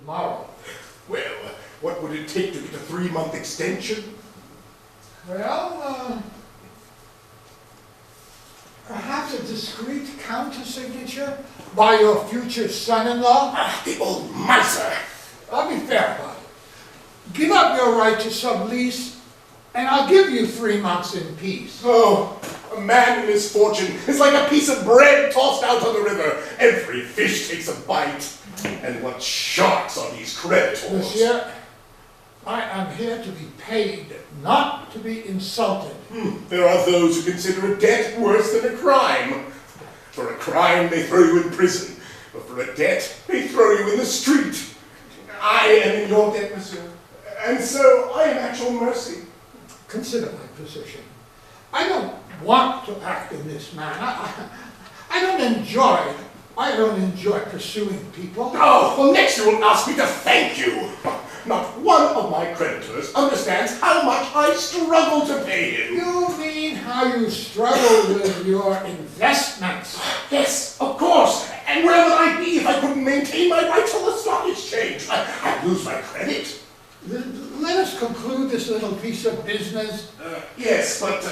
tomorrow. Well, what would it take to get a 3-month extension? Well, perhaps a discreet counter-signature by your future son-in-law? Ah, the old miser! I'll be fair about it. Give up your right to sublease, and I'll give you 3 months in peace. Oh, a man in misfortune is like a piece of bread tossed out on the river. Every fish takes a bite. And what sharks are these creditors? Monsieur, I am here to be paid, not to be insulted. There are those who consider a debt worse than a crime. For a crime, they throw you in prison. But for a debt, they throw you in the street. I am in your debt, monsieur. And so I am at your mercy. Consider my position. I don't want to act in this manner. I don't enjoy pursuing people. Oh, well, next you will ask me to thank you. Not one of my creditors understands how much I struggle to pay him. You mean how you struggle with your investments? Yes, of course. And where would I be if I couldn't maintain my rights on the stock exchange? I'd lose my credit. Let us conclude this little piece of business. Yes, but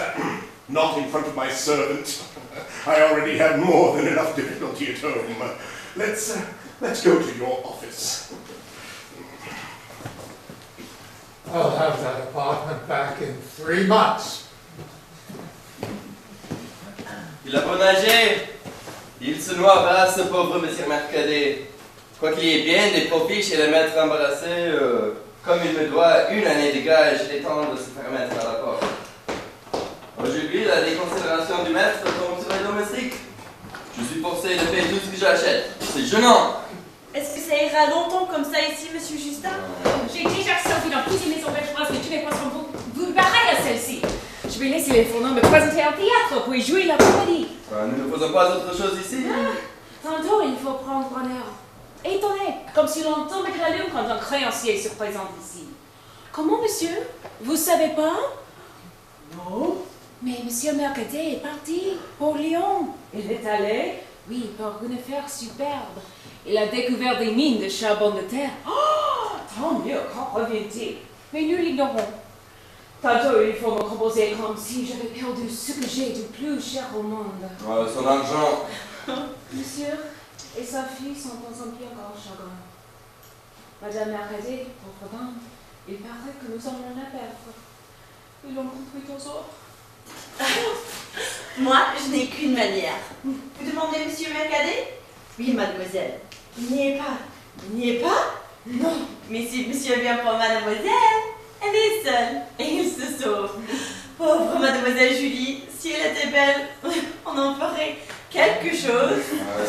not in front of my servant. I already have more than enough difficulty at home. Let's go to your office. I'll have that apartment back in 3 months. Il a beau nager, il se noie bas, ce pauvre monsieur Mercadet. Quoiqu'il y ait bien des profits chez le maître embarrassé, comme il me doit 1 année de gage, il est temps de se faire mettre à la porte. Aujourd'hui, la déconsidération du maître tombe sur les domestiques. Je suis forcé de payer tout ce que j'achète. C'est gênant. Est-ce que ça ira longtemps comme ça ici, monsieur Justin? J'ai déjà servi dans toutes les maisons belges mais tous les poissons vous pareil à celle-ci. Je vais laisser les fourneaux me présenter un théâtre pour y jouer l'après-midi. Nous ne faisons pas autre chose ici. Tantôt, il faut prendre un air étonné, comme si l'on tombait de la lune quand un créancier se présente ici. Comment, monsieur? Vous savez pas? Non. Mais monsieur Mercadet est parti pour Lyon. Il est allé? Oui, pour une affaire superbe. Il a découvert des mines de charbon de terre. Oh, tant mieux, quand revient-il? Mais nous l'ignorons. Tantôt, il faut me composer comme si j'avais perdu ce que j'ai de plus cher au monde. Son argent. Monsieur et sa fille sont dans un bien grand chagrin. Madame Mercadet, pauvre dame, il paraît que nous allons la perdre. Ils l'ont compris aux autres. Moi, je n'ai qu'une manière. Vous demandez monsieur Mercadet? Oui, mademoiselle. Il n'y est pas. Il n'y est pas? Non. Mais si monsieur vient pour mademoiselle, elle est seule et il se sauve. Pauvre mademoiselle Julie, si elle était belle, on en ferait quelque chose.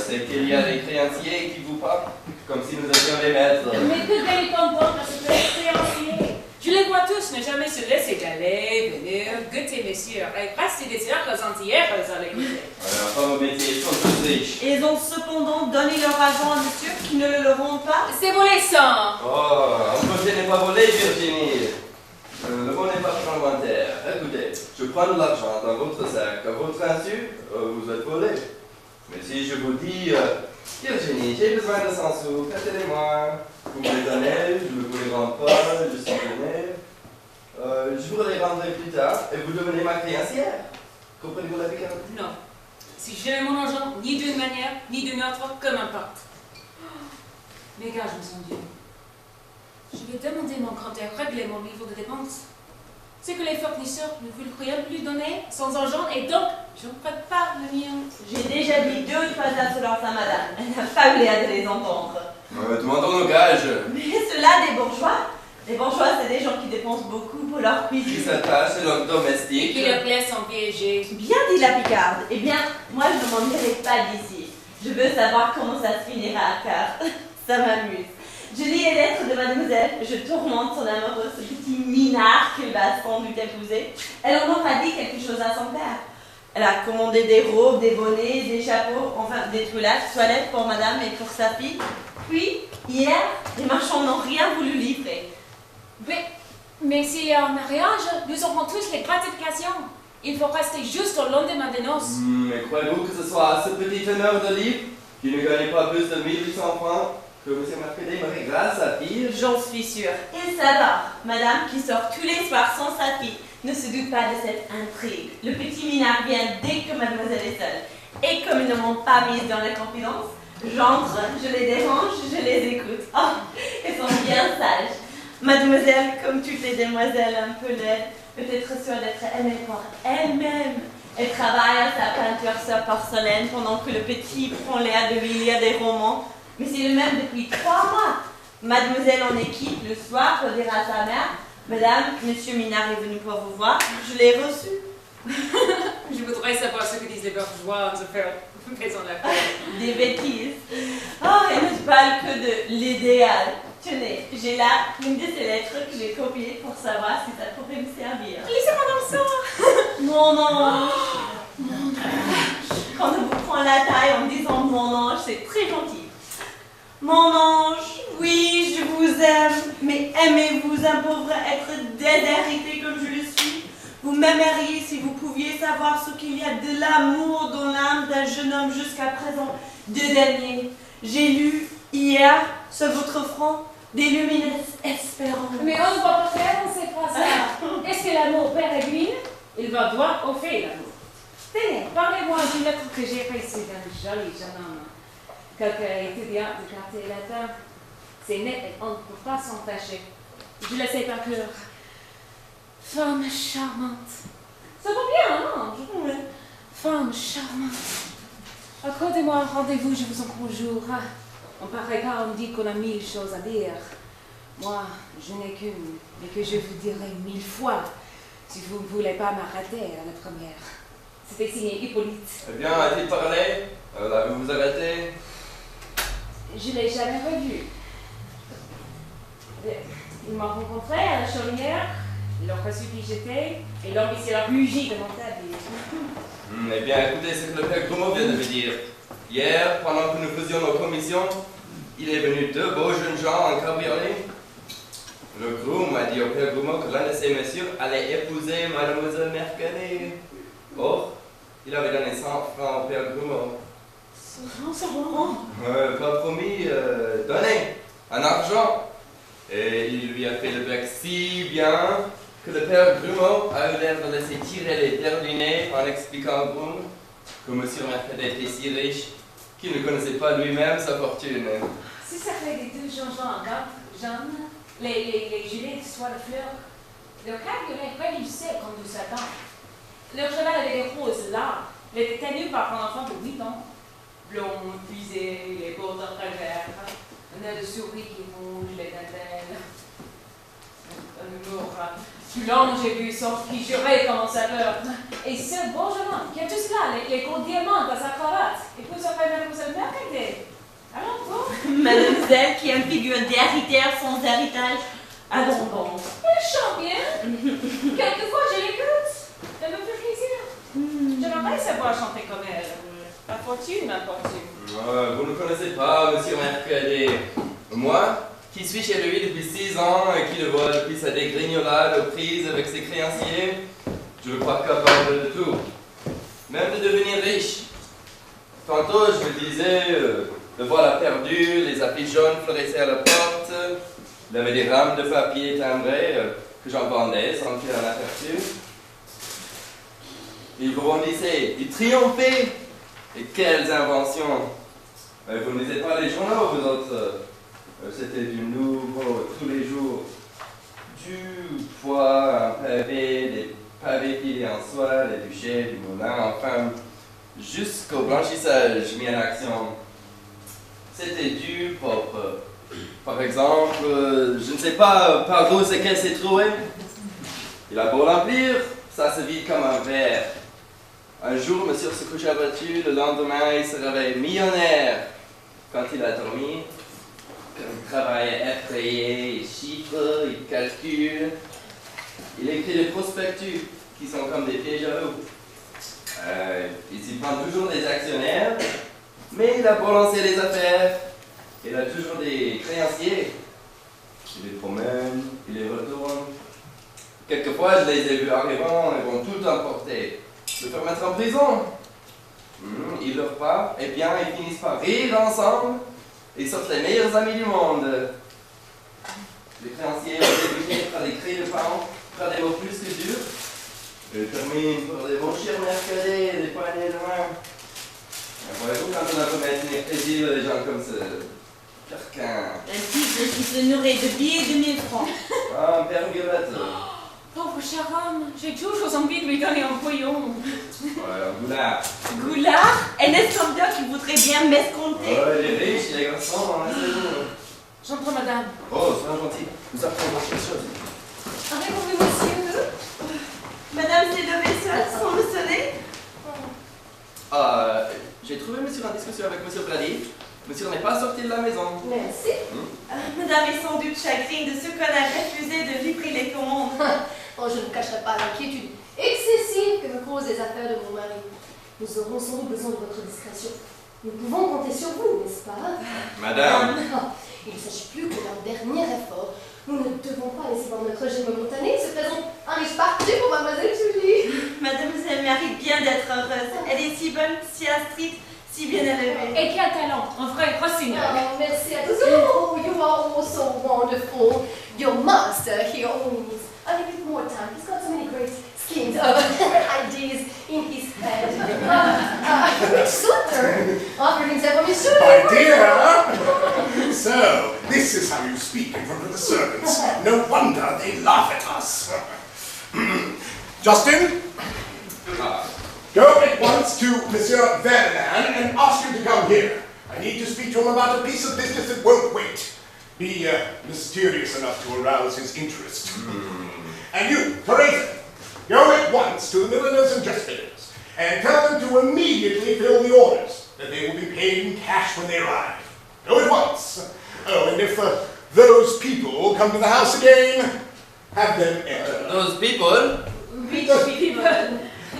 C'est qu'il y a des créanciers qui vous parlent, comme si nous étions les maîtres. Mais que belle est contente parce que les créanciers. Je les vois tous ne jamais se laisser d'aller, venir, goûter messieurs, et rester des heures entières à l'écouter. Alors, femmes au métier, ils sont tous riches. Et ils ont cependant donné leur argent à monsieur qui ne le rend pas. C'est volé sang. Oh, un projet n'est pas volé, Virginie. Le bon n'est pas fragmentaire. Écoutez, je prends de l'argent dans votre sac. À votre insu, vous êtes volé. Mais si je vous dis, Virginie, j'ai besoin de 100 sous, prêtez-les-moi. Vous me les donnez, je ne vous les rends pas, je suis donné. Je vous les rendrai plus tard et vous devenez ma créancière. Comprenez-vous la différence? Non. Si je n'ai mon argent, ni d'une manière, ni d'une autre, que m'importe. Mes gages me sont dus. Je vais demander mon compteur régler mon niveau de dépenses. C'est que les fournisseurs ne veulent rien plus donner sans argent et donc je ne prête pas le mien. J'ai déjà dit 2 ou 3 insolences à madame. Elle n'a pas eu l'air de les entendre. Demandons nos gages. Mais ceux-là, des bourgeois. Les bourgeois, c'est des gens qui dépensent beaucoup pour leur Qui cuisine. s'attachent à leur domestique. Qui leur laisse en piéger. Bien dit la Picarde. Eh bien, moi, je ne m'en irai pas d'ici. Je veux savoir comment ça se finira, car ça m'amuse. Je lis les lettres de mademoiselle, je tourmente son amoureux, ce petit minard qu'il va sans doute épouser. Elle en aura dit quelque chose à son père. Elle a commandé des robes, des bonnets, des chapeaux, enfin des toilettes pour madame et pour sa fille. Puis, hier, les marchands n'ont rien voulu livrer. Mais s'il y a un mariage, nous aurons tous les gratifications. Il faut rester juste au lendemain des noces. Mais croyez-vous que ce soit ce petit teneur de livre qui ne gagne pas plus de 1800 francs? que M. Mercadet m'aurait grâce à fille. J'en suis sûre. Il s'avère, madame qui sort tous les soirs sans sa fille, ne se doute pas de cette intrigue. Le petit minard vient dès que mademoiselle est seule. Et comme ils ne m'ont pas mise dans la confidence, j'entre, je les dérange, je les écoute. Oh, elles sont bien sages. Mademoiselle, comme toutes les demoiselles un peu laides, peut être sûre d'être aimée par elle-même. Elle travaille à sa peinture sur porcelaine pendant que le petit prend l'air de lui lire des romans. Mais c'est le même depuis 3 mois. Mademoiselle en équipe le soir pour dire à sa mère: Madame, Monsieur Minard est venu pour vous voir, je l'ai reçu. Je voudrais savoir ce que disent les bourgeois en affaires faisant la cour. Des bêtises. Oh, elle ne parle que de l'idéal. Tenez, j'ai là une de ces lettres que j'ai copiées pour savoir si ça pourrait me servir. Laissez-moi dans ça. Mon ange. Mon ange. Quand on vous prend la taille en disant mon ange, c'est très gentil. Mon ange, oui, je vous aime, mais aimez-vous un pauvre être déshérité comme je le suis? Vous m'aimeriez si vous pouviez savoir ce qu'il y a de l'amour dans l'âme d'un jeune homme jusqu'à présent dédaigné. J'ai lu hier sur votre front des lumineuses espérances. Mais on ne va pas faire, on ne sait pas ça. Est-ce que l'amour pérégline? Il va droit au fait, l'amour. Tenez, parlez-moi d'une lettre que j'ai reçue d'un joli jeune homme. Quelqu'un étudiant du quartier latin. C'est net et on ne peut pas s'en fâcher. Je le sais par cœur. Femme charmante. Ça va bien, hein? Oui. Femme charmante. Accordez-moi un rendez-vous, je vous en conjure. En pareil cas, on dit qu'on a 1000 choses à dire. Moi, je n'ai qu'une, mais que je vous dirai 1000 fois, si vous ne voulez pas m'arrêter à la première. C'était signé Hippolyte. Eh bien, a-t-il parlé? L'avez-vous arrêté? Je ne l'ai jamais revu. Il m'a rencontré à la chaumière, il a reçu qui j'étais, et l'homme ici a rugi de mon tablier. Eh bien, écoutez ce que le père Grumeau vient de me dire. Hier, pendant que nous faisions nos commissions, il est venu 2 beaux jeunes gens en cabriolet. Le groom m'a dit au père Grumeau que l'un de ces messieurs allait épouser mademoiselle Mercadet. Or, il avait donné 100 francs au père Grumeau. 100 francs? Pas promis, donné, en argent. Et il lui a fait le bec si bien que le père Grumeau a eu l'air de laisser tirer les terres du nez en expliquant au groom que M. Mercadet était si riche qu'il ne connaissait pas lui-même sa fortune. Si ça fait des 2 gens jaunes, les gilets de soie de fleurs, leur cabriolet réunissait comme du Satan. Leur cheval avait des roses là, il était tenu par un enfant de 8 ans. Blond, frisé, les bords à travers, un air de souris qui rouge, les dentelles. Un humour plus long, j'ai vu son qui jurait comme un sapeur. Et ce beau jeune homme qui a tout cela, les gros diamants dans sa cravate, et puis ça fait mademoiselle Mercadet. Alors toi? Mademoiselle qui a une figure d'héritière sans héritage. Abondance. Elle chante bien. Quelquefois, je l'écoute. Elle me fait plaisir. J'aimerais savoir chanter comme elle. La fortune, ma fortune. Vous ne connaissez pas M. Mercadet. Moi, qui suis chez lui depuis 6 ans et qui le vois depuis sa dégrignolade aux prises avec ses créanciers, je le crois capable de tout. Même de devenir riche. Tantôt, je me disais, le voilà perdu, les affiches jaunes fleurissaient à la porte, il avait des rames de papier timbré que j'en vendais sans qu'il en aperçût. Il rebondissait, il triomphait. Et quelles inventions! Vous ne lisez pas les journaux, vous autres. C'était du nouveau tous les jours. Du poids, un pavé, des pavés pilés en soie, des bûchers, du moulin, enfin, jusqu'au blanchissage mis en action. C'était du propre. Par exemple, je ne sais pas par où c'est qu'elle s'est trouvée. Il a beau l'emplir, ça se vide comme un verre. Un jour, monsieur se couche abattu, le lendemain, il se réveille millionnaire. Quand il a dormi, il travaille effrayé, il chiffre, il calcule. Il écrit des prospectus qui sont comme des pièges à loup. Il s'y prend toujours des actionnaires, mais il a beau lancer les affaires. Il a toujours des créanciers. Il les promène, il les retourne. Quelquefois, je les ai vus arrivant et vont tout emporter. Le faire mettre en prison. Ils leur parlent, et bien ils finissent par rire ensemble, et ils sortent les meilleurs amis du monde. Les créanciers ont débuté par des cris de parents, par des mots plus que durs, et terminent par des bons chers Mercadet, des poignées de main. Voyez-vous, quand on a pour maintenir plaisir des gens comme ce carquin. Un type qui se nourrit de billets de 1000 francs. Ah, un pergolate. Pauvre cher homme, j'ai toujours envie de lui donner un bouillon. Ouais, un goulard. Goulard, un escambien qui voudrait bien m'escompter. Ouais, il est riche, il est garçon, laissez-vous. J'entends madame. Oh, c'est bien gentil. Nous apprendrons quelque chose. Avez-vous, monsieur? Madame s'est levée seule sans me sonner. J'ai trouvé monsieur en discussion avec monsieur Brady. Monsieur n'est pas sorti de la maison. Merci. Madame est sans doute chagrine de ce qu'on a refusé de livrer les commandes. Oh, je ne cacherai pas l'inquiétude excessive que me causent les affaires de mon mari. Nous aurons sans doute besoin de votre discrétion. Nous pouvons compter sur vous, n'est-ce pas? Madame. Il ne s'agit plus que d'un dernier effort. Nous ne devons pas laisser voir notre gemme momentanée se présente un riche parti pour mademoiselle Julie. Mademoiselle mérite bien d'être heureuse. Elle est si bonne, si instruite, si bien élevée. Et quel talent, un vrai rossignol. Oh, merci à tous. Oh, you are all so wonderful. Your master here only needs a little bit more time. He's got so many great schemes of ideas in his head. Rich suitor offered himself a Monsieur. My dear! So, this is how you speak in front of the servants. No wonder they laugh at us. Justin? Go at once to Monsieur Ferdinand and ask him to come here. I need to speak to him about a piece of business that won't wait. Be mysterious enough to arouse his interest. And you, Faiseur, go at once to the milliners and dressmakers and tell them to immediately fill the orders, that they will be paid in cash when they arrive. Go at once. Oh, and if those people come to the house again, have them enter. Those people? Rich people.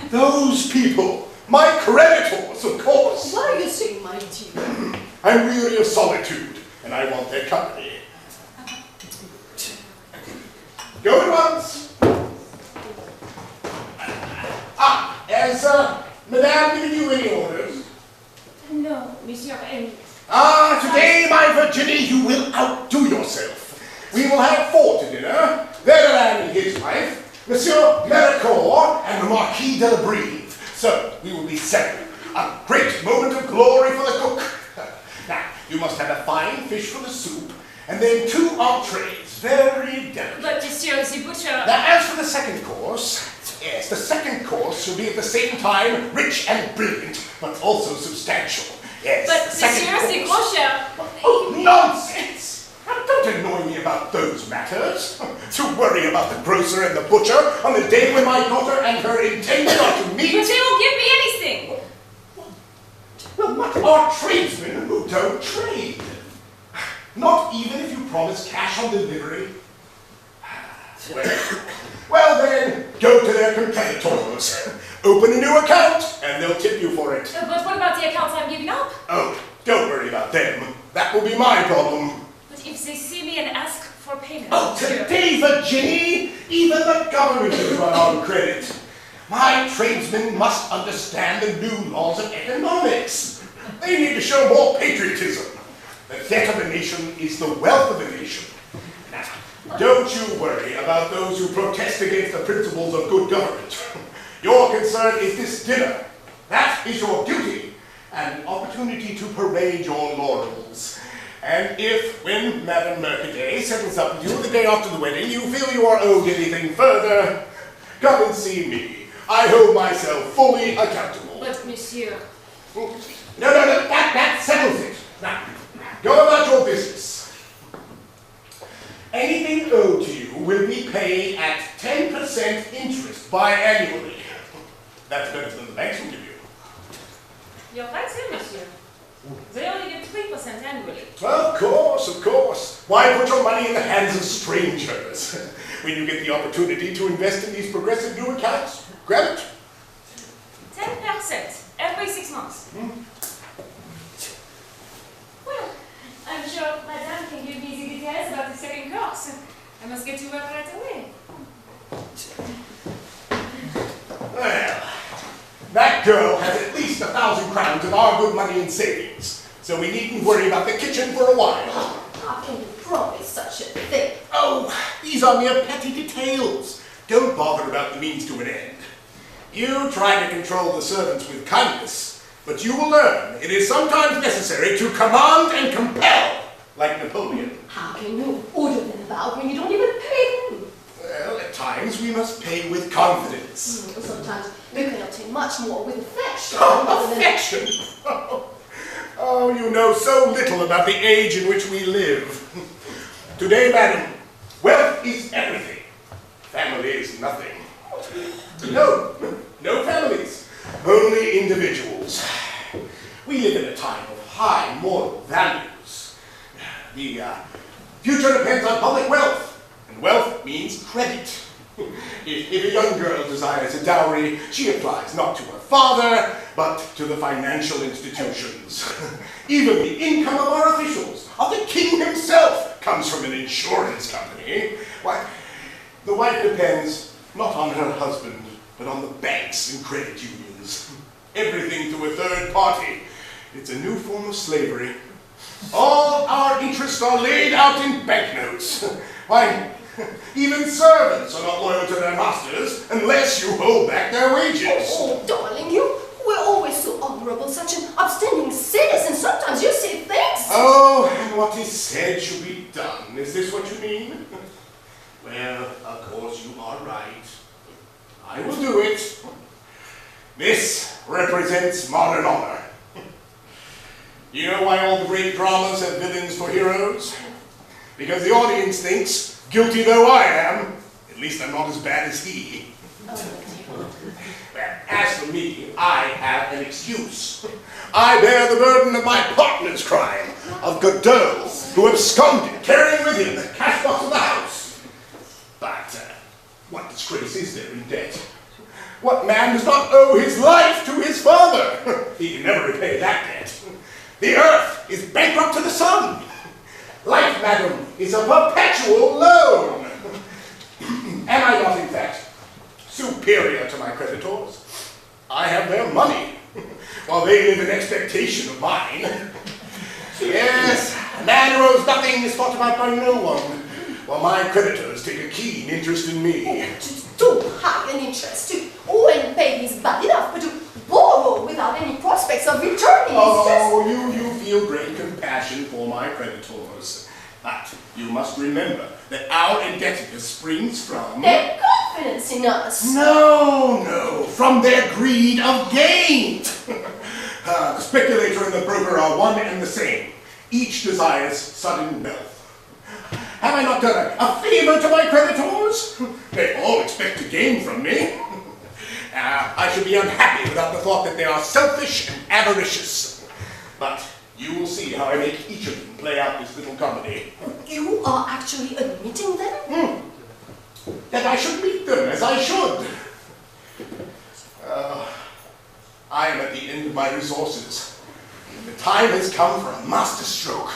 Those people, my creditors, of course. What are you saying, my dear? I'm weary of solitude, and I want their company. Go at once. Has Madame given you any orders? No, monsieur, and Today, my Virginie, you will outdo yourself. We will have 4 to dinner, Ferdinand and his wife, Monsieur Mercadet and the Marquis de la Brive. So, we will be 7. A great moment of glory for the cook. Now, you must have a fine fish for the soup, and then 2 entrees, very delicate. but monsieur, the butcher. Now, as for the second course, yes, the second course should be at the same time rich and brilliant, but also substantial. Yes, But the second monsieur, c'est course. trop cher. Oh, nonsense! Now, don't annoy me about those matters. To worry about the grocer and the butcher on the day when my daughter and her intended are to But meet. they won't give me anything. Well, what are tradesmen who don't trade? Not even if you promise cash on delivery. Well then, go to their competitors. Open a new account, and they'll tip you for it. But what about the accounts I'm giving up? Oh, don't worry about them. That will be my problem. But if they see me and ask for payment, Oh, monsieur. today, Virginie, even the government is run on credit. My tradesmen must understand the new laws of economics. They need to show more patriotism. The debt of a nation is the wealth of a nation. Now, don't you worry about those who protest against the principles of good government. Your concern is this dinner. That is your duty, and an opportunity to parade your laurels. And if, when Madame Mercadet settles up with you the day after the wedding, you feel you are owed anything further, come and see me. I hold myself fully accountable. But monsieur. No, that settles it. Now, go about your business. Anything owed to you will be paid at 10% interest biannually. That's better than the banks will give you. You're right, sir, monsieur. They only give 3% annually. Of course. Why put your money in the hands of strangers? When you get the opportunity to invest in these progressive new accounts, grab it. 10% every 6 months. Well, I'm sure Madame can give me the details about the second course. I must get to work right away. Well, that girl has at least 1,000 crowns of our good money in savings. So so we needn't worry about the kitchen for a while. How can you promise such a thing? Oh, these are mere petty details. Don't bother about the means to an end. You try to control the servants with kindness, but you will learn it is sometimes necessary to command and compel, like Napoleon. How can you order them about when you don't even pay them? Well, at times we must pay with confidence. Sometimes we can obtain much more with affection. Affection? Oh, you know so little about the age in which we live. Today, madam, wealth is everything. Family is nothing. No families, only individuals. We live in a time of high moral values. The future depends on public wealth, and wealth means credit. If a young girl desires a dowry, she applies not to her father, but to the financial institutions. Even the income of our officials, of the king himself, comes from an insurance company. Why, the wife depends not on her husband, but on the banks and credit unions. Everything through a third party. It's a new form of slavery. All our interests are laid out in banknotes. Why, even servants are not loyal to their masters unless you hold back their wages. Oh, darling, you were always so honorable, such an upstanding citizen. Sometimes you say things. Oh, and what is said should be done. Is this what you mean? Well, of course you are right. I will do it. This represents modern honor. You know why all the great dramas have villains for heroes? Because the audience thinks, guilty though I am, at least I'm not as bad as he. Well, as for me, I have an excuse. I bear the burden of my partner's crime, of Godot, who absconded, carrying with him the cash box of the house. But what disgrace is there in debt? What man does not owe his life to his father? He can never repay that debt. The earth is bankrupt to the sun. Life, madam, is a perpetual loan. Am I not, in fact, superior to my creditors? I have their money, while they live in expectation of mine. Yes, a man who owes nothing is thought about by no one, while my creditors take a keen interest in me. Too high an interest to owe and pay is bad enough, but to borrow without any prospects of returning is just... Oh, you feel great compassion for my creditors. But you must remember that our indebtedness springs from... their confidence in us. No, from their greed of gain. The speculator and the broker are one and the same. Each desires sudden wealth. Have I not done a favor to my creditors? They all expect to gain from me. I should be unhappy without the thought that they are selfish and avaricious. But you will see how I make each of them play out this little comedy. You are actually admitting them? That I should meet them as I should. I am at the end of my resources. The time has come for a masterstroke.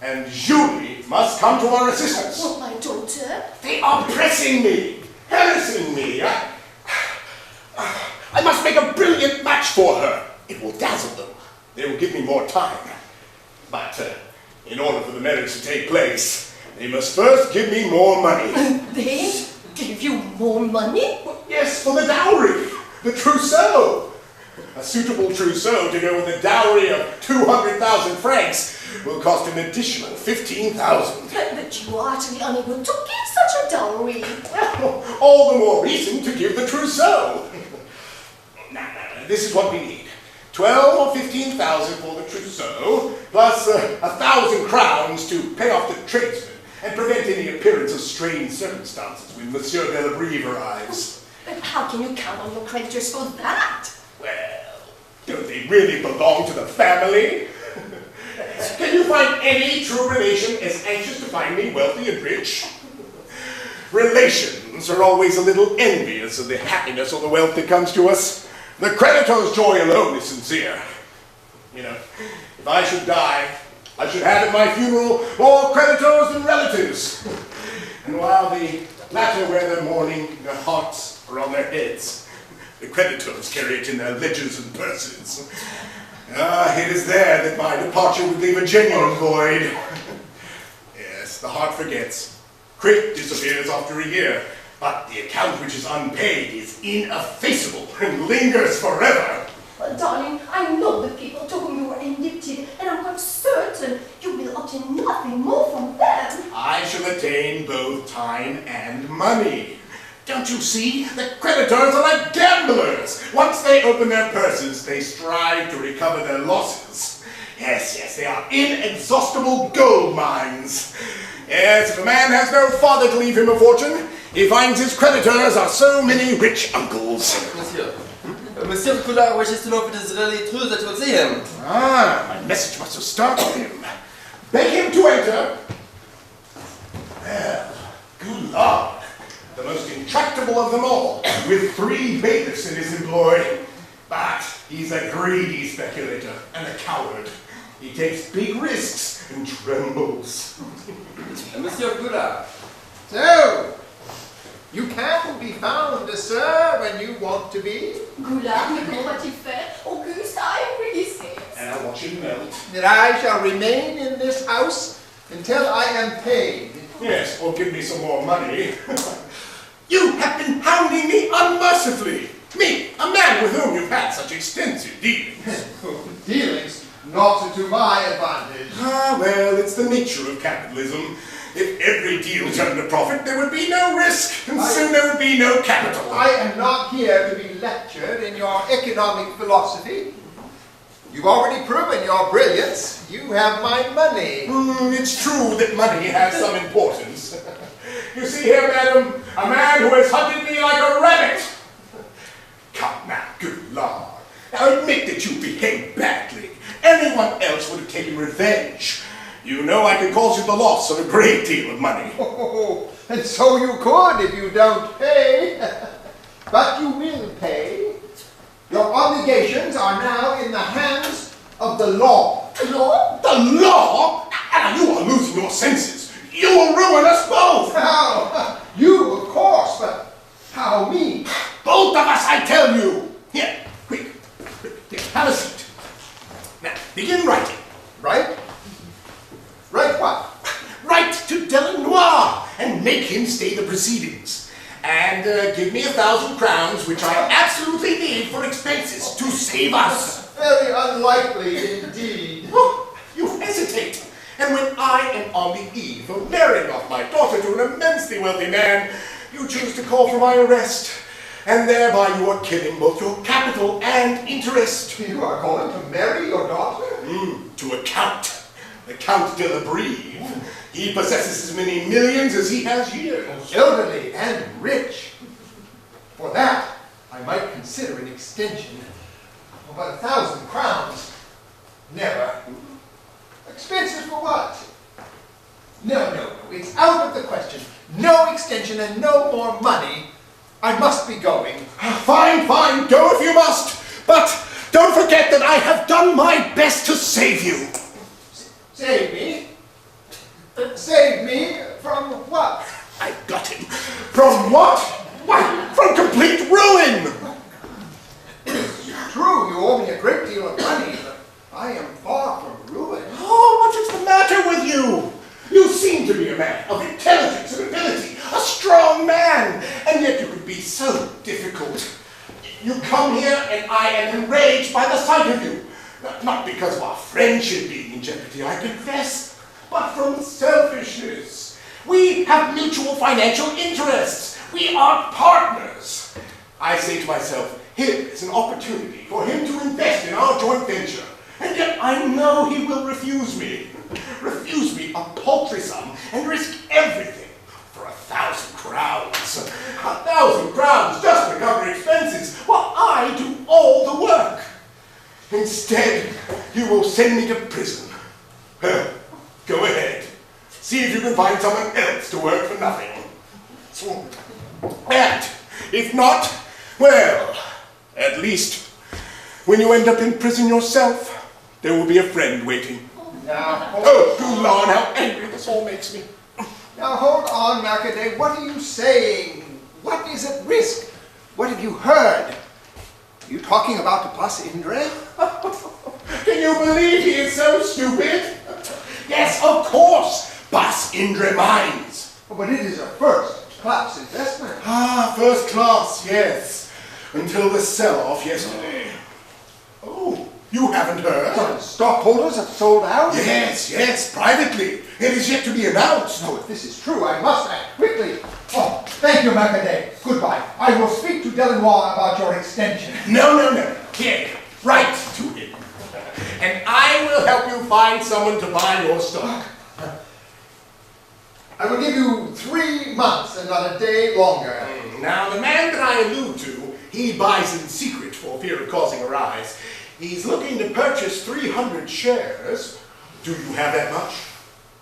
And Julie must come to our assistance. Oh, my daughter? They are pressing me, harassing me. I must make a brilliant match for her. It will dazzle them. They will give me more time. But in order for the marriage to take place, they must first give me more money. They give you more money? Yes, for the dowry, the trousseau. A suitable trousseau to go with a dowry of 200,000 francs will cost an additional 15,000. But you are utterly unable to give such a dowry. Well, all the more reason to give the trousseau. Now, this is what we need. 12 or 15,000 for the trousseau, plus 1,000 crowns to pay off the tradesmen and prevent any appearance of strained circumstances when Monsieur de la Brive arrives. But how can you count on your creditors for that? Well, don't they really belong to the family? Can you find any true relation as anxious to find me wealthy and rich? Relations are always a little envious of the happiness or the wealth that comes to us. The creditor's joy alone is sincere. You know, if I should die, I should have at my funeral more creditors than relatives. And while the latter wear their mourning, their hearts are on their heads. The creditors carry it in their ledgers and purses. It is there that my departure would leave a genuine void. Yes, the heart forgets. Credit disappears after a year, but the account which is unpaid is ineffaceable and lingers forever. Well, darling, I know the people to whom you are indebted, and I'm quite certain you will obtain nothing more from them. I shall attain both time and money. Don't you see? The creditors are like gamblers. Once they open their purses, they strive to recover their losses. Yes, they are inexhaustible gold mines. Yes, if a man has no father to leave him a fortune, he finds his creditors are so many rich uncles. Monsieur. Monsieur Kula wishes to know if it is really true that you will see him. My message must have startled him. Beg him to enter. Well, good Lord. The most intractable of them all, with 3 bailiffs in his employ. But he's a greedy speculator and a coward. He takes big risks and trembles. Monsieur Kula. So, you can be found, sir, when you want to be. Goulard, mais comment va-t-il faire? Auguste, I'm really scared. And I want you to know That I shall remain in this house until I am paid. yes, or give me some more money. You have been hounding me unmercifully. Me, a man with whom you've had such extensive dealings. Dealings not to my advantage. Well, it's the nature of capitalism. If every deal turned a profit, there would be no risk, and soon there would be no capital. I am not here to be lectured in your economic philosophy. You've already proven your brilliance. You have my money. It's true that money has some importance. You see here, madam, a man who has hunted me like a rabbit. Come now, good Lord. Now admit that you behaved badly. Anyone else would have taken revenge. You know I could cause you the loss of a great deal of money. Oh, and so you could if you don't pay. But you will pay. Your obligations are now in the hands of the law. Law? The law? Now you are losing your senses. You will ruin us both. How? You, of course, but how me? Both of us, I tell you. Here, quick. Here, have a seat. Now, begin writing. Right? Right what? Write to Delanois and make him stay the proceedings. And give me 1,000 crowns, which I absolutely need for expenses to save us. Very unlikely indeed. Oh, you hesitate. And when I am on the eve of marrying off my daughter to an immensely wealthy man, you choose to call for my arrest. And thereby you are killing both your capital and interest. You are going to marry your daughter? To a count. The Count de la Brive. He possesses as many millions as he has years. Elderly and rich. For that, I might consider an extension of about 1,000 crowns. Never. Expenses for what? No, it's out of the question. No extension and no more money. I must be going. Fine, go if you must. But don't forget that I have done my best to save you. Save me? Save me from what? I got him. From what? Why, from complete ruin. It's true, you owe me a great deal of money, but I am far from ruin. Oh, what is the matter with you? You seem to be a man of intelligence and ability, a strong man, and yet you could be so difficult. You come here and I am enraged by the sight of you. Not because of our friendship being in jeopardy, I confess, but from selfishness. We have mutual financial interests. We are partners. I say to myself, here is an opportunity for him to invest in our joint venture. And yet I know he will refuse me. Refuse me a paltry sum and risk everything for 1,000 crowns. 1,000 crowns just to cover expenses while I do all the work. Instead, you will send me to prison. Well, go ahead. See if you can find someone else to work for nothing. And if not, well, at least when you end up in prison yourself, there will be a friend waiting. Oh, good Lord, how angry this all makes me. Now hold on, Mercadet. What are you saying? What is at risk? What have you heard? Are you talking about the Place Indre? you believe he is so stupid? Yes, of course. Bus Indra Mines. Oh, but it is a first-class investment. Ah, first class, yes. Until the sell-off yesterday. Oh, you haven't heard? Some stockholders have sold out? Yes, privately. It is yet to be announced. No, if this is true, I must act quickly. Oh, thank you, Mercadet. Goodbye. I will speak to Bilingual about your extension. No. Here, write to him. And I will help you find someone to buy your stock. I will give you 3 months and not a day longer. Now, the man that I allude to, he buys in secret for fear of causing a rise. He's looking to purchase 300 shares. Do you have that much?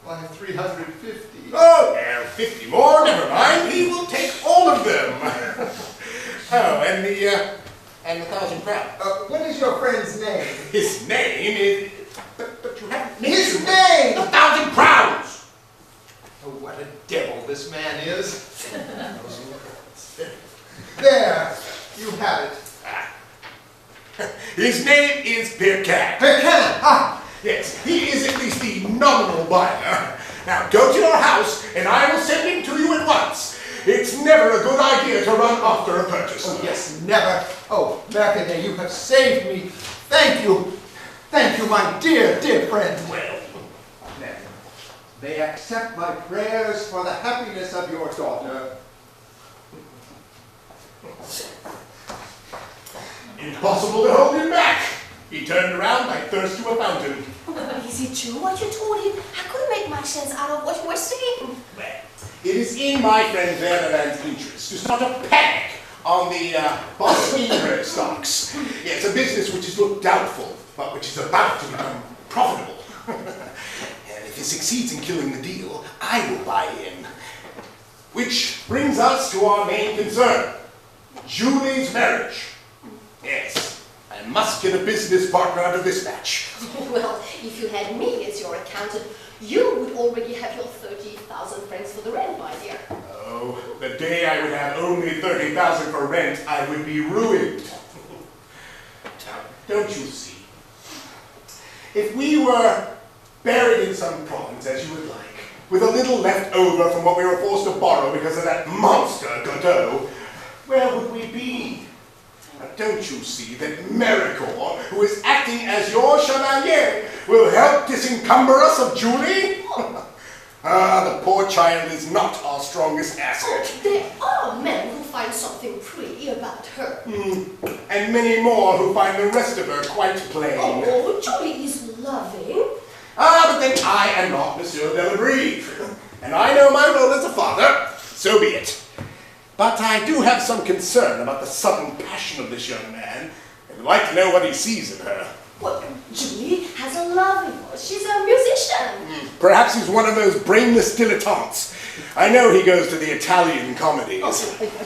Why, 350. Oh, well, 50 more, never mind. He will take all of them. Oh, and the 1,000 crowns. What is your friend's name? His name is... But you haven't His mentioned name! 1,000 crowns! Oh, what a devil this man is. There, you have it. His name is Mercadet. Mercadet! Ah! Yes, he is at least the nominal buyer. Now go to your house and I will send him to you at once. It's never a good idea to run after a purchase. Oh, yes, never. Oh, Mercadet, you have saved me. Thank you. Thank you, my dear friend. Well, Then, may accept my prayers for the happiness of your daughter. impossible to hold him back. He turned around like thirst to a fountain. Is it true what you told him? I couldn't make much sense out of what you were saying. Well, it is in my friend Wernerland's interest to start a panic on the Faiseur stocks. Yeah, it's a business which has looked doubtful, but which is about to become profitable. And if he succeeds in killing the deal, I will buy in. Which brings us to our main concern, Julie's marriage. Yes, I must get a business partner out of this match. Well, if you had me as your accountant, you would already have your 30,000 francs for the rent, my dear. Oh, the day I would have only 30,000 for rent, I would be ruined. Now, don't you see? If we were buried in some province, as you would like, with a little left over from what we were forced to borrow because of that monster Godot, where would we be? Now, don't you see that Mercadet, who is acting as your chevalier, will help disencumber us of Julie? The poor child is not our strongest asset. There are men who find something pretty about her. And many more who find the rest of her quite plain. Oh, Julie is loving. But then I am not Monsieur Delabrie. And I know my role as a father, so be it. But I do have some concern about the sudden passion of this young man, and would like to know what he sees in her. Well, Julie has a lovely voice. She's a musician. Perhaps he's one of those brainless dilettantes. I know he goes to the Italian comedies. Oh,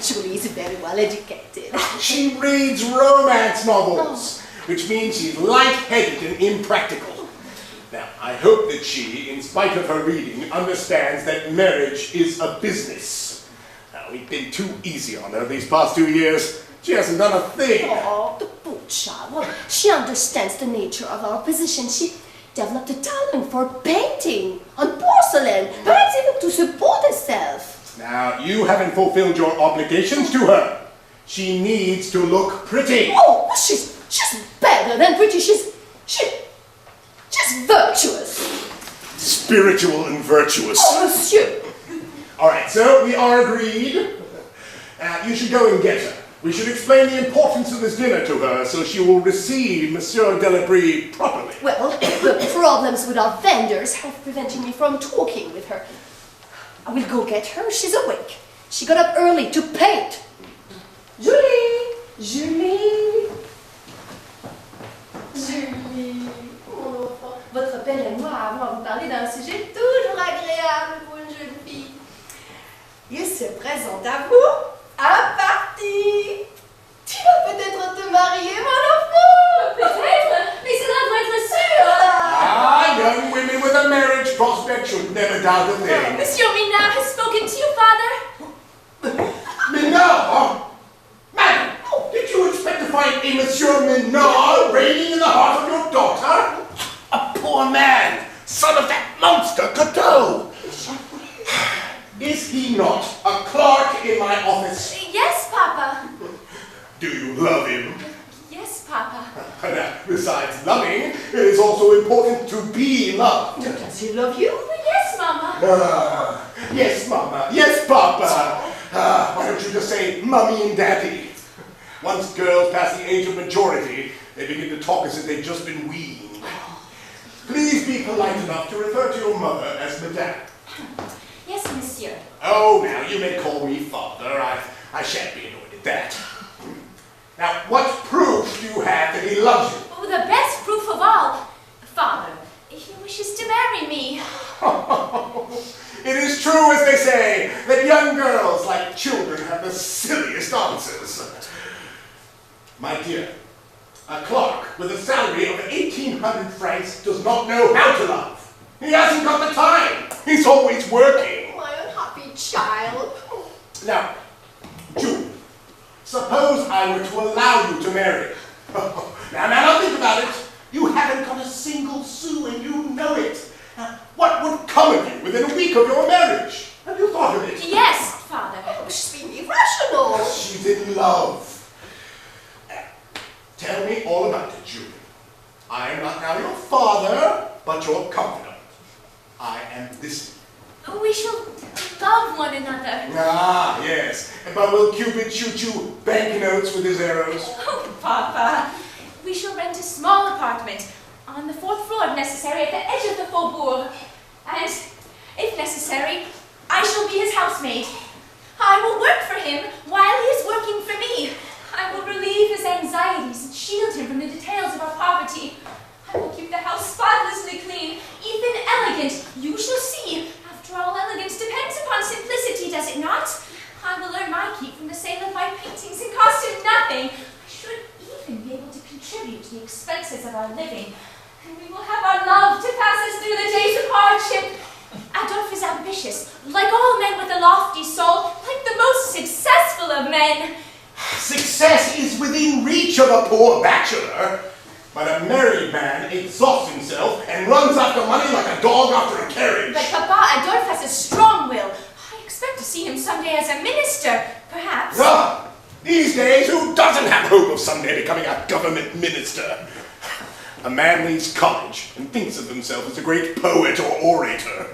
Julie is very well educated. She reads romance novels, which means she's light-headed and impractical. Now, I hope that she, in spite of her reading, understands that marriage is a business. Now, we've been too easy on her these past 2 years. She hasn't done a thing. Oh, the poor child. Well, she understands the nature of our position. She developed a talent for painting on porcelain, perhaps even to support herself. Now, you haven't fulfilled your obligations to her. She needs to look pretty. Oh, she's better than pretty. She's virtuous. Spiritual and virtuous. Oh, monsieur. All right, so we are agreed. You should go and get her. We should explain the importance of this dinner to her so she will receive Monsieur Delabrie properly. Well, the problems with our vendors have prevented me from talking with her. I will go get her. She's awake. She got up early to paint. Julie! Julie! Julie! Mon enfant, votre belle et moi avons vous parler d'un sujet toujours agréable pour une jeune fille. Il se présente à vous un parti. Tu vas peut-être te marier, mon enfant. Peut-être, mais cela doit être sûr. Young women with a marriage prospect should never doubt a thing. Monsieur Minard has spoken to you, father. Minard? Madam, did you expect to find a Monsieur Minard reigning in the heart of your daughter? Is he not a clerk in my office? Yes, Papa. Do you love him? Yes, Papa. Now, besides loving, it is also important to be loved. Does he love you? Yes, Mama. Yes, Mama. Yes, Papa. Why don't you just say Mummy and Daddy? Once girls pass the age of majority, they begin to talk as if they've just been weaned. Please be polite enough to refer to your mother as Madame. Yes, Monsieur. Oh, now, you may call me Father. I shan't be annoyed at that. Now, what proof do you have that he loves you? Oh, the best proof of all. Father, he wishes to marry me. It is true, as they say, that young girls, like children, have the silliest answers. My dear, a clerk with a salary of 1,800 francs does not know how to love. He hasn't got the time. He's always working. My unhappy child. Now, Jude, suppose I were to allow you to marry. Now, think about it. You haven't got a single sou and you know it. Now, what would come of you within a week of your marriage? Have you thought of it? Yes, Father. She's being irrational. She's in love. Tell me all about it, Jude. I am not now your father, but your confidant. I am listening. We shall love one another. Ah, yes. But will Cupid shoot you banknotes with his arrows? Oh, Papa. We shall rent a small apartment on the 4th floor, if necessary, at the edge of the faubourg. And, if necessary, I shall be his housemaid. I will work for him while he is working for me. I will relieve his anxieties and shield him from the details of our poverty. I will keep the house spotlessly clean, even elegant. You shall see. After all, elegance depends upon simplicity, does it not? I will earn my keep from the sale of my paintings and cost him nothing. I should even be able to contribute to the expenses of our living. And we will have our love to pass us through the days of hardship. Adolphe is ambitious, like all men with a lofty soul, like the most successful of men. Success is within reach of a poor bachelor, but a married man exhausts himself and runs after money like a dog after a carriage. But Papa, Adolphe has a strong will. I expect to see him someday as a minister, perhaps. Ah, these days, who doesn't have hope of someday becoming a government minister? A man leaves college and thinks of himself as a great poet or orator.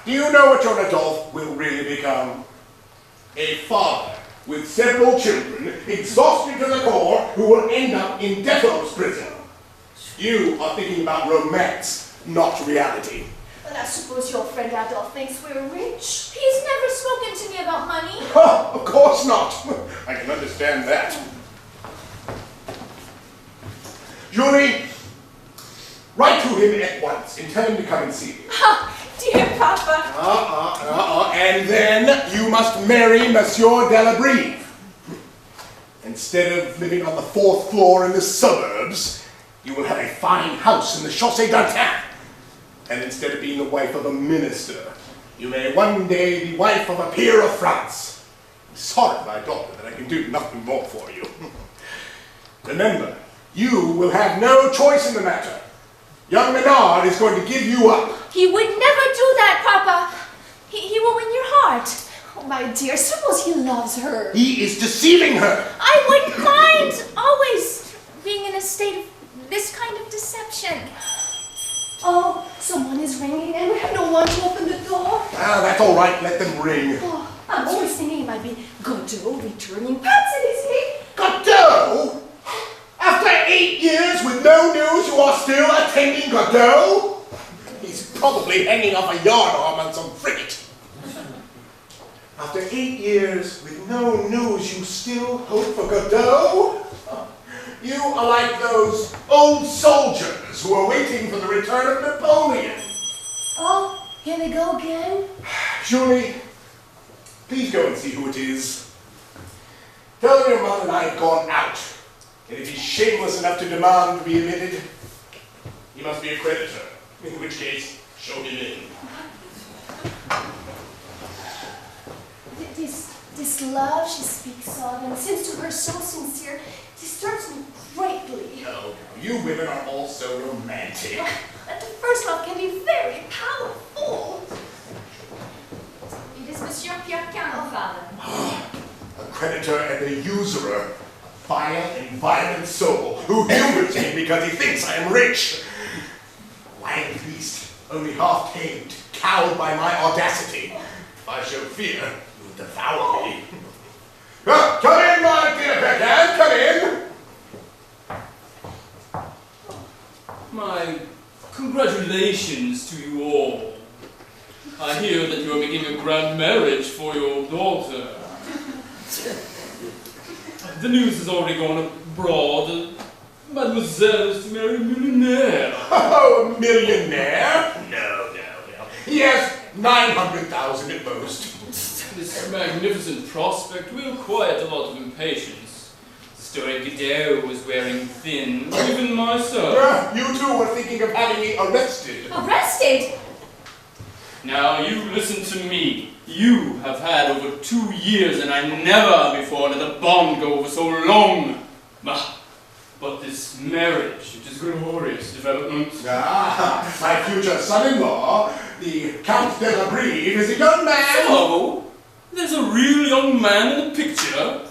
Do you know what your Adolphe will really become? A father with several children, exhausted to the core, who will end up in Defoe's prison. You are thinking about romance, not reality. And I suppose your friend Adolphe thinks we're rich. He's never spoken to me about money. Oh, of course not. I can understand that. Julie, write to him at once and tell him to come and see you. Oh, dear Papa. And then you must marry Monsieur Delabrieve. Instead of living on the 4th floor in the suburbs, you will have a fine house in the Chaussée d'Antin. And instead of being the wife of a minister, you may one day be wife of a peer of France. I'm sorry, my daughter, that I can do nothing more for you. Remember, you will have no choice in the matter. Young Menard is going to give you up. He would never do that, Papa. He will win your heart. Oh, my dear, suppose he loves her. He is deceiving her. I wouldn't mind always being in a state of this kind of deception. Oh, someone is ringing and we have no one to open the door. Ah, that's all right. Let them ring. Oh, I'm always thinking it might be Godot returning. Perhaps it is he. Godot? After 8 years with no news, you are still attending Godot? He's probably hanging off a yardarm on some frigate. After 8 years with no news, you still hope for Godot? You are like those old soldiers who are waiting for the return of Napoleon. Oh, here they go again. Julie, please go and see who it is. Tell them your mother and I have gone out. And if he's shameless enough to demand to be admitted, he must be a creditor, in which case, show him in. This love she speaks of, and seems to her so sincere, disturbs me greatly. Oh, you women are all so romantic. But the first love can be very powerful. Pierre Quin, father? A creditor and a usurer, vile and violent soul, who humors me because he thinks I am rich. Wild beast, only half tamed, cowed by my audacity. If I show fear, he will devour me. Well, come in, my dear Beckham, come in. My congratulations to you all. I hear that you are making a grand marriage for your daughter. The news has already gone abroad. Mademoiselle is to marry a millionaire. Oh, a millionaire? No. He has 900,000 at most. This magnificent prospect will quiet a lot of impatience. Story Godot was wearing thin, even myself. You two were thinking of having me arrested. Arrested? Now you listen to me. You have had over 2 years, and I never before let a bond go over so long. But this marriage, it is a glorious development. My future son-in-law, the Count de la Brive, is a young man. So, there's a real young man in the picture.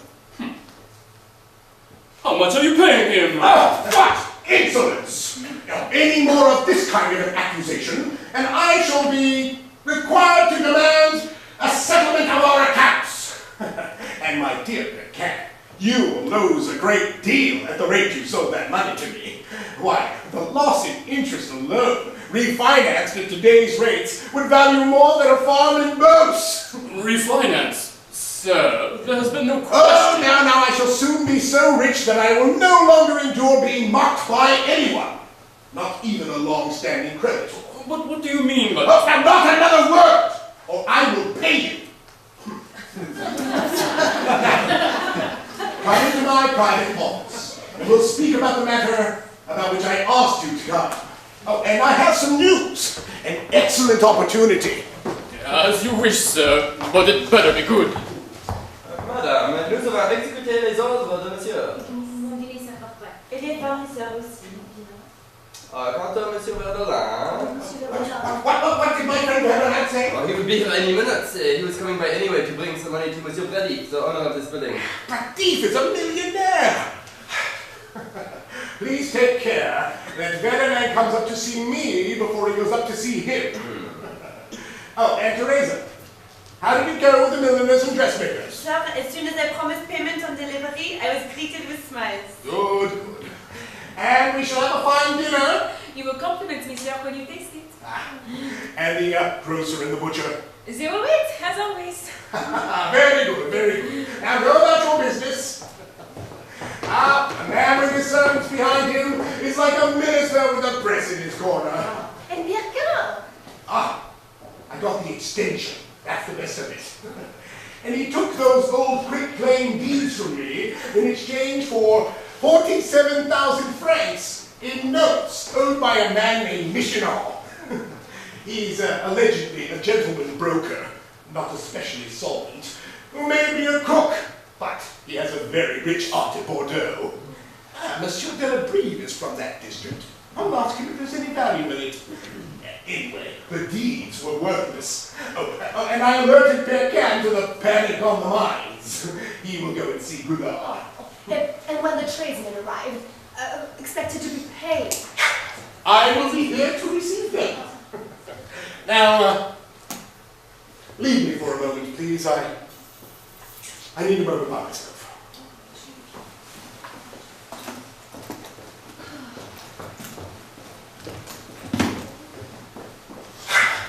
How much are you paying him? What insolence! Now, any more of this kind of an accusation, and I shall be required to demand a settlement of our accounts. And my dear cat, you will lose a great deal at the rate you sold that money to me. Why, the loss in interest alone, refinanced at today's rates, would value more than a farm in Beauce. Refinance? Sir, there has been no question. Oh, now, I shall soon be so rich that I will no longer endure being mocked by anyone. Not even a long-standing creditor. What do you mean by Oh, and not another word, or I will pay you. Come into my private office, and we'll speak about the matter about which I asked you to come. Oh, and I have some news, an excellent opportunity. As you wish, sir, but it better be good. Madame, nous avons exécuté les ordres de monsieur. Mon dîner c'est encore prêt. Et les fournisseurs aussi, mon dîner. Quant à monsieur Verdelin, What did my friend Bernard say? he would be here any minute. He was coming by anyway to bring some money to monsieur Brady, the owner of this building. Pratif is a millionaire. Please take care that Bernard comes up to see me before he goes up to see him. Oh, and Teresa, how did it go with the milliners and dressmakers? Sir, as soon as I promised payment on delivery, I was greeted with smiles. Good. And we shall have a fine dinner. You will compliment me, sir, when you taste it. And the grocer and the butcher. 08, as always. Very good. Now go about your business. A man with his servants behind him is like a minister with a press in his corner. And Pierre Quin? I got the extension. That's the best of it. And he took those old quitclaim deeds from me in exchange for 47,000 francs in notes owed by a man named Michelin. He's allegedly a gentleman broker, not especially solvent, who may be a crook, but he has a very rich aunt in Bordeaux. Monsieur de la Brive is from that district. I'll ask him if there's any value in it. Anyway, the deeds were worthless. And I alerted Mercadet to the panic on the mines. He will go and see Goulard. And when the tradesmen arrived, expected to be paid. I will be here to receive them. Now, leave me for a moment, please. I need a moment by myself.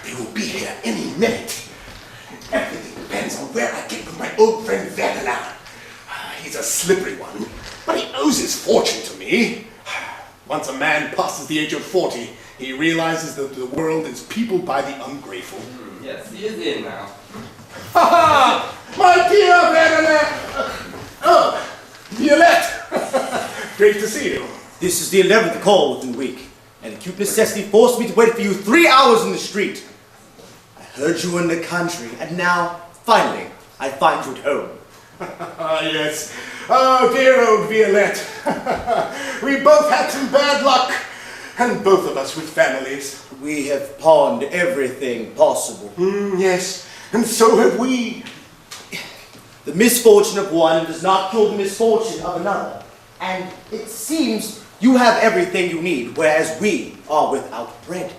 They will be here any minute. Everything depends on where I get with my old friend Verdelin. He's a slippery one, but he owes his fortune to me. Once a man passes the age of 40, he realizes that the world is peopled by the ungrateful. Yes, he is in now. Ha ha! My dear Verdelin! Oh, Violette! Great to see you. This is the 11th call within a week, and acute necessity forced me to wait for you 3 hours in the street. I heard you were in the country, and now, finally, I find you at home. Yes. Oh, dear old Violette. We both had some bad luck, and both of us with families. We have pawned everything possible. Yes, and so have we. The misfortune of one does not cure the misfortune of another. And it seems you have everything you need, whereas we are without bread.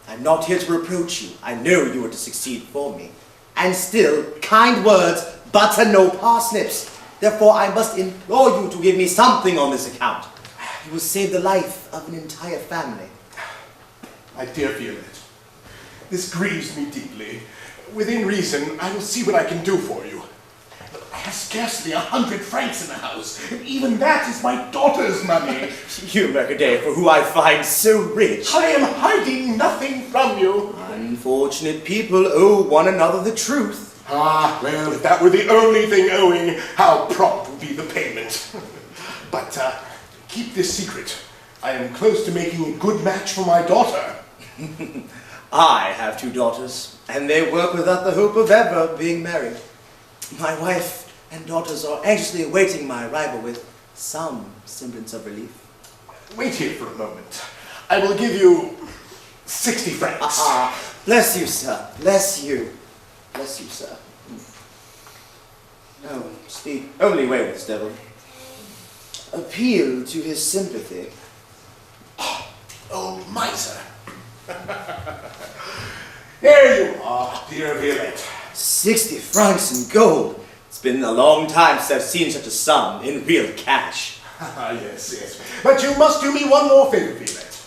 I'm not here to reproach you. I know you are to succeed for me. And still, kind words butter no parsnips. Therefore, I must implore you to give me something on this account. You will save the life of an entire family. My dear Violette, this grieves me deeply. Within reason, I will see what I can do for you. I have scarcely 100 francs in the house, and even that is my daughter's money. You, Mercadet, for who I find so rich. I am hiding nothing from you. Unfortunate people owe one another the truth. Ah, well, if that were the only thing owing, how prompt would be the payment. But keep this secret. I am close to making a good match for my daughter. I have 2 daughters, and they work without the hope of ever being married. My wife and daughters are anxiously awaiting my arrival with some semblance of relief. Wait here for a moment. I will give you 60 francs. Bless you, sir. Bless you. Bless you, sir. No, it's the only way with this devil. Appeal to his sympathy. Oh, miser. Here you are, dear Violette. 60 francs in gold. It's been a long time since I've seen such a sum in real cash. Yes, yes. But you must do me one more favor, Violette.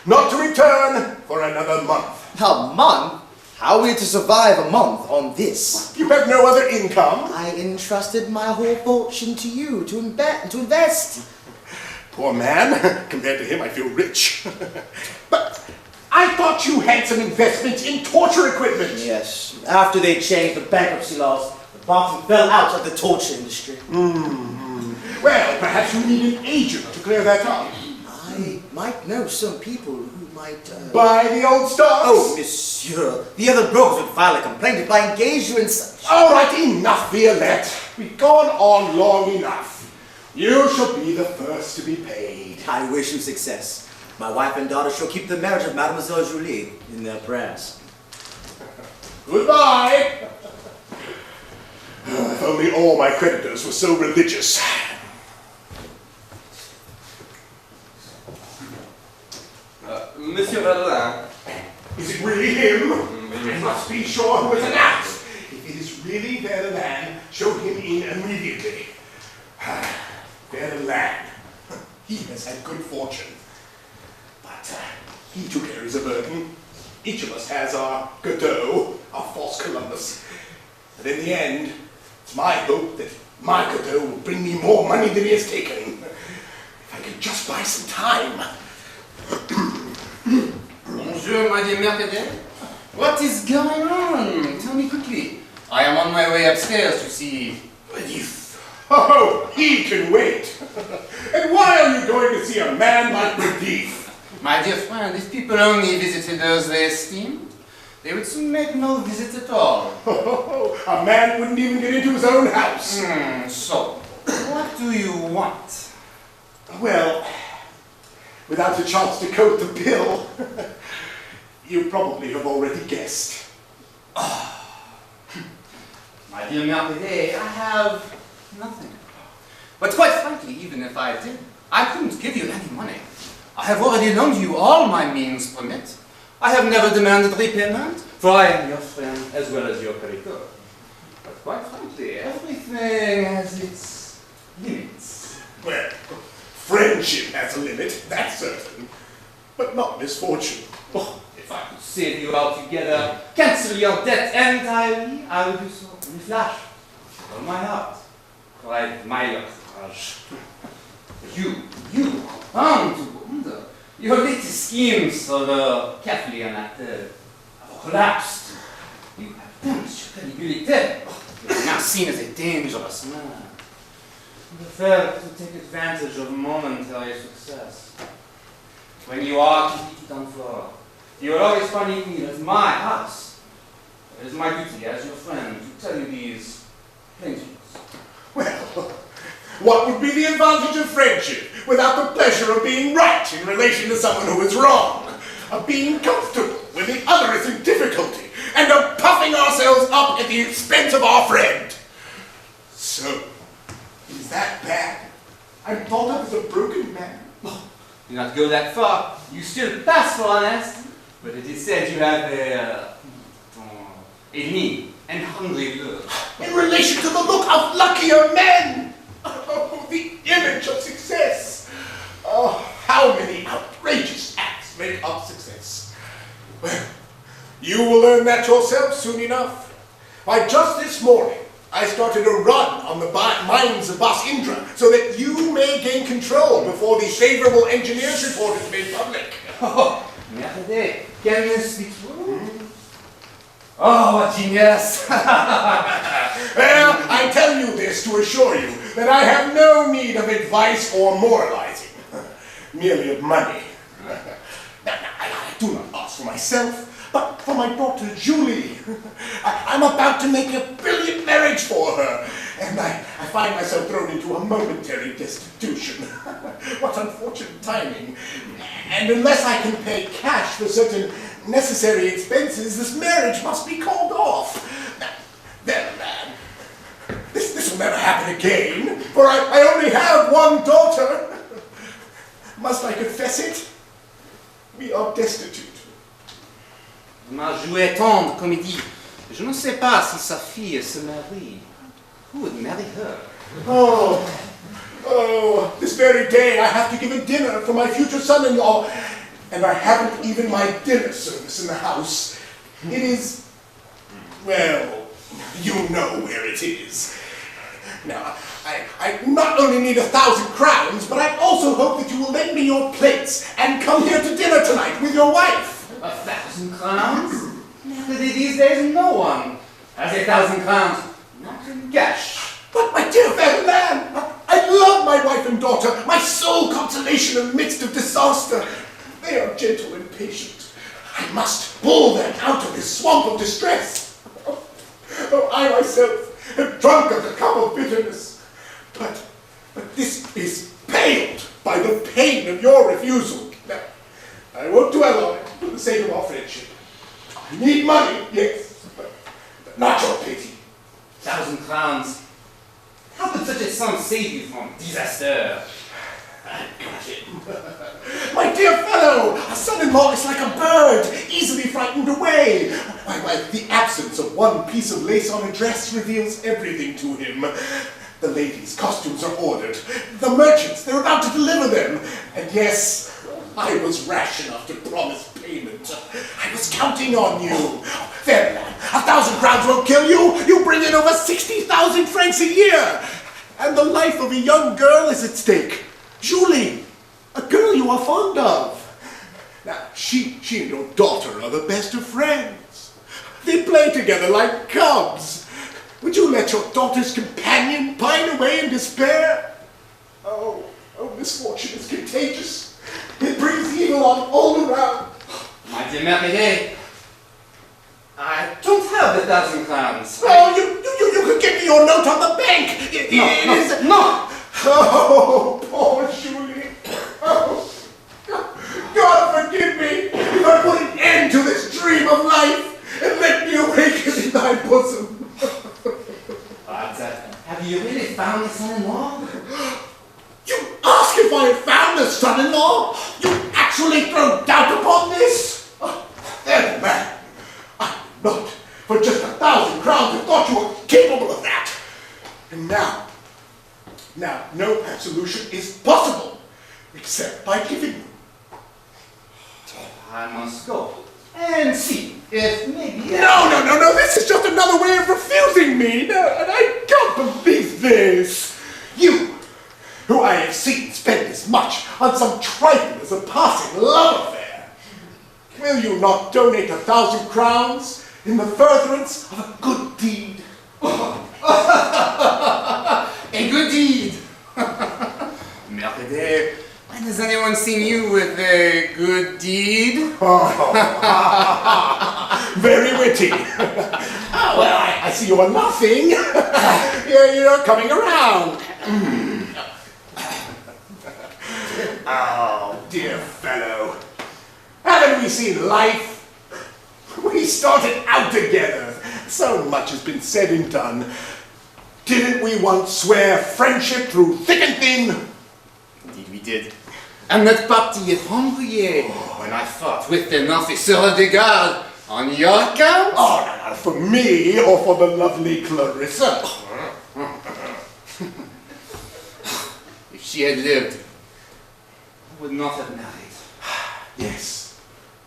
Not to return for another month. A month? How are we to survive a month on this? You have no other income? I entrusted my whole fortune to you to invest. Poor man. Compared to him, I feel rich. But I thought you had some investment in torture equipment. Yes. After they changed the bankruptcy laws, the boxing fell out of the torture industry. Well, perhaps you need an agent to clear that up. I might know some people who might... Buy the old stocks? Oh, monsieur. The other brokers would file a complaint if I engaged you in such... All right, enough, Violette. We've gone on long enough. You shall be the first to be paid. I wish you success. My wife and daughter shall keep the marriage of Mademoiselle Julie in their prayers. Goodbye. If only all my creditors were so religious. Monsieur Balzac. Is it really him? I must be sure who is announced. If it is really Verlaine, show him in immediately. Verlaine. He has had good fortune. But he too carries a burden. Each of us has our Godot, our false Columbus. But in the end, it's my hope that my Godot will bring me more money than he has taken. If I could just buy some time. Bonjour, my dear Mercadet. What is going on? Tell me quickly. I am on my way upstairs to see Redif. Oh, he can wait. And why are you going to see a man like Redif? My dear friend, if people only visited those they esteemed, they would soon make no visit at all. A man wouldn't even get into his own house. So, what do you want? Well, without a chance to coat the bill, you probably have already guessed. My dear Mercadet, I have nothing. But quite frankly, even if I did, I couldn't give you any money. I have already loaned you all my means permit. I have never demanded repayment, for I am your friend as well as your creditor. But quite frankly, everything has its limits. Well, friendship has a limit, that's certain. But not misfortune. Oh, if I could save you altogether, cancel your debt entirely, I would do so in a flash. With all my heart. For I admire your courage. You, wonder. Your latest schemes carefully enacted have collapsed. You have damaged your credibility. You are now seen as a dangerous man. You prefer to take advantage of momentary success. When you are completely done for, you will always find me at my house. It is my duty as your friend to tell you these plain truths. Well, what would be the advantage of friendship without the pleasure of being right in relation to someone who is wrong? Of being comfortable when the other is in difficulty, and of puffing ourselves up at the expense of our friend? So, is that bad? I'm thought of as a broken man. Do not go that far. You still pass for honest, but it is said you have a ennemi and hungry look. In relation to the look of luckier men! Oh, the image of success! Oh, how many outrageous acts make up success? Well, you will learn that yourself soon enough. Why, just this morning, I started a run on the mines of Bas Indra so that you may gain control before the favorable engineers report is made public. Oh, Mercadet, can this be true? Oh, what genius! Well, I tell you this to assure you that I have no need of advice or moralizing, merely of money. Now, I do not ask for myself, but for my daughter Julie. I'm about to make a brilliant marriage for her, and I find myself thrown into a momentary destitution. What unfortunate timing. And unless I can pay cash for certain necessary expenses, this marriage must be called off. Now, there, man. This will never happen again, for I only have one daughter. Must I confess it? We are destitute. Vous m'en jouez tant de comédie. Je ne sais pas si sa fille se marie. Who would marry her? Oh, this very day I have to give a dinner for my future son-in-law, and I haven't even my dinner service in the house. It is, well, you know where it is. Now, I not only need 1,000 crowns, but I also hope that you will lend me your plates and come here to dinner tonight with your wife. 1,000 crowns? These days no one has 1,000 crowns. Not in cash. But my dear fellow man, I love my wife and daughter, my sole consolation in the midst of disaster. They are gentle and patient. I must pull them out of this swamp of distress. Oh, I myself have drunk of the cup of bitterness. But this is paled by the pain of your refusal. Now, I won't dwell on it for the sake of our friendship. I need money, yes, but not your pity. 1,000 crowns. How could such a sum save you from disaster? I got him. My dear fellow, a son-in-law is like a bird, easily frightened away. Why, the absence of one piece of lace on a dress reveals everything to him. The ladies' costumes are ordered. The merchants, they're about to deliver them. And yes, I was rash enough to promise payment. I was counting on you. There, man, 1,000 crowns won't kill you. You bring in over 60,000 francs a year. And the life of a young girl is at stake. Julie, a girl you are fond of. Now, she and your daughter are the best of friends. They play together like cubs. Would you let your daughter's companion pine away in despair? Oh, misfortune is contagious. It brings evil on all around. My dear Mercadet, I don't have 1,000 crowns. Oh, you could give me your note on the bank. No! Oh, poor Julie. Oh, God forgive me if I put an end to this dream of life and let me awaken in thy bosom. But have you really found a son-in-law? You ask if I have found a son-in-law? You actually throw doubt upon this? Then, man, I not for just 1,000 crowns have thought you were capable of that. And now, no absolution is possible except by giving you. I must go and see if maybe... No, this is just another way of refusing me. No, and I can't believe this. You, who I have seen spend as much on some trifle as a passing love affair. Will you not donate 1,000 crowns in the furtherance of a good deed? A good deed! Mercadet, when has anyone seen you with a good deed? Very witty. Well, I see you are laughing. You're coming around. Oh, dear fellow. Haven't we seen life? We started out together. So much has been said and done. Didn't we once swear friendship through thick and thin? Indeed we did. And that party at Rambouillet, when I fought with an officer de garde, on your account? Oh, no, no, for me or for the lovely Clarissa. If she had lived, I would not have married. Yes,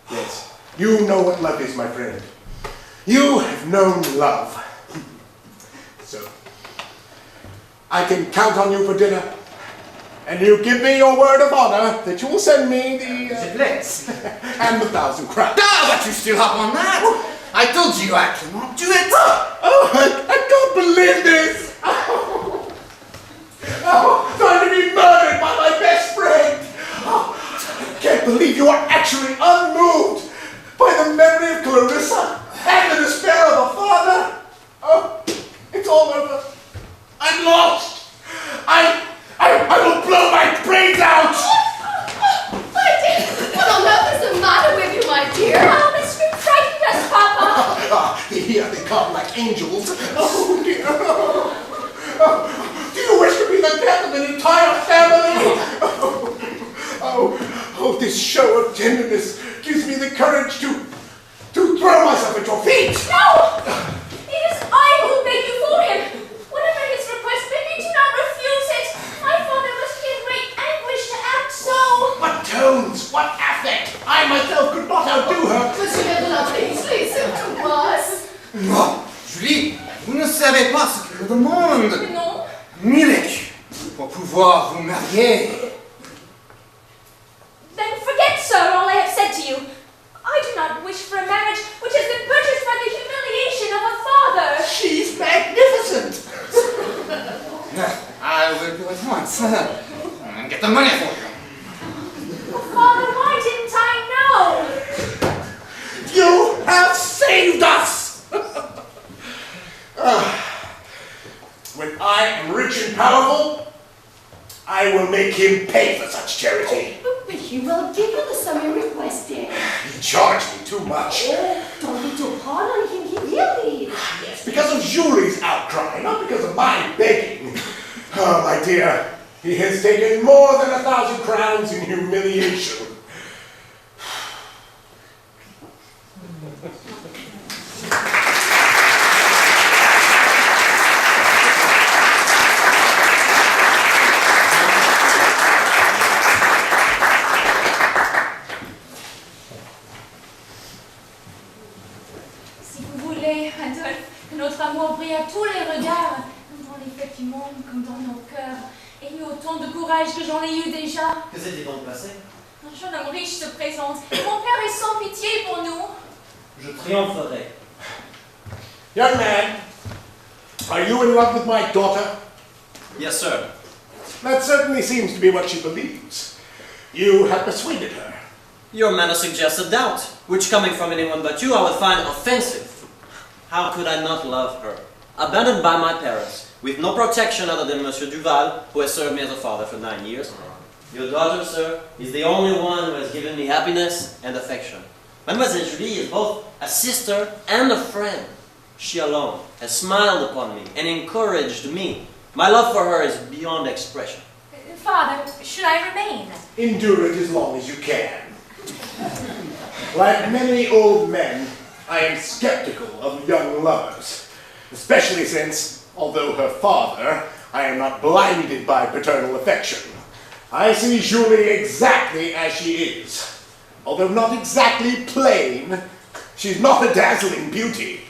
yes. You know what love is, my friend. You have known love. So, I can count on you for dinner. And you give me your word of honor that you will send me the... and the 1,000 crowns. Ah, but you still up on that? I told you I cannot do it. Oh, I can't believe this. Oh, trying to be murdered by my best friend. Oh, I can't believe you are actually unmoved by the memory of Clarissa and the despair of a father. Oh, it's all over. I'm lost. I will blow my brains out. My dear, what on earth is the matter with you, my dear? Oh, Miss Scream frightened us, Papa. Here they come like angels. Oh, dear. Oh, do you wish to be the death of an entire family? Oh, this show of tenderness gives me the courage to throw myself at your feet. No! It is I who beg you for him. Whatever his request may be, do not refuse it. My father must be in great anguish to act so. What tones, what affect! I myself could not outdo her. Monsieur Leblanc, please listen to us. Non, Julie, vous ne savez pas ce que je demande. Non. 1000 écus pour pouvoir vous marier. Then forget, sir, all I have said to you. I do not wish for a marriage which has been purchased by the humiliation of a father. She's magnificent. I will do it once. And get the money for you. Oh, Father, why didn't I know? You have saved us. When I am rich and powerful, I will make him pay for such charity. But he will give you the sum you requested. He charged me too much. Oh, don't be too hard on him, he really. Yes, because of Julie's outcry, not because of my begging. Oh, my dear, he has taken more than 1,000 crowns in humiliation. Si vous voulez, Adolphe, que notre amour brille à tous les regards, comme dans les fêtes du monde, comme dans nos cœurs. Ayez autant de courage que j'en ai eu déjà. Que s'est-il donc passé? Un jeune homme riche se présente. Mon père est sans pitié pour nous. Je triompherai. Young man, are you in love with my daughter? Yes, sir. That certainly seems to be what she believes. You have persuaded her. Your manner suggests a doubt, which coming from anyone but you I would find offensive. How could I not love her? Abandoned by my parents, with no protection other than Monsieur Duval, who has served me as a father for 9 years. Your daughter, sir, is the only one who has given me happiness and affection. Mademoiselle Julie is both a sister and a friend. She alone has smiled upon me and encouraged me. My love for her is beyond expression. Father, should I remain? Endure it as long as you can. Like many old men, I am skeptical of young lovers, especially since, although her father, I am not blinded by paternal affection. I see Julie exactly as she is. Although not exactly plain, she's not a dazzling beauty.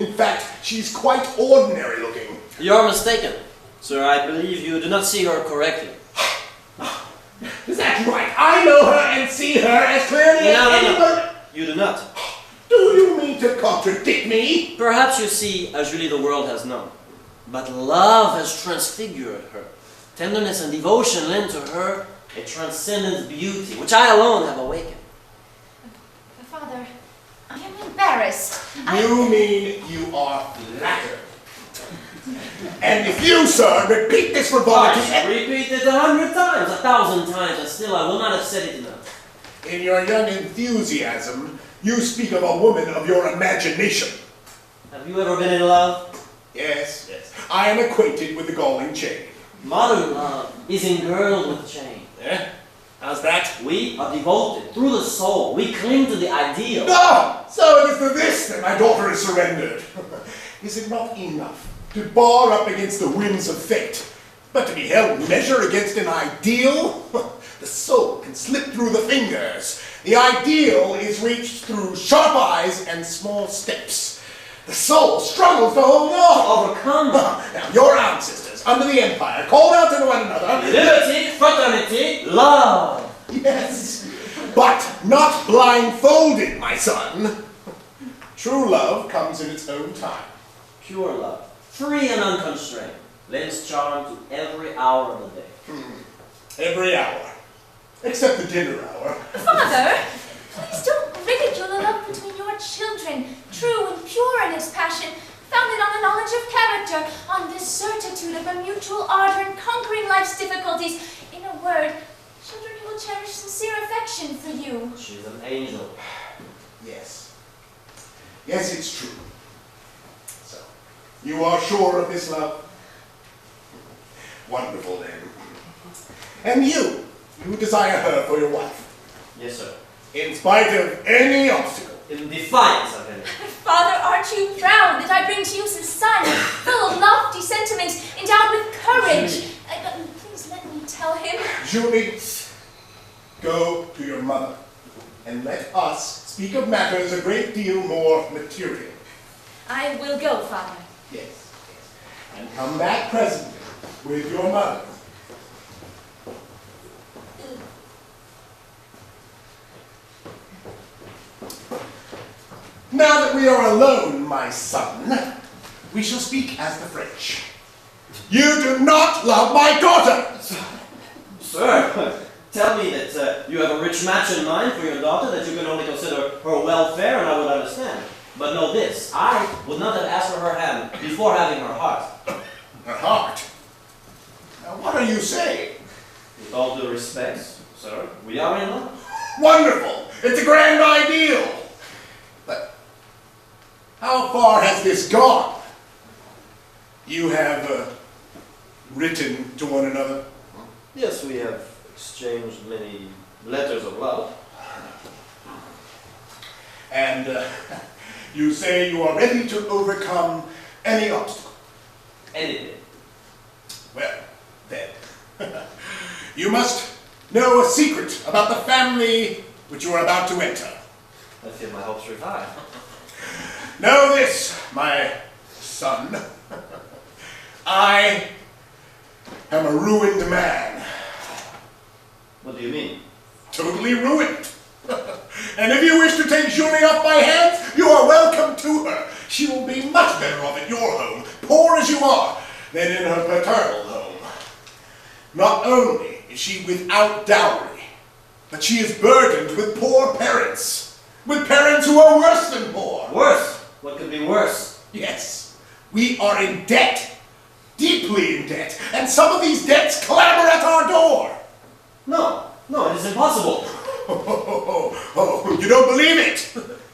In fact, she's quite ordinary looking. You're mistaken. Sir, I believe you do not see her correctly. Is that right? I know her and see her as clearly as anyone. No. You do not. Do you mean to contradict me? Perhaps you see a Julie the world has known. But love has transfigured her. Tenderness and devotion lend to her a transcendent beauty, which I alone have awakened. Father, I am embarrassed. You mean you are flattered. And if you, sir, repeat this frivolity... I repeat it 100 times, 1,000 times, and still I will not have said it enough. In your young enthusiasm, you speak of a woman of your imagination. Have you ever been in love? Yes. I am acquainted with the galling chain. Modern love is engirdled with chain. Eh? How's that? We are devoted through the soul. We cling to the ideal. Ah, so it is to this that my daughter is surrendered. Is it not enough to bar up against the whims of fate, but to be held in measure against an ideal? The soul can slip through the fingers. The ideal is reached through sharp eyes and small steps. The soul struggles to hold on. Overcome. Now, your ancestors, under the empire, called out to one another. Liberty, fraternity, love. Yes, but not blindfolded, my son. True love comes in its own time. Pure love, free and unconstrained, lends charm to every hour of the day. Every hour. Except the dinner hour. Father, please don't ridicule the love between your children, true and pure in its passion, founded on a knowledge of character, on the certitude of a mutual ardor in conquering life's difficulties. In a word, children who will cherish sincere affection for you. She's an angel. Yes. Yes, it's true. So, you are sure of this love? Wonderful, then. And you desire her for your wife? Yes, sir. In spite of any obstacle? In defiance of him. Father, aren't you proud that I bring to you some son, full of lofty sentiments, endowed with courage? Please let me tell him. Julie, go to your mother, and let us speak of matters a great deal more material. I will go, Father. Yes. And come back presently with your mother. Now that we are alone, my son, we shall speak as the French. You do not love my daughter! Sir, tell me that you have a rich match in mind for your daughter, that you can only consider her welfare, and I would understand. But know this, I would not have asked for her hand before having her heart. Her heart? Now, what are you saying? With all due respect, sir, we are in love. Wonderful! It's a grand ideal! But how far has this gone? You have written to one another? Yes, we have exchanged many letters of love. And you say you are ready to overcome any obstacle? Anything. Well, then, you must know a secret about the family which you are about to enter. I feel my hopes revive. Know this, my son. I am a ruined man. What do you mean? Totally ruined. And if you wish to take Julie off my hands, you are welcome to her. She will be much better off at your home, poor as you are, than in her paternal home. Not only is she without dowry, but she is burdened with poor parents. With parents who are worse than poor. Worse? What could be worse? Yes, we are in debt. Deeply in debt. And some of these debts clamor at our door. No, it is impossible. Oh, you don't believe it?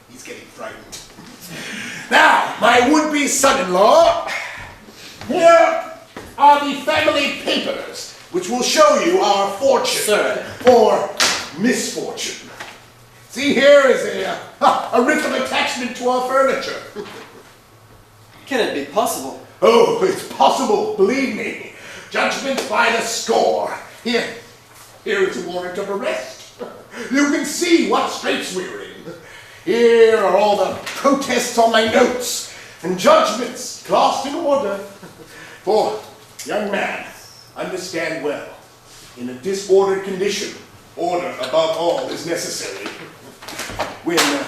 He's getting frightened. Now, my would-be son-in-law, here are the family papers, which will show you our fortune. Sir. Or misfortune. See, here is a writ of attachment to our furniture. Can it be possible? Oh, it's possible, believe me. Judgments by the score. Here is a warrant of arrest. You can see what straits we're in. Here are all the protests on my notes and judgments classed in order. For, young man, understand well, in a disordered condition, order above all is necessary. When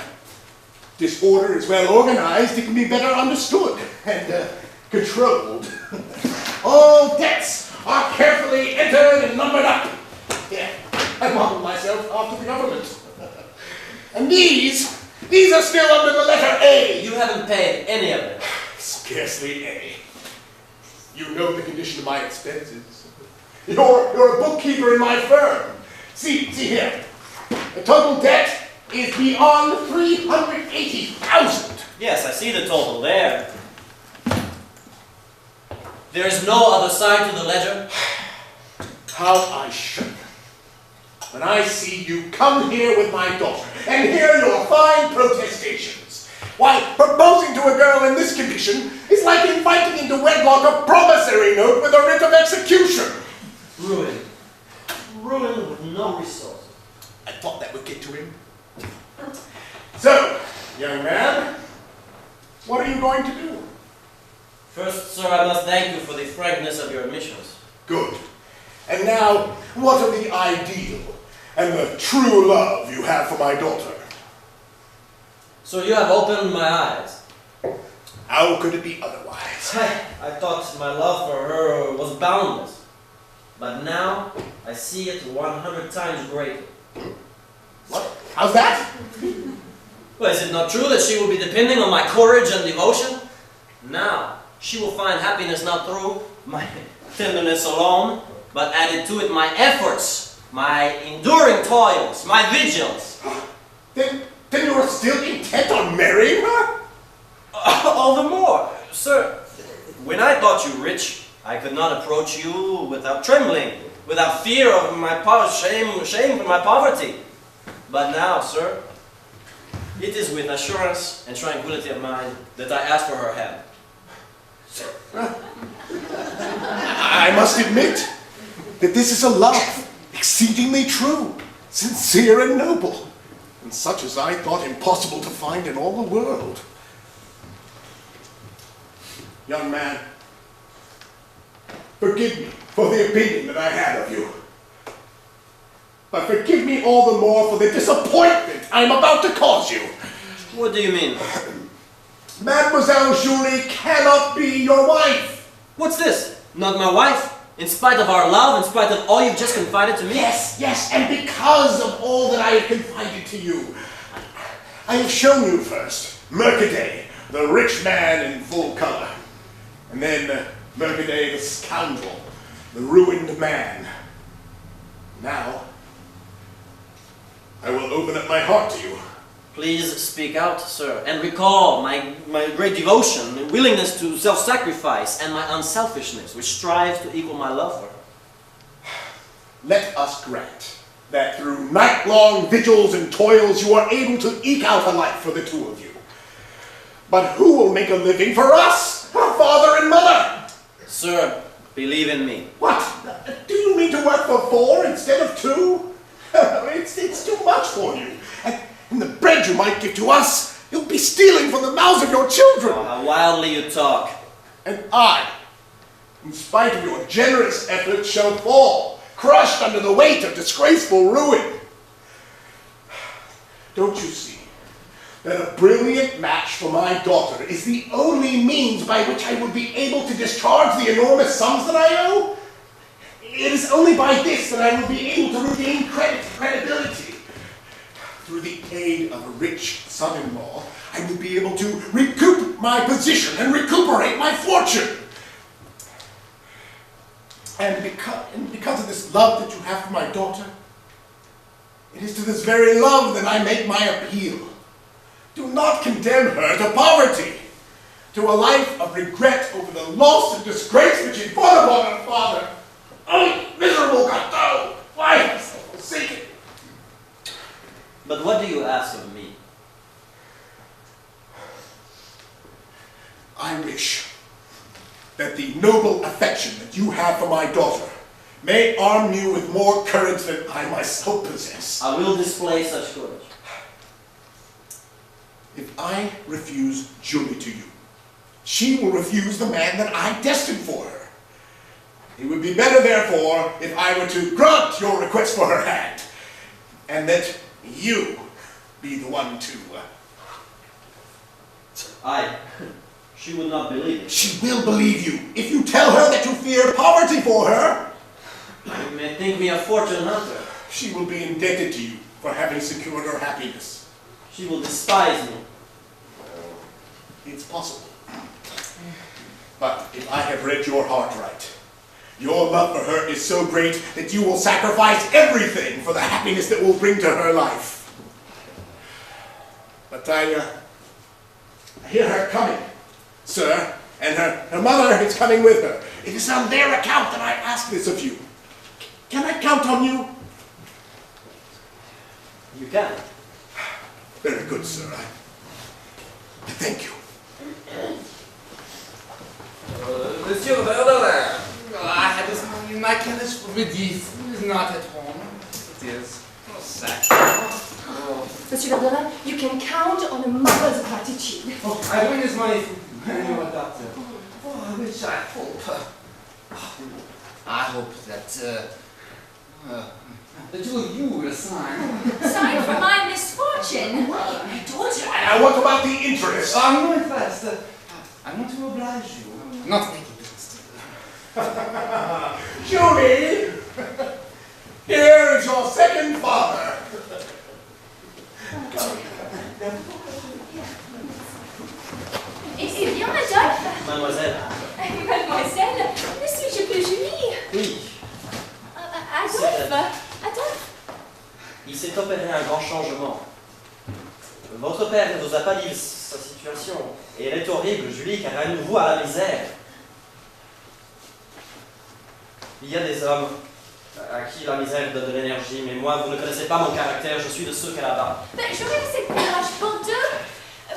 disorder is well organized, it can be better understood and controlled. All debts are carefully entered and numbered up. Here, I modeled myself after the government. And these are still under the letter A. You haven't paid any of them. Scarcely any. You know the condition of my expenses. You're a bookkeeper in my firm. See here. The total debt is beyond 380,000. Yes, I see the total there. There is no other side to the ledger? How I shudder when I see you come here with my daughter and hear your fine protestations. Why, proposing to a girl in this condition is like inviting into wedlock a promissory note with a writ of execution. Ruin. Ruin with no resources. I thought that would get to him. So, young man, what are you going to do? First, sir, I must thank you for the frankness of your admissions. Good. And now, what of the ideal and the true love you have for my daughter? So you have opened my eyes. How could it be otherwise? I thought my love for her was boundless. But now, I see it 100 times greater. What? How's that? Well, is it not true that she will be depending on my courage and devotion? Now, she will find happiness not through my tenderness alone, but added to it my efforts, my enduring toils, my vigils. Then you are still intent on marrying her? All the more. Sir, when I thought you rich, I could not approach you without trembling, without fear of my shame for my poverty. But now, sir, it is with assurance and tranquility of mind that I ask for her hand. I must admit that this is a love exceedingly true, sincere and noble, and such as I thought impossible to find in all the world. Young man, forgive me for the opinion that I had of you. But forgive me all the more for the disappointment I am about to cause you. What do you mean? Mademoiselle Julie cannot be your wife. What's this? Not my wife? In spite of our love, in spite of all you've just confided to me? Yes, and because of all that I have confided to you. I have shown you first Mercadet, the rich man in full color. And then Mercadet, the scoundrel, the ruined man. Now, I will open up my heart to you. Please speak out, sir, and recall my great devotion, my willingness to self-sacrifice, and my unselfishness, which strives to equal my love for her. Let us grant that through night-long vigils and toils you are able to eke out a life for the two of you. But who will make a living for us, our father and mother? Sir, believe in me. What? Do you mean to work for 4 instead of 2? It's too much for you. And the bread you might give to us, you'll be stealing from the mouths of your children. Oh, how wildly you talk. And I, in spite of your generous efforts, shall fall, crushed under the weight of disgraceful ruin. Don't you see that a brilliant match for my daughter is the only means by which I would be able to discharge the enormous sums that I owe? It is only by this that I will be able to regain credibility. Through the aid of a rich son-in-law, I will be able to recoup my position and recuperate my fortune. And because of this love that you have for my daughter, it is to this very love that I make my appeal. Do not condemn her to poverty, to a life of regret over the loss and disgrace which she brought upon her father. Oh, miserable Gateau! Why have I so forsaken? But what do you ask of me? I wish that the noble affection that you have for my daughter may arm you with more courage than I myself possess. I will display such courage. If I refuse Julie to you, she will refuse the man that I destined for her. It would be better, therefore, if I were to grant your request for her hand, and that you be the one to... She would not believe it. She will believe you if you tell her that you fear poverty for her. You may think me a fortune hunter. She will be indebted to you for having secured her happiness. She will despise me. It's possible. But if I have read your heart right, your love for her is so great that you will sacrifice everything for the happiness that will bring to her life. But I hear her coming, sir, and her mother is coming with her. It is on their account that I ask this of you. Can I count on you? You can. Very good, sir. I thank you. Monsieur Verderin, I had this money in my carriage for Redis. He is not at home. It is. Oh, sack. Oh. Monsieur Verderin, you can count on a mother's gratitude. Oh, I bring this money for you, doctor. Oh, I wish I hope. I hope that you will sign. Sign for my misfortune. I told you. And what about the interest? I'm going fast. I want to oblige you. Not making business. Julie, here is your second father. Eh bien, Adolphe. Mademoiselle. Mademoiselle, ne suis-je plus Julie? Oui. Adolphe. Il s'est opéré un grand changement. Votre père ne vous a pas dit sa situation. Et elle est horrible, Julie, car elle nous voue à la misère. Il y a des hommes à qui la misère donne de l'énergie, mais moi, vous ne connaissez pas mon caractère, je suis de ceux qu'elle abat. J'aurais assez de courage pour deux.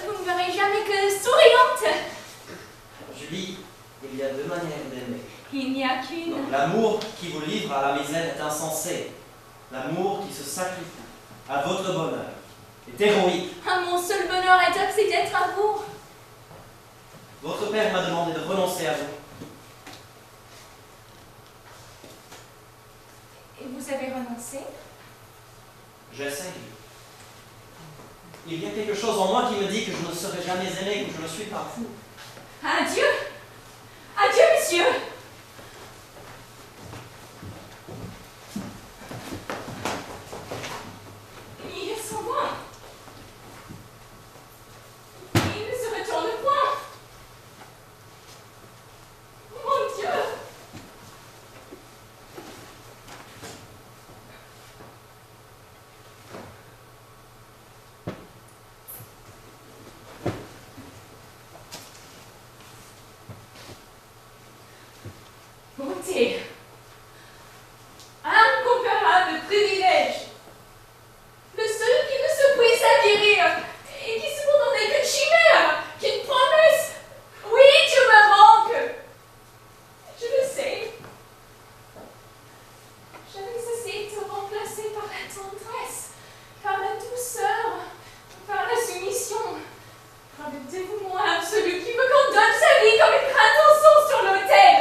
Vous ne verrez jamais que souriante. Julie, il y a deux manières d'aimer. Il n'y a qu'une. L'amour qui vous livre à la misère est insensé. L'amour qui se sacrifie à votre bonheur est héroïque. Ah, mon seul bonheur est c'est d'être à vous. Votre père m'a demandé de renoncer à vous. Et vous avez renoncé? J'essaye. Il y a quelque chose en moi qui me dit que je ne serai jamais aimé comme je le suis par vous. Adieu. Adieu, monsieur. Il s'en va. Il ne se retourne point. Mon Dieu. Bonté. Incomparable privilège. Le seul qui ne se puisse acquérir et qui cependant n'est qu'une chimère, qu'une promesse. Oui, tu me manques. Je le sais. J'avais cessé de te remplacer par la tendresse, par la douceur, par la soumission, par le dévouement absolu qui me condamne sa vie comme une grain d'encens sur l'autel.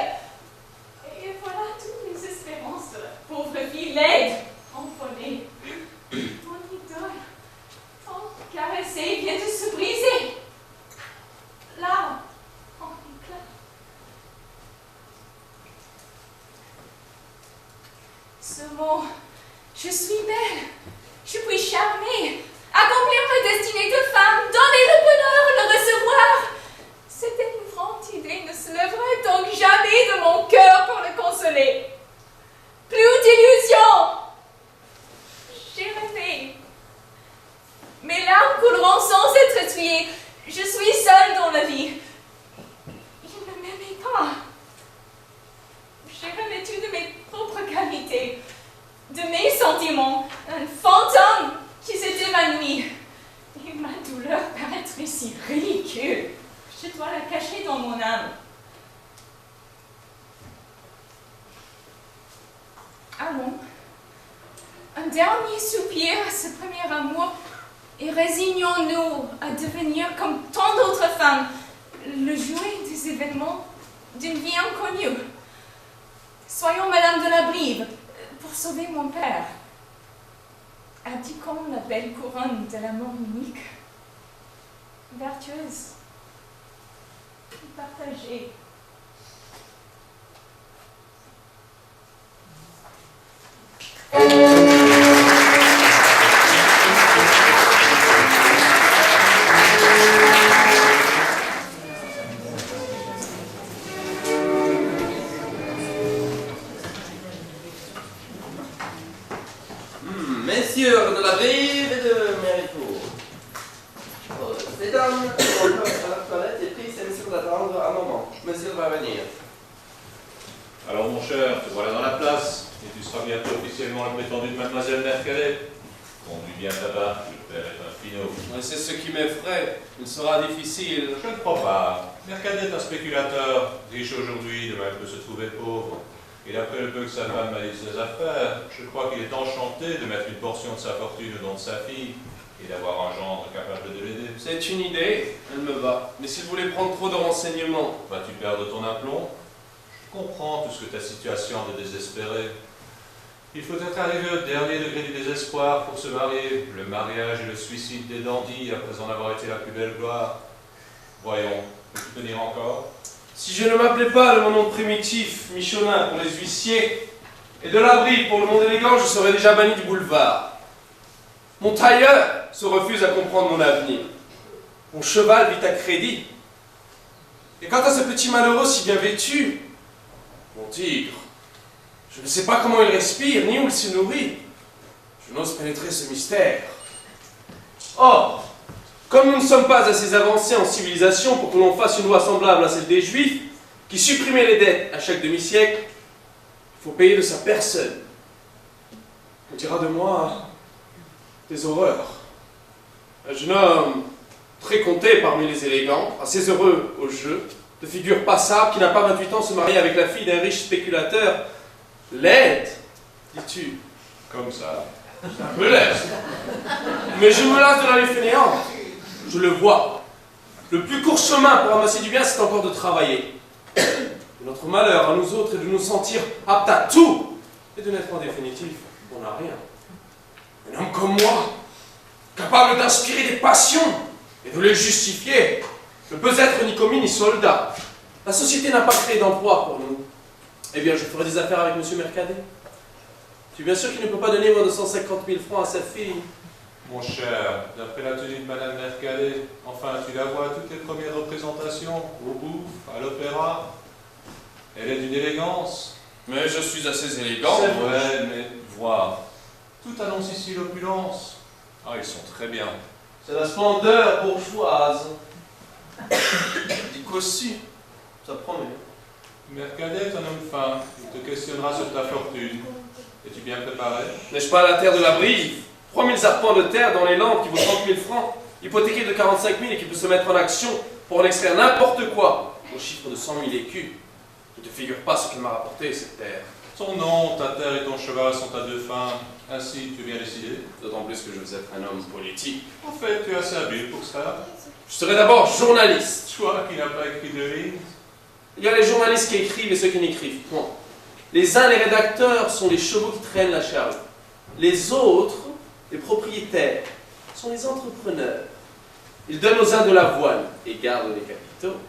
Et voilà toutes les espérances de la pauvre fille laide, enfonnée. Mon idole, tant caressée, vient de se briser. Là, en éclats. Ce mot, je suis belle, je puis charmer, accomplir ma destinée de femme, donner le bonheur, le recevoir. Cette émouvante idée ne se lèverait donc jamais de mon cœur pour le consoler. Plus d'illusions. J'ai rêvé. Mes larmes couleront sans être essuyées. Je suis seule dans la vie. Il ne m'aimait pas. J'ai revêtu de mes propres qualités, de mes sentiments, un fantôme qui s'est évanoui. Et ma douleur paraîtrait si ridicule. Je dois la cacher dans mon âme. Allons, un dernier soupir à ce premier amour et résignons-nous à devenir comme tant d'autres femmes, le jouet des événements d'une vie inconnue. Soyons Madame de la Brive pour sauver mon père. Abdiquons la belle couronne de l'amour unique, vertueuse, partagée. Messieurs de la Brive et de Méricourt. Ces dames sont encore à la toilette et prient ces messieurs d'attendre un moment. Alors mon cher, te voilà dans la place, et tu seras bientôt officiellement le prétendu de mademoiselle Mercadet. Conduis bien ta barque, le père est un finot. C'est ce qui m'effraie. Il sera difficile. Je ne crois pas. Mercadet est un spéculateur, riche aujourd'hui, demain il peut se trouver pauvre. Et d'après le peu que sa femme m'a dit de ses affaires, je crois qu'il est enchanté de mettre une portion de sa fortune au nom de sa fille et d'avoir un gendre capable de l'aider. C'est une idée, elle me va. Mais s'il voulait prendre trop de renseignements... Vas-tu perdre ton aplomb? Je comprends tout ce que ta situation de désespérer. Il faut être arrivé au dernier degré du désespoir pour se marier. Le mariage et le suicide des dandys après en avoir été la plus belle gloire. Voyons, peux-tu tenir encore? Si je ne m'appelais pas de mon nom primitif, Michonin pour les huissiers, et de l'abri pour le monde élégant, je serais déjà banni du boulevard. Mon tailleur se refuse à comprendre mon avenir. Mon cheval vit à crédit. Et quant à ce petit malheureux si bien vêtu, mon tigre, je ne sais pas comment il respire, ni où il se nourrit. Je n'ose pénétrer ce mystère. Or, comme nous ne sommes pas assez avancés en civilisation pour que l'on fasse une loi semblable à celle des Juifs, qui supprimait les dettes à chaque demi-siècle, il faut payer de sa personne. On dira de moi des horreurs. Un jeune homme très compté parmi les élégants, assez heureux au jeu, de figure passable, qui n'a pas 28 ans, se marie avec la fille d'un riche spéculateur. Laide, dis-tu? Comme ça. C'est un peu laide. Mais je me lasse de la vie fainéante. Je le vois. Le plus court chemin pour amasser du bien, c'est encore de travailler. Et notre malheur à nous autres est de nous sentir aptes à tout et de n'être en définitive, on n'a rien. Un homme comme moi, capable d'inspirer des passions et de les justifier, ne peut être ni commis ni soldat. La société n'a pas créé d'emploi pour nous. Eh bien, je ferai des affaires avec M. Mercadet. Tu es bien sûr qu'il ne peut pas donner moins de 150 000 francs à sa fille. Mon cher, d'après la tenue de Madame Mercadet, enfin, tu la vois à toutes les premières représentations, au bouffe, à l'opéra. Elle est d'une élégance. Mais je suis assez élégant. C'est vrai, mais vois, tout annonce ici l'opulence. Ah, ils sont très bien. C'est la splendeur bourgeoise. Dis qu'aussi, ça promet. Mercadet est un homme fin. Il te questionnera sur ta fortune. Es-tu bien préparé? N'ai-je pas la terre de la Brive? 3000 arpents de terre dans les Landes qui vaut 30 000 francs, hypothéqué de 45 000 et qui peut se mettre en action pour en extraire n'importe quoi, au chiffre de 100 000 écus. Ne te figure pas ce qu'elle m'a rapporté, cette terre. Ton nom, ta terre et ton cheval sont à deux fins. Ainsi, tu es bien décidé. D'autant plus que je veux être un homme politique. En fait, tu es assez habile pour ça. Je serai d'abord journaliste. Toi qui n'as pas écrit de livre. Il y a les journalistes qui écrivent et ceux qui n'écrivent point. Les uns, les rédacteurs, sont les chevaux qui traînent la charrue. Les autres, les propriétaires, sont les entrepreneurs. Ils donnent aux uns de l'avoine et gardent les capitaux.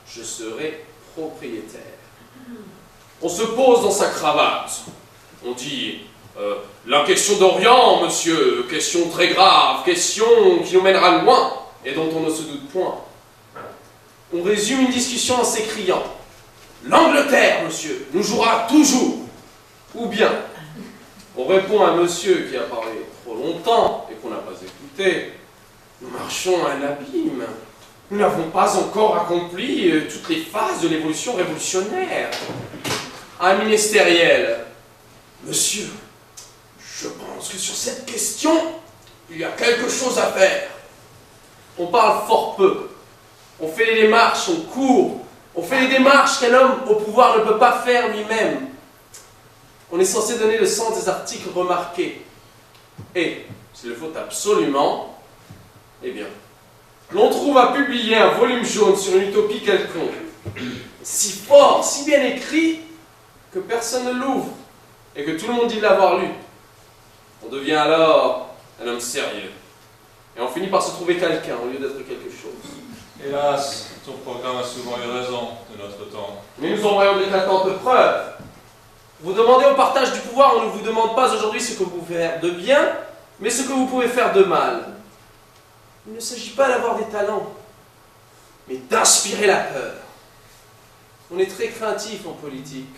Je serai propriétaire. On se pose dans sa cravate. On dit la question d'Orient, monsieur, question très grave, question qui nous mènera loin et dont on ne se doute point. On résume une discussion en s'écriant l'Angleterre, monsieur, nous jouera toujours. Ou bien, on répond à un monsieur qui a parlé trop longtemps et qu'on n'a pas écouté. Nous marchons à un abîme. Nous n'avons pas encore accompli toutes les phases de l'évolution révolutionnaire. Un ministériel. Monsieur, je pense que sur cette question, il y a quelque chose à faire. On parle fort peu. On fait les démarches, on court. On fait les démarches qu'un homme au pouvoir ne peut pas faire lui-même. On est censé donner le sens des articles remarqués. Et, s'il le faut absolument, eh bien, l'on trouve à publier un volume jaune sur une utopie quelconque, si fort, si bien écrit, que personne ne l'ouvre, et que tout le monde dit l'avoir lu. On devient alors un homme sérieux. Et on finit par se trouver quelqu'un au lieu d'être quelque chose. Hélas, ton programme a souvent eu raison de notre temps. Mais nous envoyons d'éclatantes preuves. Vous demandez au partage du pouvoir, on ne vous demande pas aujourd'hui ce que vous pouvez faire de bien, mais ce que vous pouvez faire de mal. Il ne s'agit pas d'avoir des talents, mais d'inspirer la peur. On est très craintif en politique.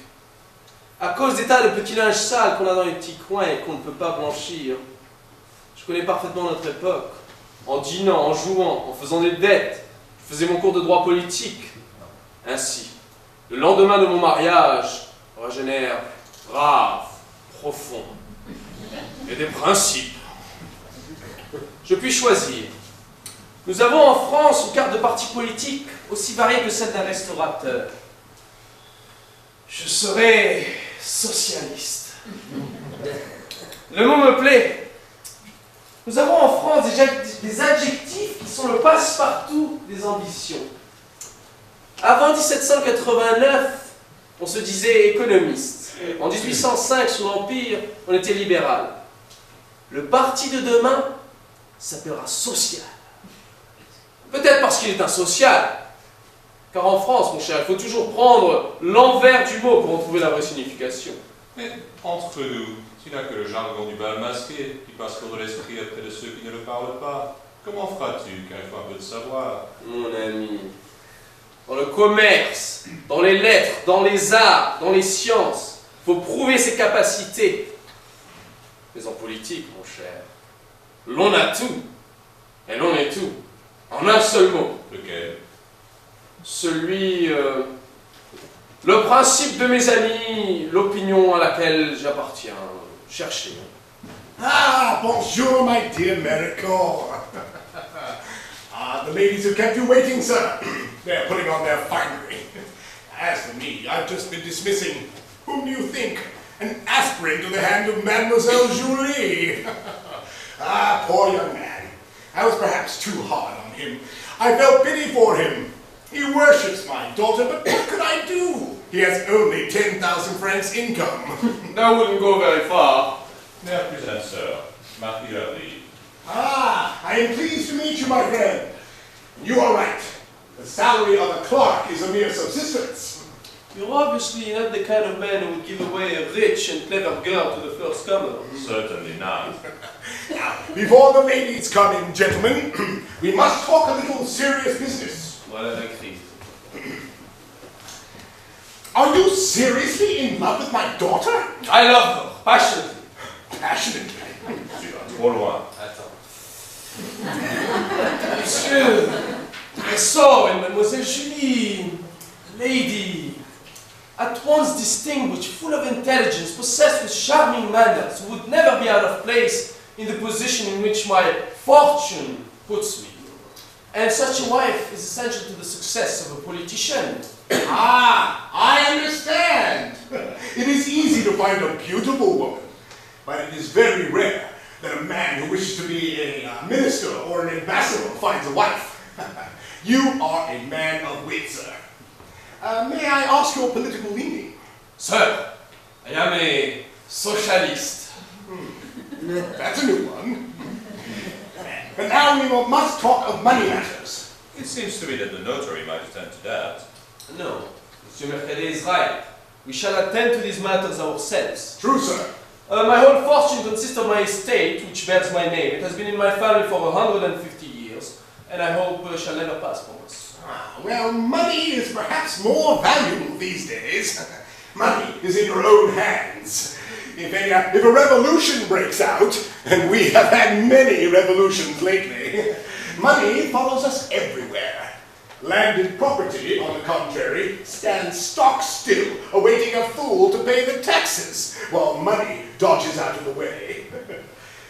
À cause des tas de petits linges sales qu'on a dans les petits coins et qu'on ne peut pas blanchir. Je connais parfaitement notre époque. En dînant, en jouant, en faisant des dettes, je faisais mon cours de droit politique. Ainsi, le lendemain de mon mariage, Régénère, brave, profond, et des principes. Je puis choisir. Nous avons en France une carte de parti politique aussi variée que celle d'un restaurateur. Je serai socialiste. Le mot me plaît. Nous avons en France des adjectifs qui sont le passe-partout des ambitions. Avant 1789, on se disait économiste. En 1805, sous l'Empire, on était libéral. Le parti de demain s'appellera social. Peut-être parce qu'il est insocial. Car en France, mon cher, il faut toujours prendre l'envers du mot pour en trouver la vraie signification. Mais entre nous, tu n'as que le jargon du bal masqué qui passe pour de l'esprit auprès de ceux qui ne le parlent pas. Comment feras-tu, car il faut un peu de savoir? Mon ami, dans le commerce, dans les lettres, dans les arts, dans les sciences, il faut prouver ses capacités. Mais en politique, mon cher, l'on a tout, et l'on est tout, en un seul mot. Lequel? Celui, le principe de mes amis, l'opinion à laquelle j'appartiens. Cherchez. Ah, bonjour, my dear Mercadet. The ladies have kept you waiting, sir. They're putting on their finery. As for me, I've just been dismissing, whom do you think, an aspirant to the hand of Mademoiselle Julie. Ah, poor young man. I was perhaps too hard on him. I felt pity for him. He worships my daughter, but what could I do? He has only 10,000 francs income. That wouldn't go very far. Mère plus sœur, Marquis Hardy. Ah, I am pleased to meet you, my friend. You are right. The salary of a clerk is a mere subsistence. You're obviously not the kind of man who would give away a rich and clever girl to the first comer. Certainly not. Now, before the ladies come in, gentlemen, we must talk a little serious business. Voilà la crise. Are you seriously in love with my daughter? I love her, passionately. Passionately. Tu vas trop loin. Attends. Monsieur, I saw in Mademoiselle Julie, a lady, at once distinguished, full of intelligence, possessed with charming manners, who would never be out of place in the position in which my fortune puts me. And such a wife is essential to the success of a politician. Ah, I understand. It is easy to find a beautiful woman, but it is very rare that a man who wishes to be a minister or an ambassador finds a wife. You are a man of wit, sir. May I ask your political leaning? Sir, I am a socialist. That's a new one. But now we must talk of money matters. It seems to me that the notary might attend to that. No, Monsieur Mercadet is right. We shall attend to these matters ourselves. True, sir. My whole fortune consists of my estate, which bears my name. It has been in my family for 150 years, and I hope shall never pass from us. Well, money is perhaps more valuable these days. Money is in your own hands. If a revolution breaks out, and we have had many revolutions lately, money follows us everywhere. Landed property, on the contrary, stands stock still, awaiting a fool to pay the taxes, while money dodges out of the way.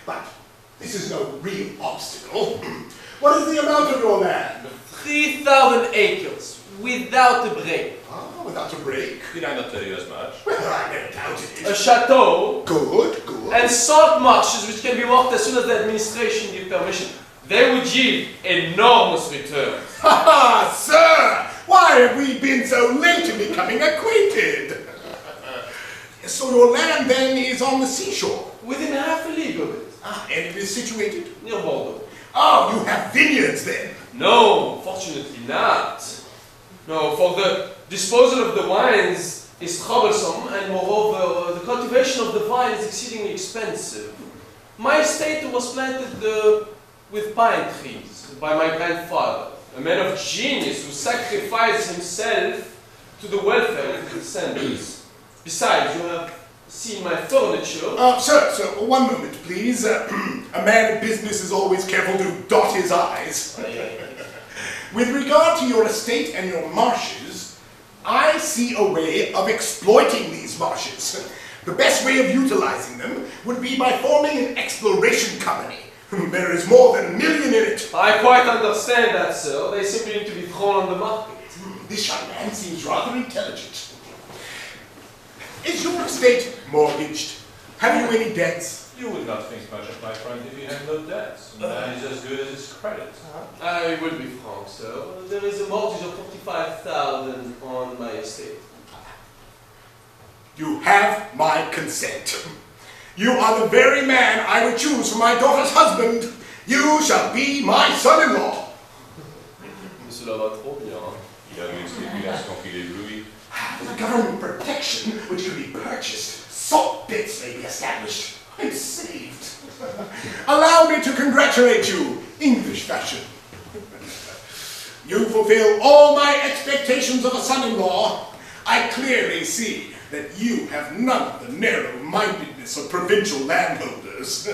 But this is no real obstacle. What is the amount of your land? 3,000 acres, without a break. Oh, without a break? Did I not tell you as much? Well, I never doubted it. A chateau. Good, good. And salt marshes which can be walked as soon as the administration give permission. They would yield enormous returns. Ha ha, sir! Why have we been so late in becoming acquainted? So your land then is on the seashore? Within half a league of it. Ah, and it is situated? Near Bordeaux. Oh, you have vineyards then? No, fortunately not. No, for the disposal of the wines is troublesome, and moreover, the cultivation of the vine is exceedingly expensive. My estate was planted with pine trees by my grandfather, a man of genius who sacrificed himself to the welfare of his descendants. Besides, you have seen my furniture. Sir, one moment, please. A man of business is always careful to dot his I's. With regard to your estate and your marshes, I see a way of exploiting these marshes. The best way of utilizing them would be by forming an exploration company. There is more than 1 million in it. I quite understand that, sir. They simply need to be thrown on the market. This young man seems rather intelligent. Is your estate mortgaged? Have you any debts? You would not think much of my friend if he had no debts. The man is as good as his credit. I will be frank, sir. There is a mortgage of 45,000 on my estate. You have my consent. You are the very man I would choose for my daughter's husband. You shall be my son-in-law. Cela va trop bien. Il a une spéculation qu'il éblouit. With government protection, which can be purchased, salt pits may be established. I'm saved. Allow me to congratulate you, English fashion. You fulfill all my expectations of a son-in-law. I clearly see that you have none of the narrow-mindedness of provincial landholders.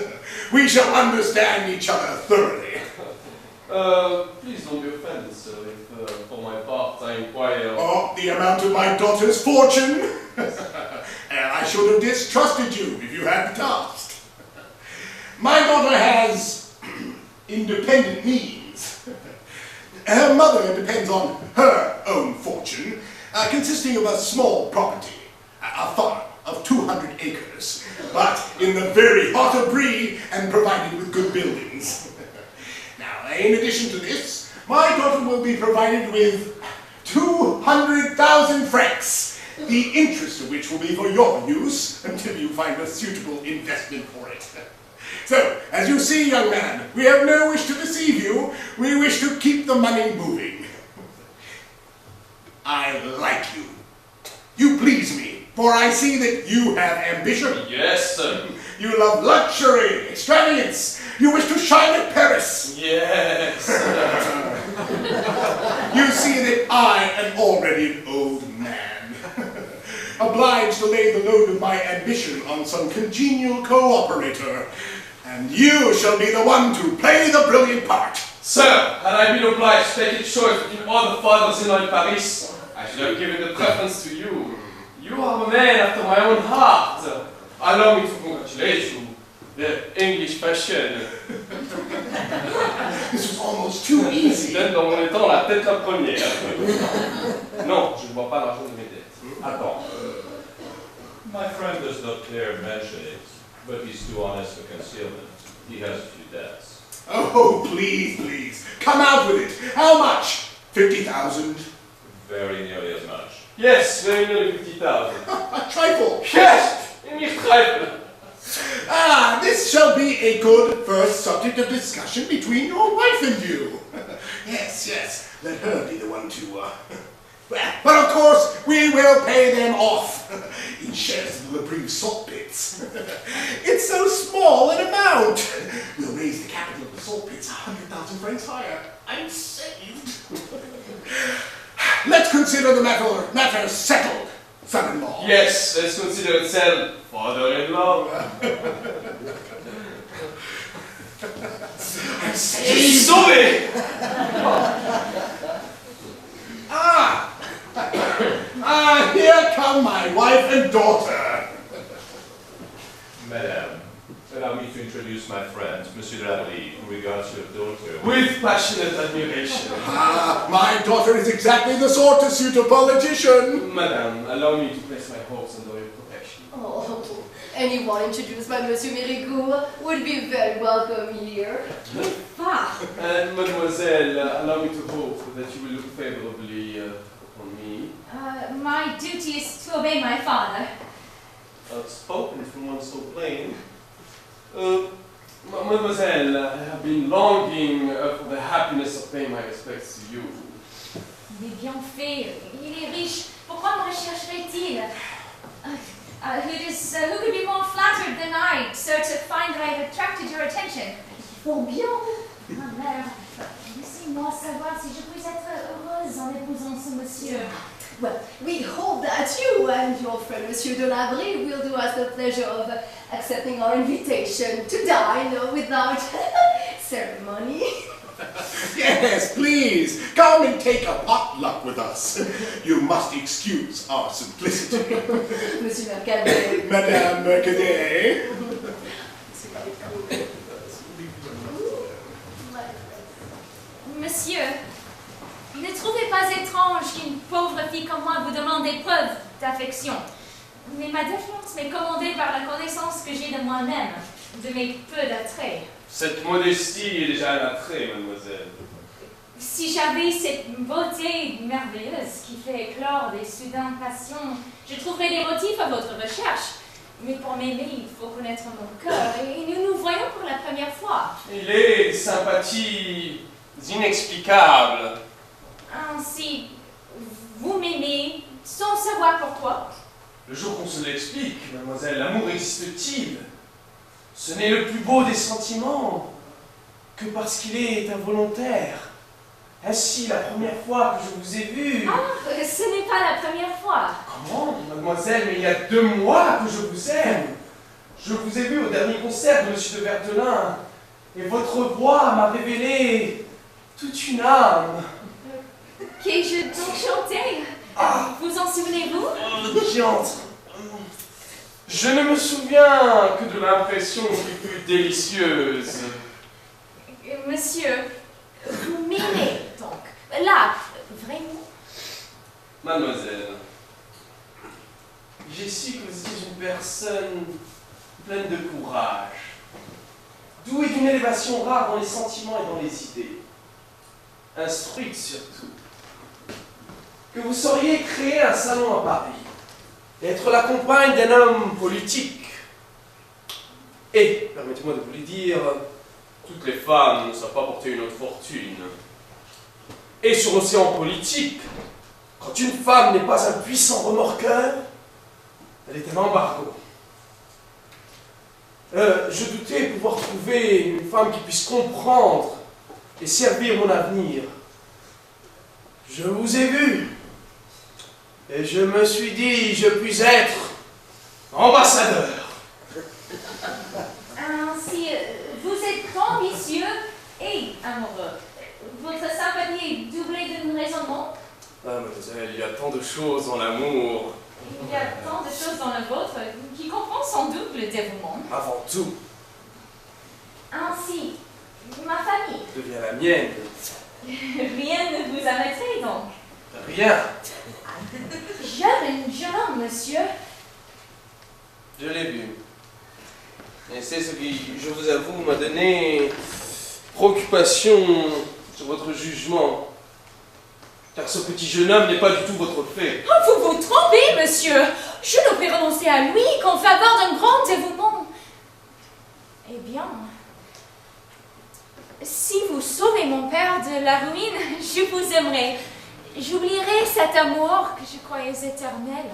We shall understand each other thoroughly. Please don't be offended, sir, if for my part I inquire... Oh, the amount of my daughter's fortune? And I should have distrusted you if you hadn't asked. My daughter has independent means. Her mother depends on her own fortune, consisting of a small property, a farm of 200 acres, but in the very heart of Brie and provided with good buildings. Now, in addition to this, my daughter will be provided with 200,000 francs, the interest of which will be for your use until you find a suitable investment for it. So, as you see, young man, we have no wish to deceive you. We wish to keep the money moving. I like you. You please me, for I see that you have ambition. Yes, sir. You love luxury, extravagance. You wish to shine at Paris. Yes. You see that I am already an old man, obliged to lay the load of my ambition on some congenial co-operator, and you shall be the one to play the brilliant part. Sir, had I been obliged to take a choice between all the fathers-in-law in Paris, I should have given the preference to you. You are a man after my own heart. Allow me to congratulate you. The English fashion. This was almost too easy. Donne dans mon étang la tête la première. Non, je ne vois pas l'argent de mes dettes. Attends. My friend does not dare mention it, but he's too honest for concealment. He has a few debts. Oh, please, please. Come out with it. How much? 50,000? Very nearly as much. Yes, very nearly 50,000. A trifle. Yes, a mere trifle. Ah, this shall be a good first subject of discussion between your wife and you. Yes, yes, let her be the one to, but of course, we will pay them off in shares of the Labrie salt pits. It's so small an amount. We'll raise the capital of the salt pits 100,000 francs higher. I'm saved. Let's consider the matter settled, son-in-law. Yes, let's consider it settled, father-in-law. I'm saved. Sauvé! Here come my wife and daughter. Madame, allow me to introduce my friend, Monsieur de Labrie, who regards your daughter With passionate admiration. My daughter is exactly the sort to suit a politician. Madame, allow me to place my hopes under your protection. Oh, anyone introduced by Monsieur Mérigourt would be very welcome here. And mademoiselle, allow me to hope that you will look favorably upon me. My duty is to obey my father. Outspoken from one so plain. Mademoiselle, I have been longing for the happiness of paying my respects to you. Il est bien fait, il est riche. Pourquoi me rechercherait-il? Who could be more flattered than I, sir, to find that I have attracted your attention? Fort bien. Ma mère, laissez-moi savoir si je puis être heureuse en épousant ce monsieur. Well, we hope that you and your friend Monsieur de Labrie will do us the pleasure of accepting our invitation to dine without ceremony. Yes, please, come and take a potluck with us. You must excuse our simplicity. Monsieur Mercadet. Madame Mercadet. Monsieur, ne trouvez pas étrange qu'une pauvre fille comme moi vous demande des preuves d'affection. Mais ma défiance m'est commandée par la connaissance que j'ai de moi-même, de mes peu d'attraits. Cette modestie est déjà un attrait, mademoiselle. Si j'avais cette beauté merveilleuse qui fait éclore des soudaines passions, je trouverais des motifs à votre recherche. Mais pour m'aimer, il faut connaître mon cœur, et nous nous voyons pour la première fois. Il est des sympathies inexplicables. Ainsi, vous m'aimez sans savoir pourquoi. Le jour qu'on se l'explique, mademoiselle, l'amour existe-t-il? Ce n'est le plus beau des sentiments que parce qu'il est involontaire. Ainsi, la première fois que je vous ai vu... Ah, ce n'est pas la première fois. Comment, mademoiselle? Mais il y a 2 mois que je vous aime. Je vous ai vu au dernier concert de Monsieur de Verdelin. Et votre voix m'a révélé toute une âme. Qu'ai-je donc chanté? Vous en souvenez-vous? Diantre. Je ne me souviens que de l'impression qui fut délicieuse. Monsieur, vous m'aimez donc. Là, vraiment? Mademoiselle, j'ai su que vous étiez une personne pleine de courage, douée d'une élévation rare dans les sentiments et dans les idées, instruite surtout, que vous sauriez créer un salon à Paris, être la compagne d'un homme politique. Et, permettez-moi de vous le dire, toutes les femmes ne savent pas porter une autre fortune. Et sur l'océan politique, quand une femme n'est pas un puissant remorqueur, elle est un embargo. Je doutais pouvoir trouver une femme qui puisse comprendre et servir mon avenir. Je vous ai vu, et je me suis dit, je puis être ambassadeur. Ainsi, vous êtes ambitieux et amoureux. Votre sympathie est doublée d'un raisonnement. Ah, mademoiselle, il y a tant de choses dans l'amour. Il y a tant de choses dans le vôtre qui comprend sans doute le dévouement. Avant tout, Ainsi, ma famille. devient la mienne. Rien ne vous arrêterait donc. Rien. Jeune homme, monsieur. Je l'ai vu. Et c'est ce qui, je vous avoue, m'a donné préoccupation sur votre jugement. Car ce petit jeune homme n'est pas du tout votre fait. Oh, vous vous trompez, monsieur. Je ne peux renoncer à lui qu'en faveur d'un grand dévouement. Eh bien, si vous sauvez mon père de la ruine, je vous aimerai. J'oublierai cet amour que je croyais éternel.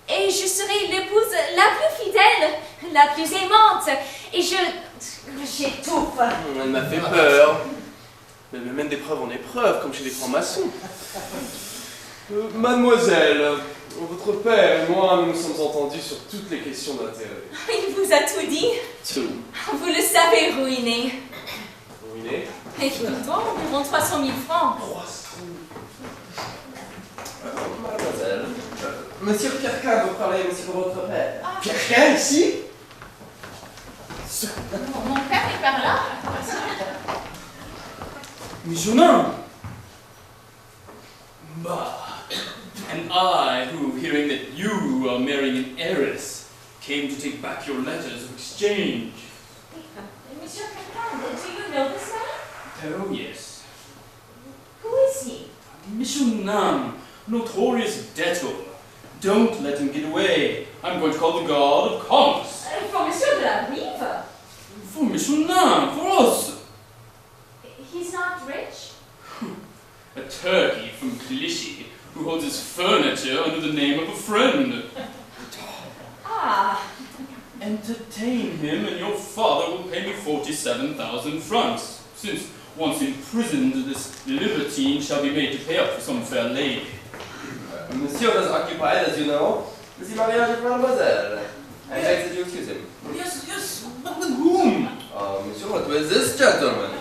Et je serai l'épouse la plus fidèle, la plus aimante. Et j'étouffe. Elle m'a fait peur. Mais elle me mène d'épreuve en épreuve, comme chez les francs-maçons. Mademoiselle, votre père et moi, nous nous sommes entendus sur toutes les questions d'intérêt. Il vous a tout dit. Tout. Vous le savez ruiner. Ruiné? Et il doit environ 300 000 francs. 300 Mademoiselle, Monsieur Pierrequin veut parler aussi de votre père. Pierrequin, ici? Mon père est par là. Mais jeune homme! Bah, and I, who, hearing that you are marrying an heiress, came to take back your letters of exchange. Monsieur Pierrequin, do you know this man? Oh, yes. Who is he? Monsieur Nam, notorious debtor. Don't let him get away. I'm going to call the guard of commerce. For Monsieur de la Rive. For Monsieur Nam, for us. He's not rich? A turkey from Clichy, who holds his furniture under the name of a friend. Ah. Entertain him and your father will pay me 47,000 francs, since once imprisoned this libertine shall be made to pay up for some fair lady. Monsieur was occupied, as you know, with the marriage of mademoiselle. I beg that you excuse him. Yes, but with whom? Monsieur, what was this gentleman?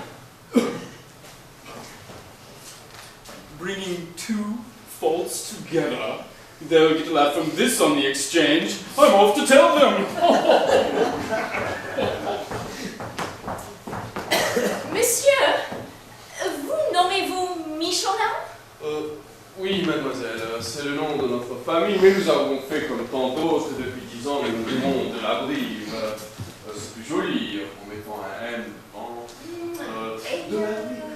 two faults together. They'll get a lot from this on the exchange. I'm off to tell them. Monsieur, vous nommez-vous Michonneau? Oui, mademoiselle, c'est le nom de notre famille, mais nous avons fait comme tant d'autres depuis 10 ans, mais nous vivons de la brive. C'est plus joli, en mettant un M devant. De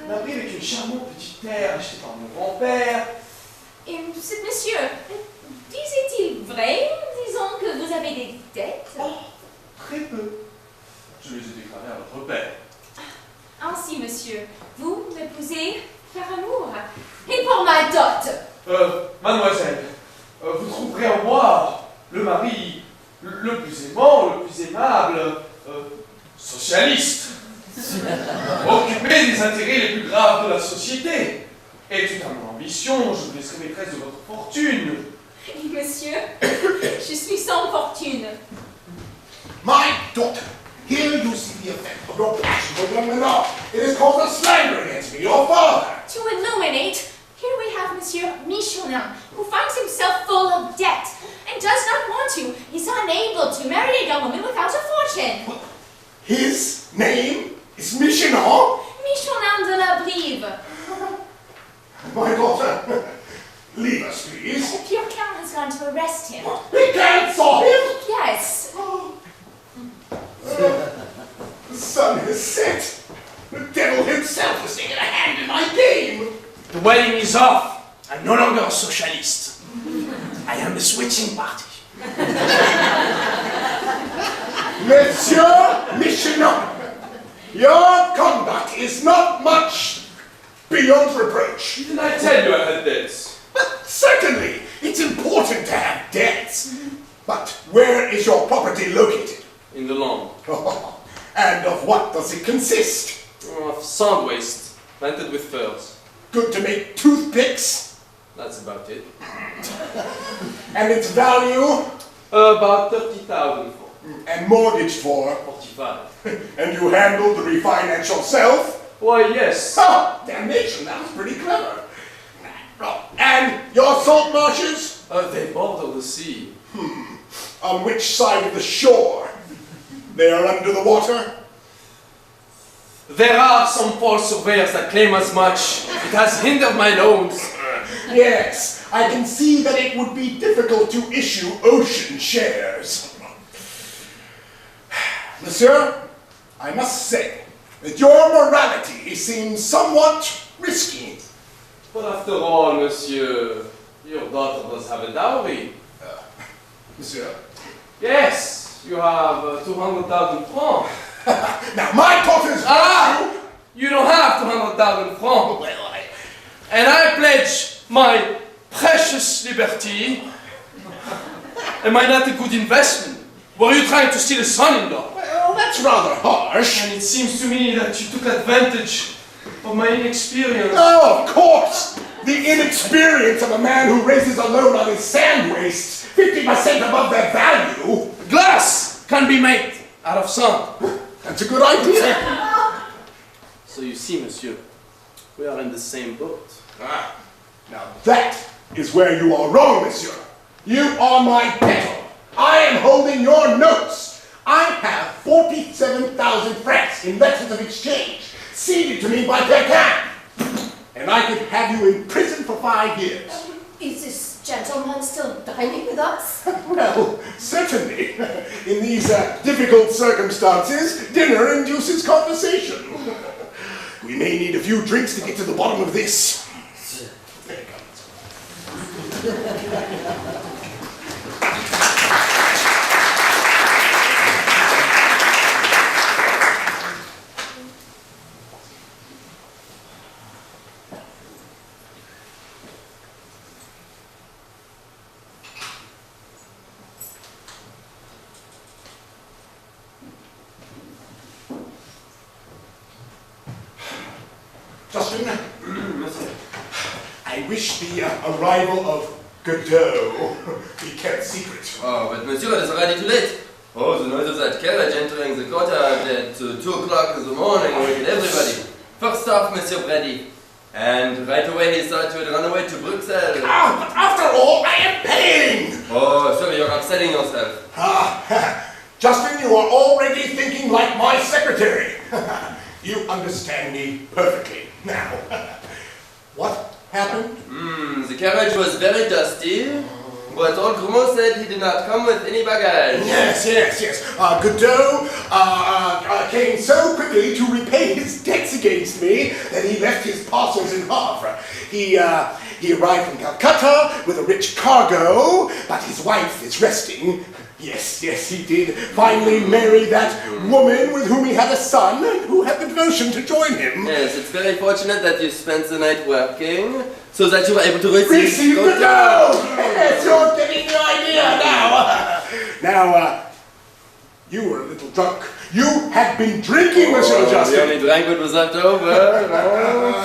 la brive est une charmante petite terre achetée par mon grand-père. Et monsieur, disait-il vrai, disons que vous avez des dettes? Très peu. Je les ai déclarées à votre père. Ainsi, monsieur, vous m'épousez par amour. Et pour ma dot? Mademoiselle, vous trouverez en moi le mari le plus aimant, le plus aimable, socialiste, occupé des intérêts les plus graves de la société. Et tout à mon ambition, je vous laisserai maîtresse de votre fortune. Monsieur, je suis sans fortune. My daughter, here you see the effect of your passion for young Menard. It has caused a slander against me, your father. To illuminate, here we have Monsieur Michonneau, who finds himself full of debt and does not want to, is unable to marry a young woman without a fortune. His name is Michonneau? Michonneau de la Brive. My daughter, leave us, please. The pure count has gone to arrest him. We can't saw him? Yes. The sun has set. The devil himself has taken a hand in my game. The wedding is off. I'm no longer a socialist. I am the switching party. Monsieur Michonneau, your conduct is not much beyond reproach. Didn't I tell you I had debts? But certainly, it's important to have debts. But where is your property located? In the lawn. And of what does it consist? Of sand waste, planted with furs. Good to make toothpicks? That's about it. And its value? About 30,000 for. And mortgaged for? 45. And you handled the refinance yourself? Why, yes. Oh, damnation, that was pretty clever. And your salt marshes? They border the sea. On which side of the shore? They are under the water? There are some false surveyors that claim as much. It has hindered my loans. Yes, I can see that it would be difficult to issue ocean shares. Monsieur, I must say that your morality seems somewhat risky. But after all, monsieur, your daughter does have a dowry. Monsieur? Yes, you have 200,000 francs. Now, my daughter's... You don't have 200,000 francs. Well, And I pledge my precious liberty. Am I not a good investment? Were you trying to steal a son-in-law? Well, that's rather harsh. And it seems to me that you took advantage of my inexperience. Oh, of course! The inexperience of a man who raises a loan on his sand wastes 50% above their value. Glass can be made out of sand. That's a good idea. So you see, monsieur, we are in the same boat. Now that is where you are wrong, monsieur. You are my debtor. I am holding your notes. I have 47,000 francs in letters of exchange, ceded to me by Parental. And I could have you in prison for 5 years. Is this gentleman still dining with us? Well, certainly. In these difficult circumstances, dinner induces conversation. We may need a few drinks to get to the bottom of this. There it comes. Justin, I wish the arrival of Godot be kept secret. Oh, but monsieur, it is already too late. Oh, the noise of that carriage entering the courtyard at 2 o'clock in the morning will get everybody. First off, Monsieur Brady. And right away he thought he would run away to Bruxelles. Ah, but after all, I am paying! Oh, so you're upsetting yourself. Justin, you are already thinking like my secretary. You understand me perfectly. Now, what happened? The carriage was very dusty, but old Grumeau said he did not come with any baggage. Yes. Godot came so quickly to repay his debts against me that he left his parcels in Havre. He arrived from Calcutta with a rich cargo, but his wife is resting. Yes, he did finally marry that woman with whom he had a son and who had the devotion to join him. Yes, it's very fortunate that you spent the night working, so that you were able to receive Godot! Yes, you're getting the idea now. Now, you were a little drunk. You had been drinking, Monsieur Justin. We only drank what was left over.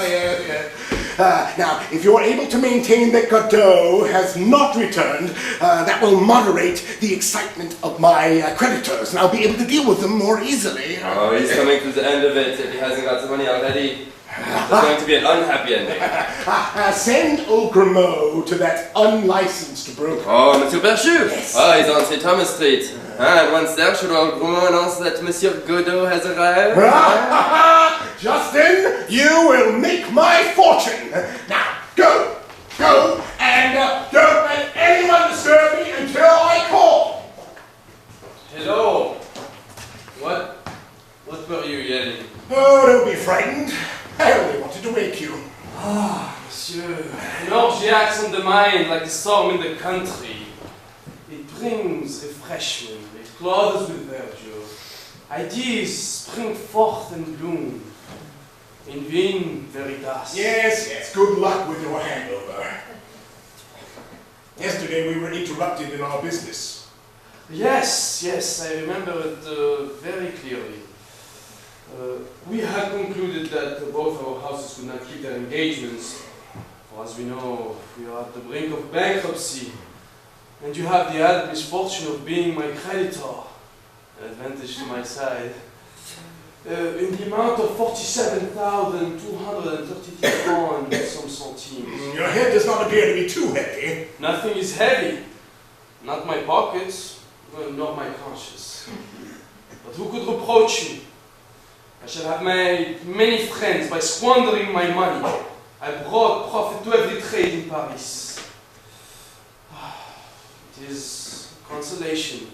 Yes. Now, if you're able to maintain that Godot has not returned, that will moderate the excitement of my creditors, and I'll be able to deal with them more easily. Oh, he's coming to the end of it if he hasn't got the money already. It's going to be an unhappy ending. Send old Grimaud to that unlicensed broker. Oh, Monsieur Perchu! Yes. Oh, he's on St. Thomas Street. And once there, should old Grimaud announce that Monsieur Godot has arrived? Justin, you will make my fortune. Now, go, and don't let anyone disturb me until I call. Hello. What were you yelling? Oh, don't be frightened. I only wanted to wake you. Monsieur, an orgy acts on the mind like a storm in the country. It brings refreshment, it clothes with verdure. Ideas spring forth and bloom. In vin veritas. Yes, good luck with your hangover. Yesterday we were interrupted in our business. Yes, I remember it very clearly. We had concluded that both our houses could not keep their engagements. For as we know, we are at the brink of bankruptcy. And you have the added misfortune of being my creditor. An advantage to my side. In the amount of 47,233 francs and some centimes. Your head does not appear to be too heavy. Nothing is heavy. Not my pockets, nor my conscience. But who could reproach me? I shall have made many friends by squandering my money. I brought profit to every trade in Paris. It is consolation.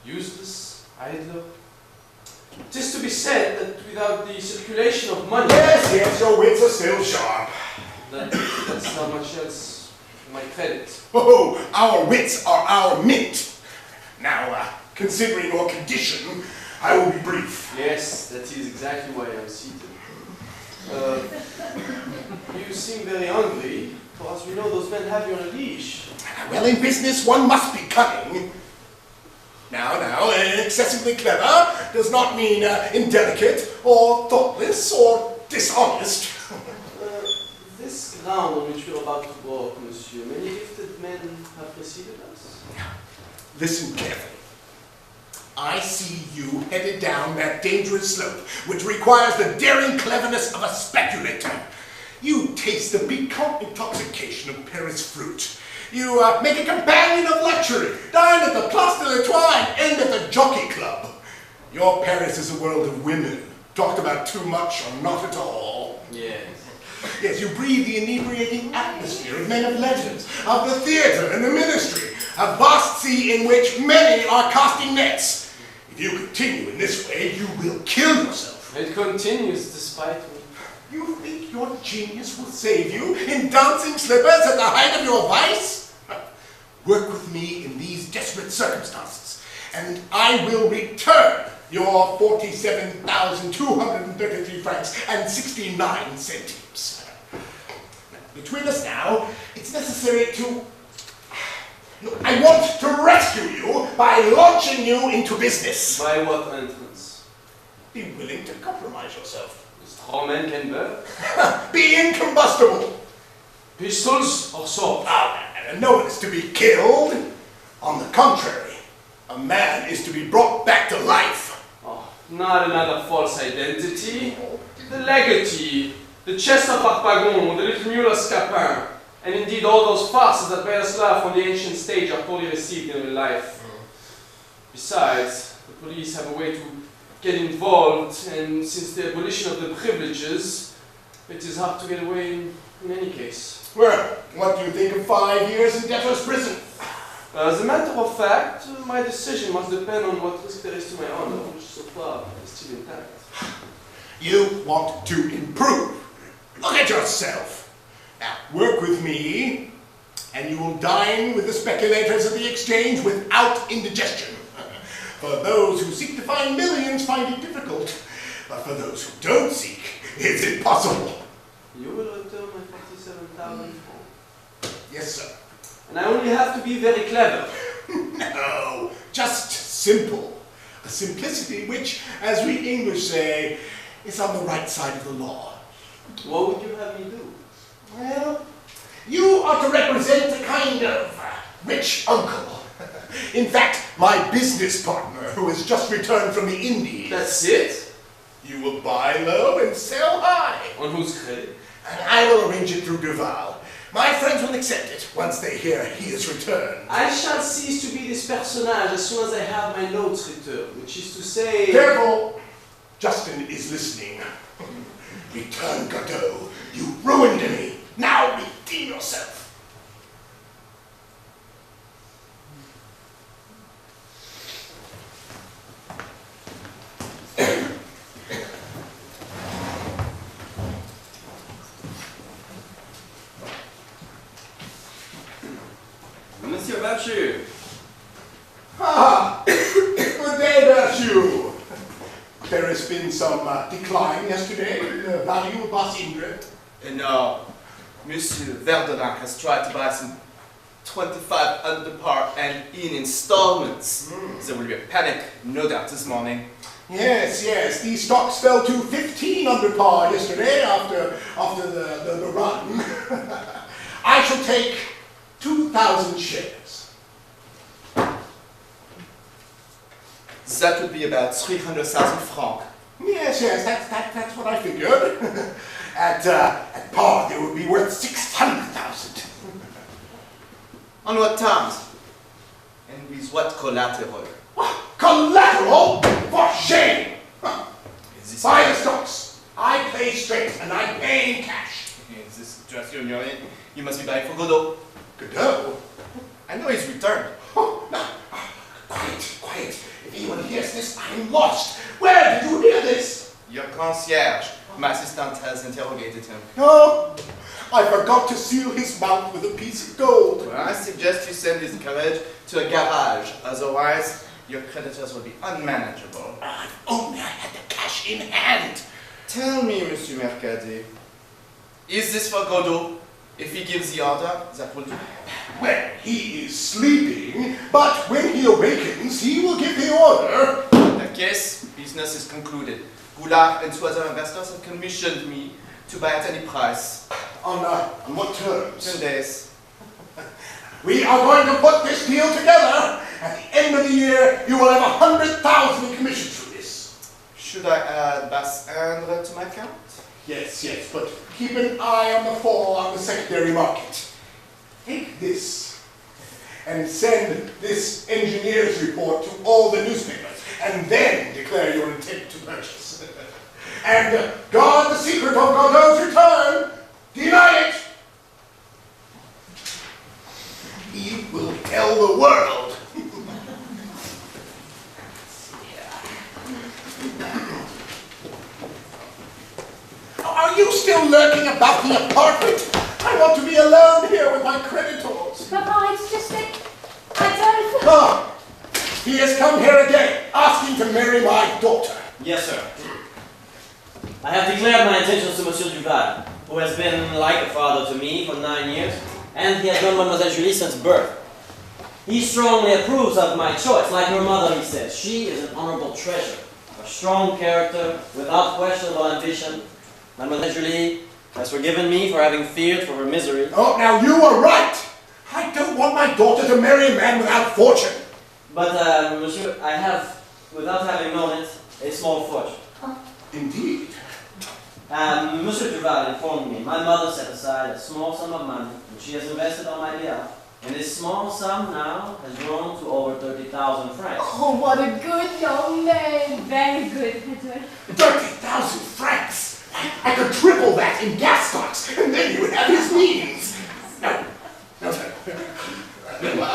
Useless, idler. It is to be said that without the circulation of money... Yes, your wits are still sharp. That's not much else for my credit. Oh, our wits are our mint. Now, considering your condition, I will be brief. Yes, that is exactly why I'm seated. You seem very hungry, for as we know, those men have you on a leash. Well, in business, one must be cunning. Now, excessively clever does not mean indelicate, or thoughtless, or dishonest. This ground on which we're about to walk, monsieur, many gifted men have preceded us. Listen carefully. I see you headed down that dangerous slope, which requires the daring cleverness of a speculator. You taste the piquant intoxication of Paris fruit. You make a companion of luxury, dine at the Place de l'Etoile and end at the Jockey Club. Your Paris is a world of women, talked about too much or not at all. Yes. Yes, you breathe the inebriating atmosphere of men of letters, of the theatre and the ministry, a vast sea in which many are casting nets. If you continue in this way, you will kill yourself. It continues despite me. You think your genius will save you in dancing slippers at the height of your vice? Work with me in these desperate circumstances, and I will return your 47,233 francs and 69 centimes. Between us now, it's necessary to... I want to rescue you by launching you into business. By what entrance? Be willing to compromise yourself. Straw men can burn. Be incombustible. Pistols or swords? No one is to be killed. On the contrary, a man is to be brought back to life. Oh, not another false identity. The legatee. the chestnut Harpagon, the little mule Scapin, and indeed all those farces that Balzac from the ancient stage are poorly received in real life. Besides, the police have a way to get involved, and since the abolition of the privileges, it is hard to get away in any case. Well, what do you think of 5 years in debtor's prison? As a matter of fact, my decision must depend on what risk there is to my honor, which so far is still intact. You want to improve. Look at yourself. Now, work with me, and you will dine with the speculators of the exchange without indigestion. For those who seek to find millions find it difficult, but for those who don't seek, it's impossible. You will return my 47,000 francs. Yes, sir. And I only have to be very clever. No, just simple. A simplicity which, as we English say, is on the right side of the law. What would you have me do? Well, you are to represent a kind of rich uncle. In fact, my business partner, who has just returned from the Indies. That's it? You will buy low and sell high. On whose credit? And I will arrange it through Duval. My friends will accept it once they hear he has returned. I shall cease to be this personage as soon as I have my notes returned, which is to say... Careful! Justin is listening. Return, Godot. You ruined me. Now redeem yourself. Monsieur Virtue. Ah, good day, Virtue. There has been some decline yesterday in the value of Bas Indre. No. Monsieur Verdelin has tried to buy some 25 under par and in installments. There will be a panic, no doubt, this morning. Yes, yes. These stocks fell to 15 under par yesterday after the run. I shall take 2,000 shares. That would be about 300,000 francs. Yes, yes, that's what I figured. At par, they would be worth 600,000. On what terms? And with what collateral? Collateral? For shame! Buy the stocks. I pay straight, and I pay in cash. In this situation you're in, you must be buying for Godot. Godot? I know he's returned. Oh, no. Quiet, quiet. If anyone hears this, I am lost. Where did you hear this? Your concierge. My assistant has interrogated him. Oh, I forgot to seal his mouth with a piece of gold. Well, I suggest you send his carriage to a garage. Otherwise, your creditors will be unmanageable. If only I had the cash in hand. Tell me, Monsieur Mercadet, is this for Godot? If he gives the order, that will do. Well, he is sleeping, but when he awakens, he will give the order. In that case, business is concluded. Goulart and two other investors have commissioned me to buy at any price. On what terms? 10 days. We are going to put this deal together. At the end of the year, you will have 100,000 in commissions for this. Should I add Bas Indre to my account? Yes, yes, but keep an eye on the fall on the secondary market. Take this and send this engineer's report to all the newspapers, and then declare your intent to purchase. And guard the secret of Godot's return. Deny it. He will tell the world. Are you still lurking about the apartment? I want to be alone here with my creditors. Papa, it's just that I don't... Ah, he has come here again, asking to marry my daughter. Yes, sir. I have declared my intentions to Monsieur Duval, who has been like a father to me for 9 years, and he has known Mademoiselle Julie since birth. He strongly approves of my choice. Like her mother, he says, she is an honorable treasure, a strong character, without questionable ambition. Mademoiselle Julie has forgiven me for having feared for her misery. Oh, now you are right. I don't want my daughter to marry a man without fortune. But, Monsieur, I have, without having known it, a small fortune. Indeed. Monsieur Duval informed me my mother set aside a small sum of money, which she has invested on my behalf. And this small sum now has grown to over 30,000 francs. Oh, what a good young man. Very good, Faiseur. 30,000 francs! I could triple that in gas stocks, and then you would have his means. No.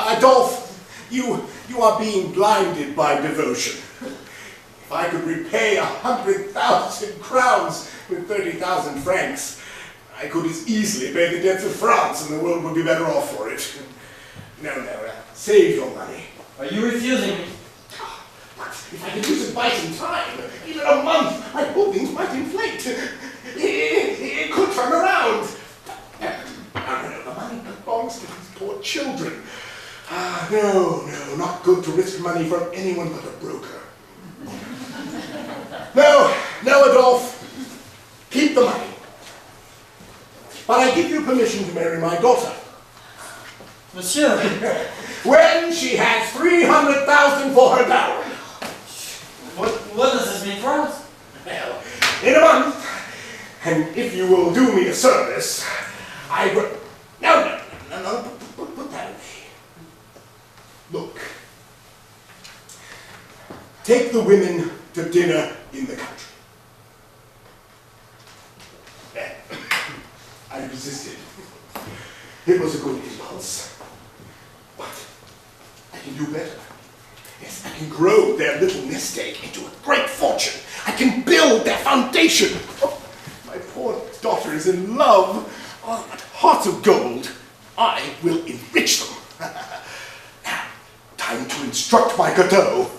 Adolphe, you are being blinded by devotion. If I could repay 100,000 crowns with 30,000 francs, I could as easily pay the debts of France, and the world would be better off for it. No, save your money. Are you refusing me? But if I could use it by some time, even a month, my holdings might inflate. It could turn around. No, the money belongs to these poor children. No, not good to risk money from anyone but a broker. No, Adolphe. Keep the money. But I give you permission to marry my daughter. Monsieur! When she has 300,000 for her dowry. What does this mean for us? Well, in a month, and if you will do me a service, I will... No, put that away. Look. Take the women to dinner in the country. I resisted. It was a good impulse. But I can do better. Yes, I can grow their little nest egg into a great fortune. I can build their foundation. Oh, my poor daughter is in love. Oh, but hearts of gold. I will enrich them. Now, time to instruct my Godot.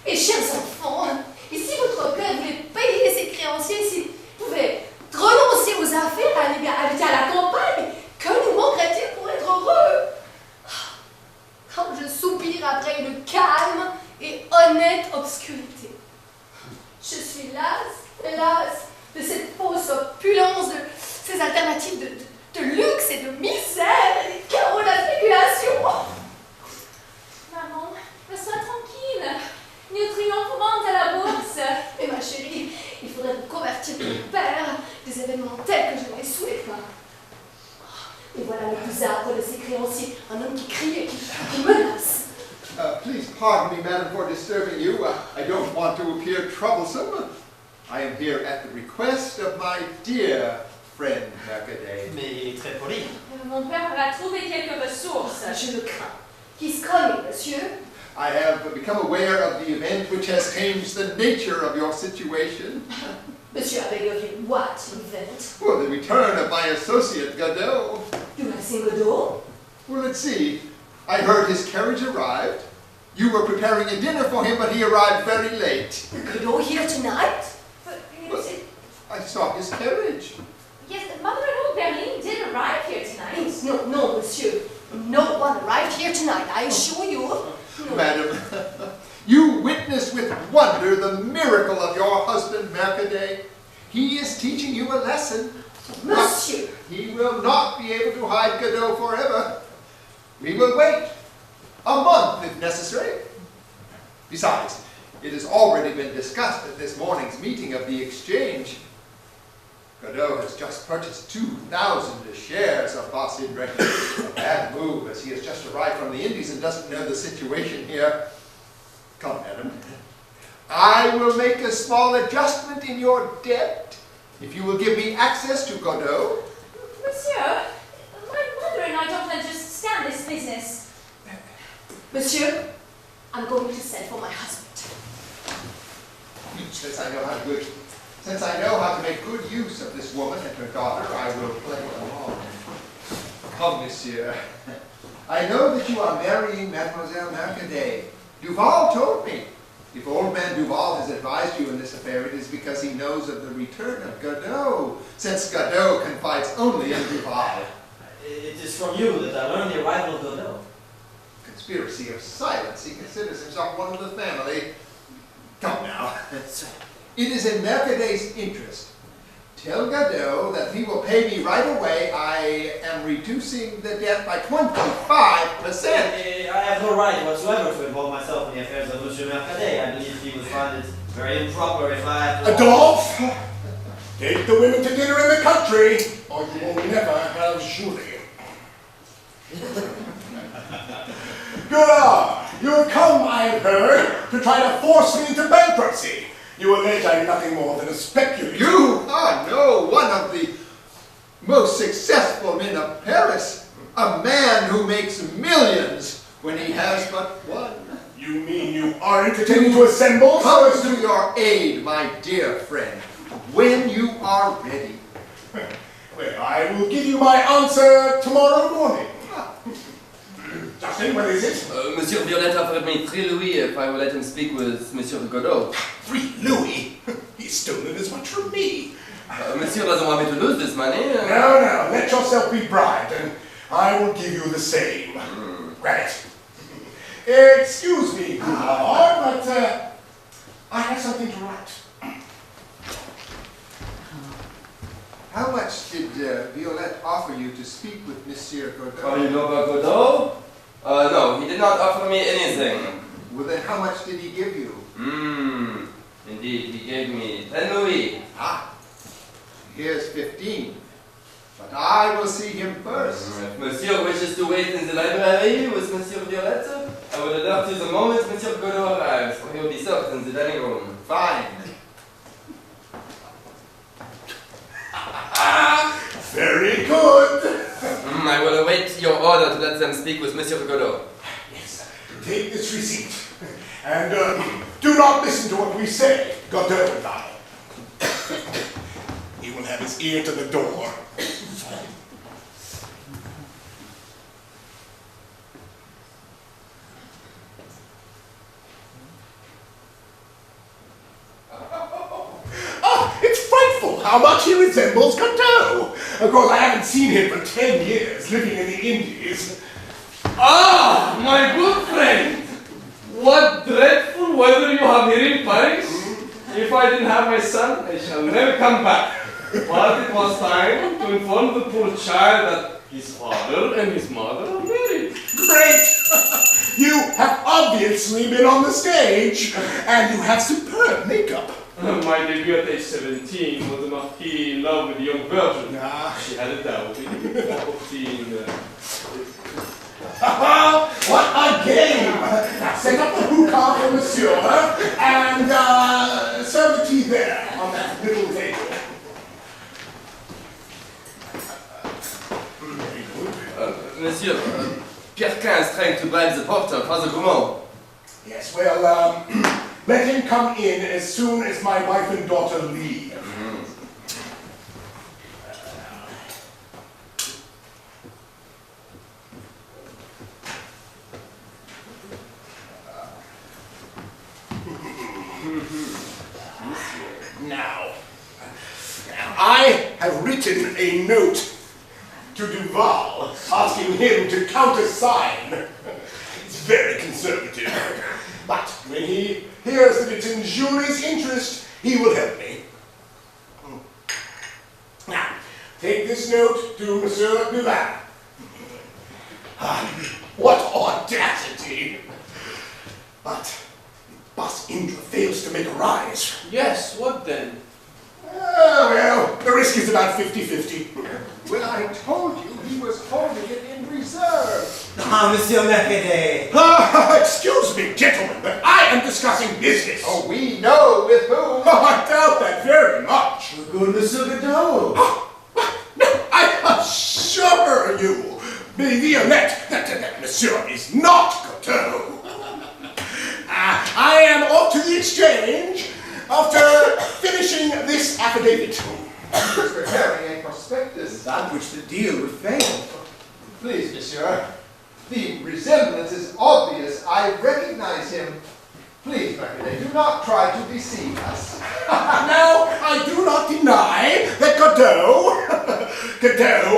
Mes chers enfants, et si votre père voulait payer ses créanciers, s'il pouvait renoncer aux affaires, aller habiter à la campagne, que nous manquerait-il pour être heureux? Quand je soupire après une calme et honnête obscurité. Je suis las de cette fausse opulence, de ces alternatives de luxe et de misère, et des chaos de la spéculation. Maman, reste tranquille. Nous triompherons à la bourse. Mais ma chérie, il faudrait vous convertir ton père des événements tels que je ne les souhaite pas. Et voilà le plus âpre de ses créanciers, un homme qui crie et qui menace. Please pardon me, madam, for disturbing you. I don't want to appear troublesome. I am here at the request of my dear friend Mercadet. Mais il est très poli. Mon père va trouver quelques ressources. Je le crains. He's coming, monsieur. I have become aware of the event which has changed the nature of your situation. Monsieur, I beg of you, what event? Well, the return of my associate, Godot. You have seen Godot? Well, let's see. I heard his carriage arrived. You were preparing a dinner for him, but he arrived very late. Godot here tonight? But Well, I saw his carriage. yes, Mother-in-law Berlin did arrive here tonight. No, monsieur. No one arrived here tonight, I assure you. No. Madam, you witnessed with wonder the miracle of your husband, Mercadet. He is teaching you a lesson. Monsieur. He will not be able to hide Godot forever. We will wait. A month, if necessary. Besides, it has already been discussed at this morning's meeting of the exchange. Godot has just purchased 2,000 shares of Boss Indre. A bad move, as he has just arrived from the Indies and doesn't know the situation here. Come, madam. I will make a small adjustment in your debt if you will give me access to Godot. Monsieur, my mother and I don't understand this business. Monsieur, I'm going to send for my husband. Since I know how to make good use of this woman and her daughter, I will play along. Come, monsieur. I know that you are marrying Mademoiselle Mercadet. Duval told me. If old man Duval has advised you in this affair, it is because he knows of the return of Godot, since Godot confides only in Duval. It is from you that I learned the arrival of Godot. Conspiracy of silence. He considers himself one of the family. Come now. It is in Mercadet's interest. Tell Godot that he will pay me right away. I am reducing the debt by 25%. I have no right whatsoever to involve myself in the affairs of Monsieur Mercadet. I believe he would find it Very improper if I have to... Adolphe, take the women to dinner in the country, or you will never have Julie. Good. You have come, I have heard, to try to force me into bankruptcy. You allege I am nothing more than a speculator. You are one of the most successful men of Paris. A man who makes millions when he has but one. You mean you aren't intending to assemble? Come to your aid, my dear friend, when you are ready. Well, I will give you my answer tomorrow morning. Justin, what is it? Monsieur Violette offered me 3 louis if I will let him speak with Monsieur Godot. 3 louis? He's stolen as much from me. Monsieur doesn't want me to lose this money. No, let yourself be bribed, and I will give you the same. Right. Excuse me, Lord, but I have something to write. How much did Violette offer you to speak with Monsieur Godot? Oh, you know about Godot? No, he did not offer me anything. Well, then how much did he give you? Indeed, he gave me 10 louis. Ah, here's 15. But I will see him first. If Monsieur wishes to wait in the library with Monsieur Violette, I will alert you the moment Monsieur Godot arrives, for he will be served in the dining room. Fine. Very good. I will await your order to let them speak with Monsieur Godot. Yes. Take this receipt, and do not listen to what we say, Godot and I. He will have his ear to the door. It's frightful how much he resembles Godot. Of course, I haven't seen him for 10 years, living in the Indies. Ah, my good friend! What dreadful weather you have here in Paris. If I didn't have my son, I shall never come back. But it was time to inform the poor child that his father and his mother are married. Great! You have obviously been on the stage, and you have superb makeup. My debut at age 17 was a marquis in love with a young virgin. She had a dowry, 14. What a game! Now set up the hookah for Monsieur, and serve the tea there, on that little table. Monsieur, Pierrequin is trying to bribe the porter, Father Gourmand. Yes, well, let him come in as soon as my wife and daughter leave. Now, I have written a note to Duval, asking him to countersign. It's very conservative. But when he hears that it's in Julie's interest, he will help me. Now, take this note to Monsieur Duval. What audacity! But Boss Indra fails to make a rise. Yes, what then? Well, the risk is about 50-50. Well, I told you he was holding it in reserve. Ah, Monsieur Mercadet. Excuse me, gentlemen, but I am discussing business. Oh, we know with whom. I doubt that very much. Good Monsieur Godot. No, I assure you, Violette, that Monsieur is not Godot. I am off to the exchange after finishing this affidavit. He's preparing a prospectus. Without which the deal would fail. Please, Monsieur, the resemblance is obvious. I recognize him. Please, Mercadet, do not try to deceive us. Now, I do not deny that Godot,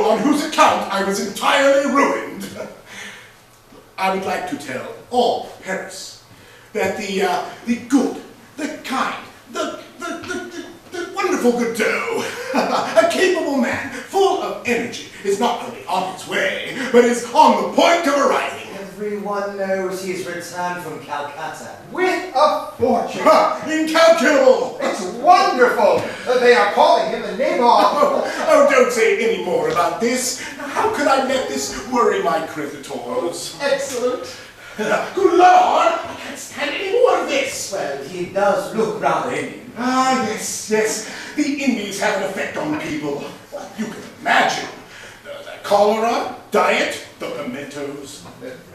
on whose account I was entirely ruined, I would like to tell all Paris that the good, the kind, the wonderful Godot, a capable man, full of energy, is not only on his way, but is on the point of arriving. Everyone Everyone knows he's returned from Calcutta. With a fortune. Incalculable! It's wonderful. They are calling him the nabob. Oh, don't say any more about this. How could I let this worry my creditors? Excellent. Good Lord! I can't stand any more of this! Well, he does look rather Indian. Ah, yes, yes. The Indies have an effect on people. You can imagine. The cholera, diet, the pimentos.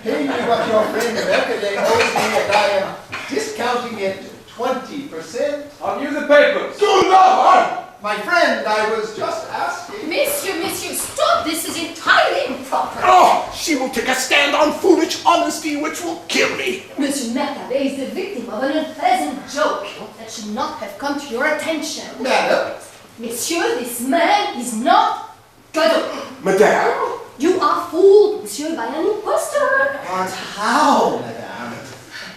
Pay me what your friend Mercadet owes me, and I am discounting it 20%. Have you the papers? Good Lord! My friend, I was just asking. Monsieur, stop! This is entirely improper. Oh, she will take a stand on foolish honesty, which will kill me. Monsieur Mercadet is the victim of an unpleasant joke that should not have come to your attention. Madam. Monsieur, this man is not good. Madame? You are fooled, monsieur, by an impostor. But how, madame?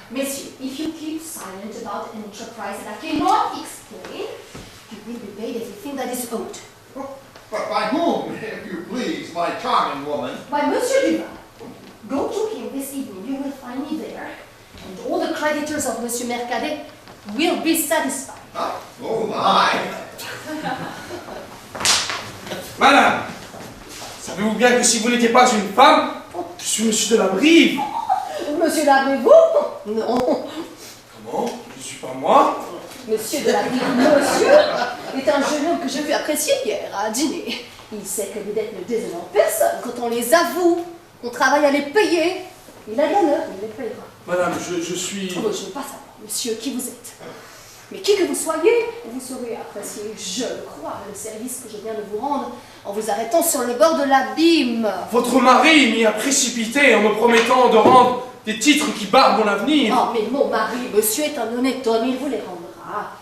Monsieur, if you keep silent about an enterprise that I cannot explain, you will be paid everything that is owed. But by whom, if you please, my charming woman? By Monsieur Duval. Go to him this evening, you will find me there, and all the creditors of Monsieur Mercadet will be satisfied. Huh? Oh my! Madame, savez-vous bien que si vous n'étiez pas une femme, je suis monsieur de la Brive. Monsieur Labré-vous? Non. Comment? Je ne suis pas moi? Monsieur de la Brive, monsieur, est un jeune homme que j'ai vu apprécier hier à dîner. Il sait que les dettes ne déshonorent personne quand on les avoue. On travaille à les payer. Il a de l'honneur, il les payera. Madame, je suis... Oh, je ne veux pas savoir, monsieur, qui vous êtes. Mais qui que vous soyez, vous saurez apprécier, je le crois, le service que je viens de vous rendre en vous arrêtant sur le bord de l'abîme. Votre mari m'y a précipité en me promettant de rendre des titres qui barrent mon avenir. Oh, mais mon mari, monsieur, est un honnête homme, il vous les rendra.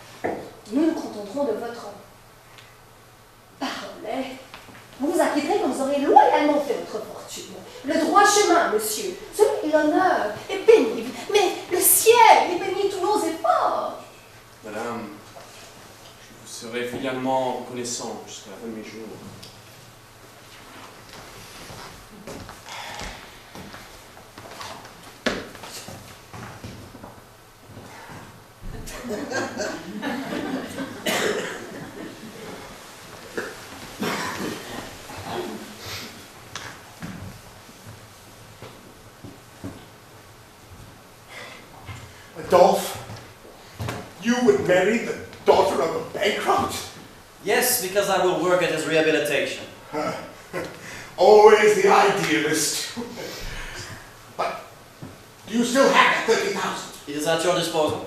Nous nous contenterons de votre parole. Vous vous inquiéterez quand vous aurez loyalement fait votre fortune. Le droit chemin, monsieur, celui de l'honneur est pénible, mais le ciel est béni tous nos efforts. Madame, je vous serai filialement reconnaissant jusqu'à la fin de mes jours. Adolphe, you would marry the daughter of a bankrupt? Yes, because I will work at his rehabilitation. Always the idealist. But do you still have that 30,000? It is at your disposal.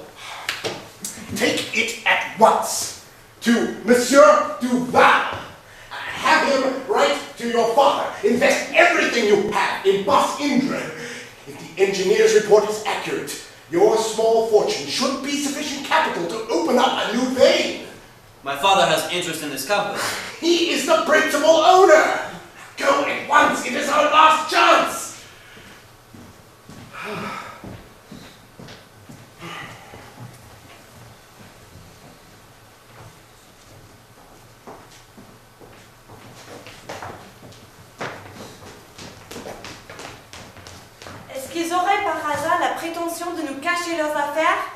Take it at once to Monsieur Duval. Have him write to your father. Invest everything you have in Bas Indra. If the engineer's report is accurate, your small fortune should be sufficient capital to open up a new vein. My father has interest in this company. He is the principal owner. Go at once. It is our last chance. Est-ce qu'ils auraient par hasard la prétention de nous cacher leurs affaires?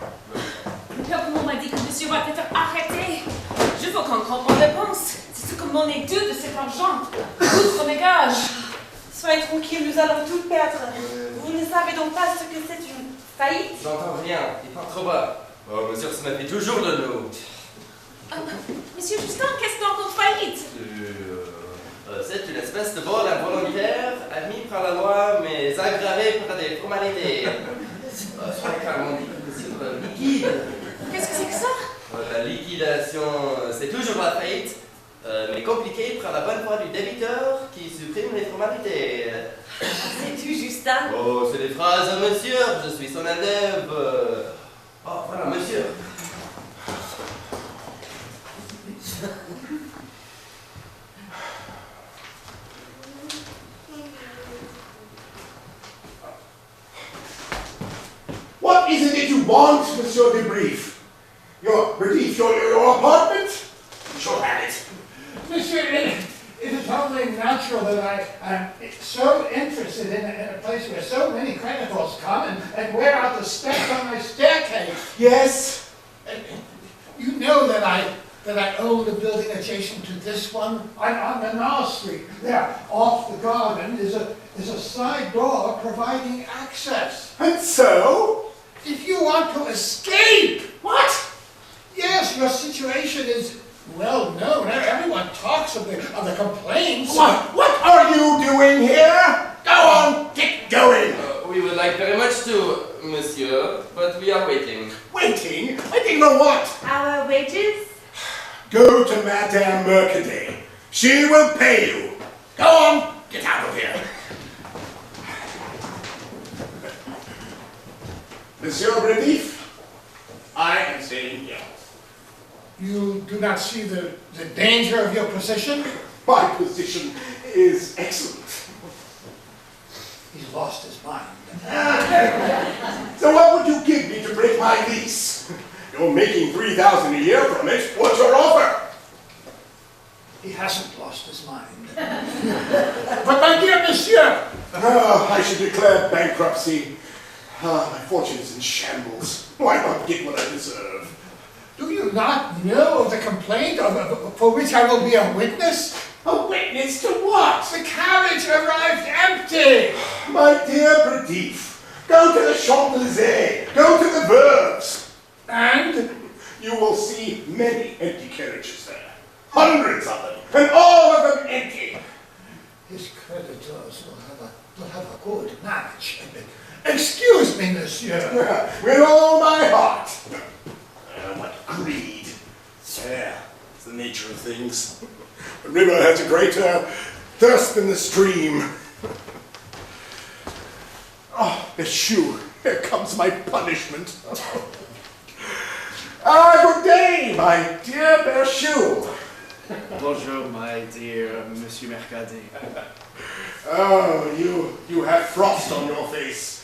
Le gouvernement m'a dit que monsieur va être arrêté. Je veux qu'on comprenne la réponse. C'est ce que m'en est dû de cet argent. Outre mes gages. Soyez tranquille, nous allons tout perdre. Vous ne savez donc pas ce que c'est une faillite? J'entends rien, il parle trop bas. Oh, monsieur se méfie toujours de nous. Monsieur Justin, qu'est-ce donc une faillite? C'est une espèce de vol involontaire admis par la loi, mais aggravé par des formalités. Soyez carrément liquide. Qu'est-ce que c'est que ça? La liquidation, c'est toujours la faillite, mais compliquée par la bonne foi du débiteur qui supprime les formalités. C'est-tu, Justin? Oh, c'est des phrases à monsieur, je suis son élève. Oh, voilà, monsieur. What is it you want, Monsieur Debrief? Your apartment? You shall have it. Monsieur, it is only only natural that I am so interested in a place where so many creditors come and wear out the steps on my staircase. Yes? You know that I own the building adjacent to this one. I'm on Canal Street. There, off the garden, is a side door providing access. And so? If you want to escape! What? Yes, your situation is well known. Everyone talks of the complaints. What are you doing here? Go on, get going. We would like very much to, monsieur, but we are waiting. Waiting? Waiting on what? Our wages? Go to Madame Mercadet. She will pay you. Go on, get out of here. Monsieur Bredif, I am staying here. You do not see the danger of your position? My position is excellent. He's lost his mind. So what would you give me to break my lease? You're making $3,000 a year from it. What's your offer? He hasn't lost his mind. But my dear monsieur! I should declare bankruptcy. My fortune is in shambles. Why not get what I deserve? Do you not know of the complaint for which I will be a witness? A witness to what? The carriage arrived empty! My dear Bredif, go to the Champs-Élysées, go to the Verbs, and you will see many empty carriages there. Hundreds of them, and all of them empty. His creditors will have a good match. Excuse me, monsieur. With all my heart. What greed. Yeah, it's the nature of things. The river has a greater thirst than the stream. Oh, Beshu, here comes my punishment. Good day, my dear Beshu. Bonjour, my dear Monsieur Mercadet. Oh, you have frost on your face.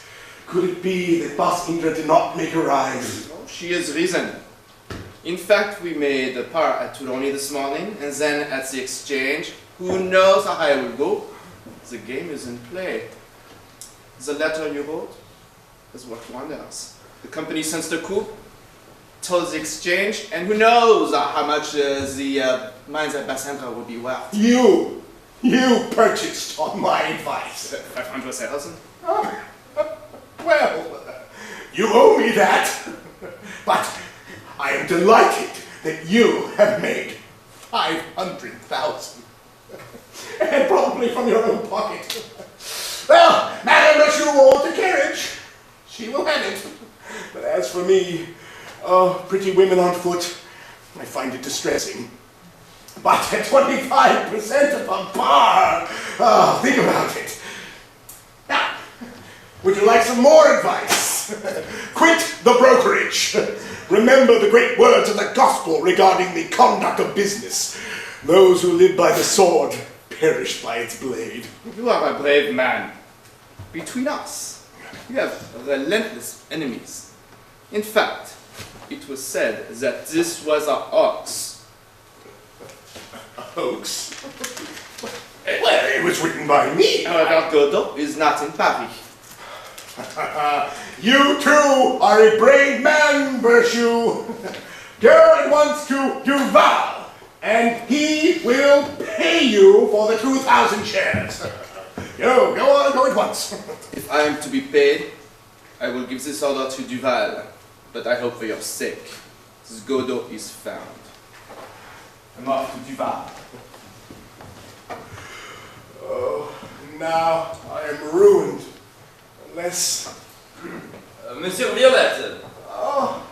Could it be that Boss Indra did not make her rise? Oh, she has risen. In fact, we made a par at Toulon this morning, and then at the exchange. Who knows how high I will go? The game is in play. The letter you wrote has worked wonders. The company sends the coup, told the exchange, and who knows how much the mines at Basandra will be worth. You purchased on my advice. 500,000? Well, you owe me that. But I am delighted that you have made 500,000. And probably from your own pocket. Well, Madame Beshu will want a carriage. She will have it. But as for me, pretty women on foot, I find it distressing. But at 25% upon par, think about it. Now, would you like some more advice? Quit the brokerage. Remember the great words of the gospel regarding the conduct of business. Those who live by the sword perish by its blade. You are a brave man. Between us, you have relentless enemies. In fact, it was said that this was a hoax. A hoax? Well, it was written by me. However, Godot is not in Paris. You too are a brave man, Beshu. Go at once to Duval, and he will pay you for the 2,000 shares. Go at once. If I am to be paid, I will give this order to Duval, but I hope for your sake, this Godot is found. I'm off to Duval. Oh, now I am ruined. Unless... Monsieur Violette. Oh.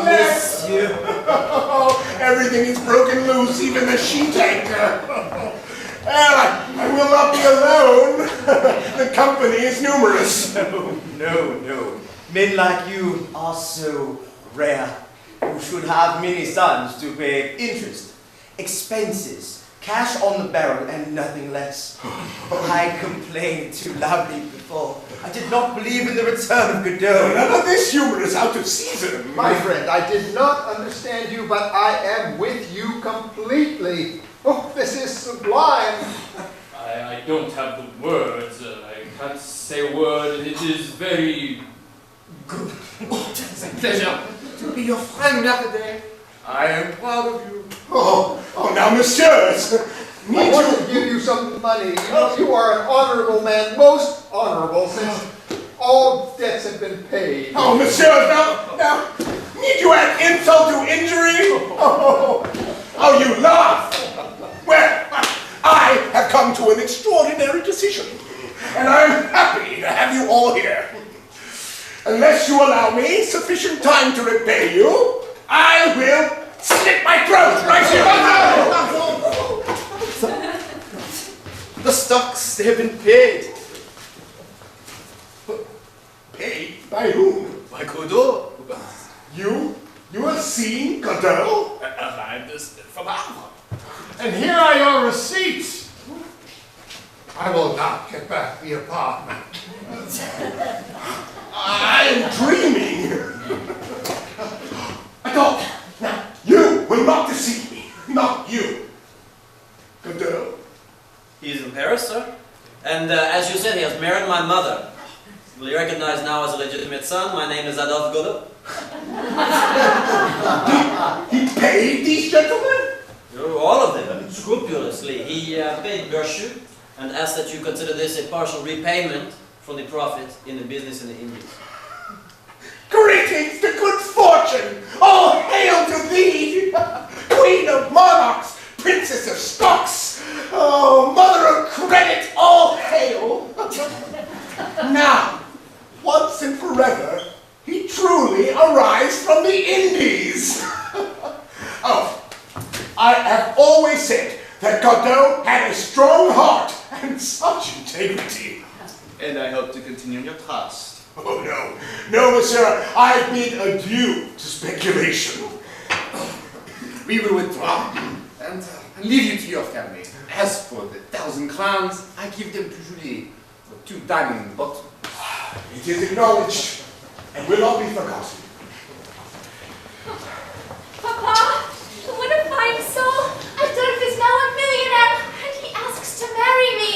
Monsieur. Everything is broken loose, even the sheet anchor. Well, I will not be alone. The company is numerous. No. Men like you are so rare. You should have many sons to pay interest, expenses, cash on the barrel, and nothing less. I complained too loudly before. I did not believe in the return of Godot. None of this humor is out of season. My friend, I did not understand you, but I am with you completely. Oh, this is sublime. I don't have the words. I can't say a word. It is very good. It's a pleasure to be your friend, Mercadet. I am proud of you. Oh, now, messieurs, I want to give you some money. You know, you are an honorable man, most honorable, since all debts have been paid. Oh, messieurs, now, need you add insult to injury? Oh, you laugh. Well, I have come to an extraordinary decision, and I'm happy to have you all here. Unless you allow me sufficient time to repay you, I will slit my throat right here. The stocks, they have been paid. Paid? By whom? By Godot. You have seen Godot? Arrived from Havre. And here are your receipts. I will not get back the apartment. I am dreaming. Adult, now, you will not deceive me. Not you. Godot? He is in Paris, sir. And as you said, he has married my mother. Will you recognize now as a legitimate son? My name is Adolphe Godot. He paid these gentlemen? All of them, scrupulously. He paid Berchu and asked that you consider this a partial repayment from the profit in the business in the Indies. Greetings to good fortune! All hail to thee! Queen of monarchs, princess of stocks, oh, mother of credit, all hail! Now, once and forever, he truly arrives from the Indies! Oh, I have always said that Godot had a strong heart and such integrity. And I hope to continue your trust. Oh, no, monsieur, I bid adieu to speculation. We will withdraw and leave you to your family. As for the 1,000 crowns, I give them to Julie for 2 diamond buttons. It is acknowledged and will not be forgotten. Papa, what a fine soul! Adolphe is now a millionaire, and he asks to marry me.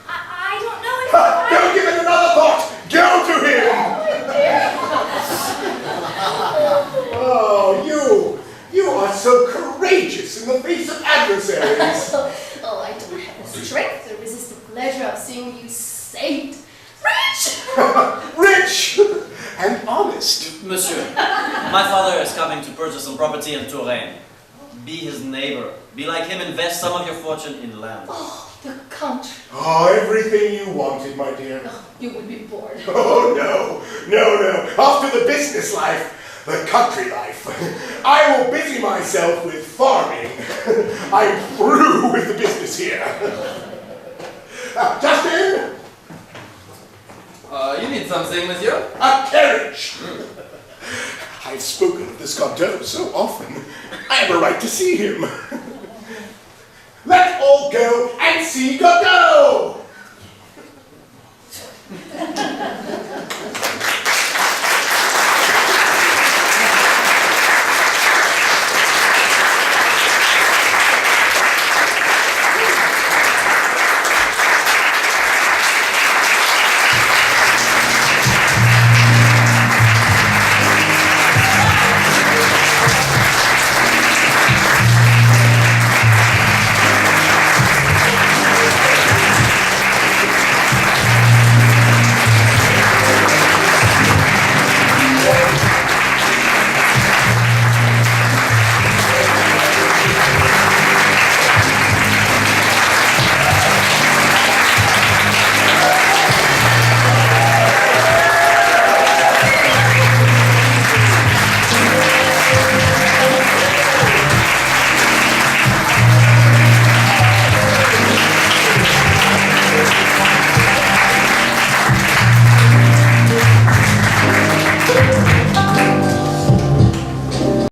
I don't know if Don't give it another thought! Go to him! Oh, you are so courageous in the face of adversaries. Oh, I don't have the strength to resist the pleasure of seeing you saved. Rich! Rich and honest. Monsieur, my father is coming to purchase some property in Touraine. Be his neighbor. Be like him, invest some of your fortune in land. Oh, the country. Oh, everything you wanted, my dear. Oh, you would be bored. Oh, no. After the business life, the country life, I will busy myself with farming. I'm through with the business here. Justin? You need something, monsieur? A carriage. I've spoken of this Godot so often, I have a right to see him. Let's all go and see Godot!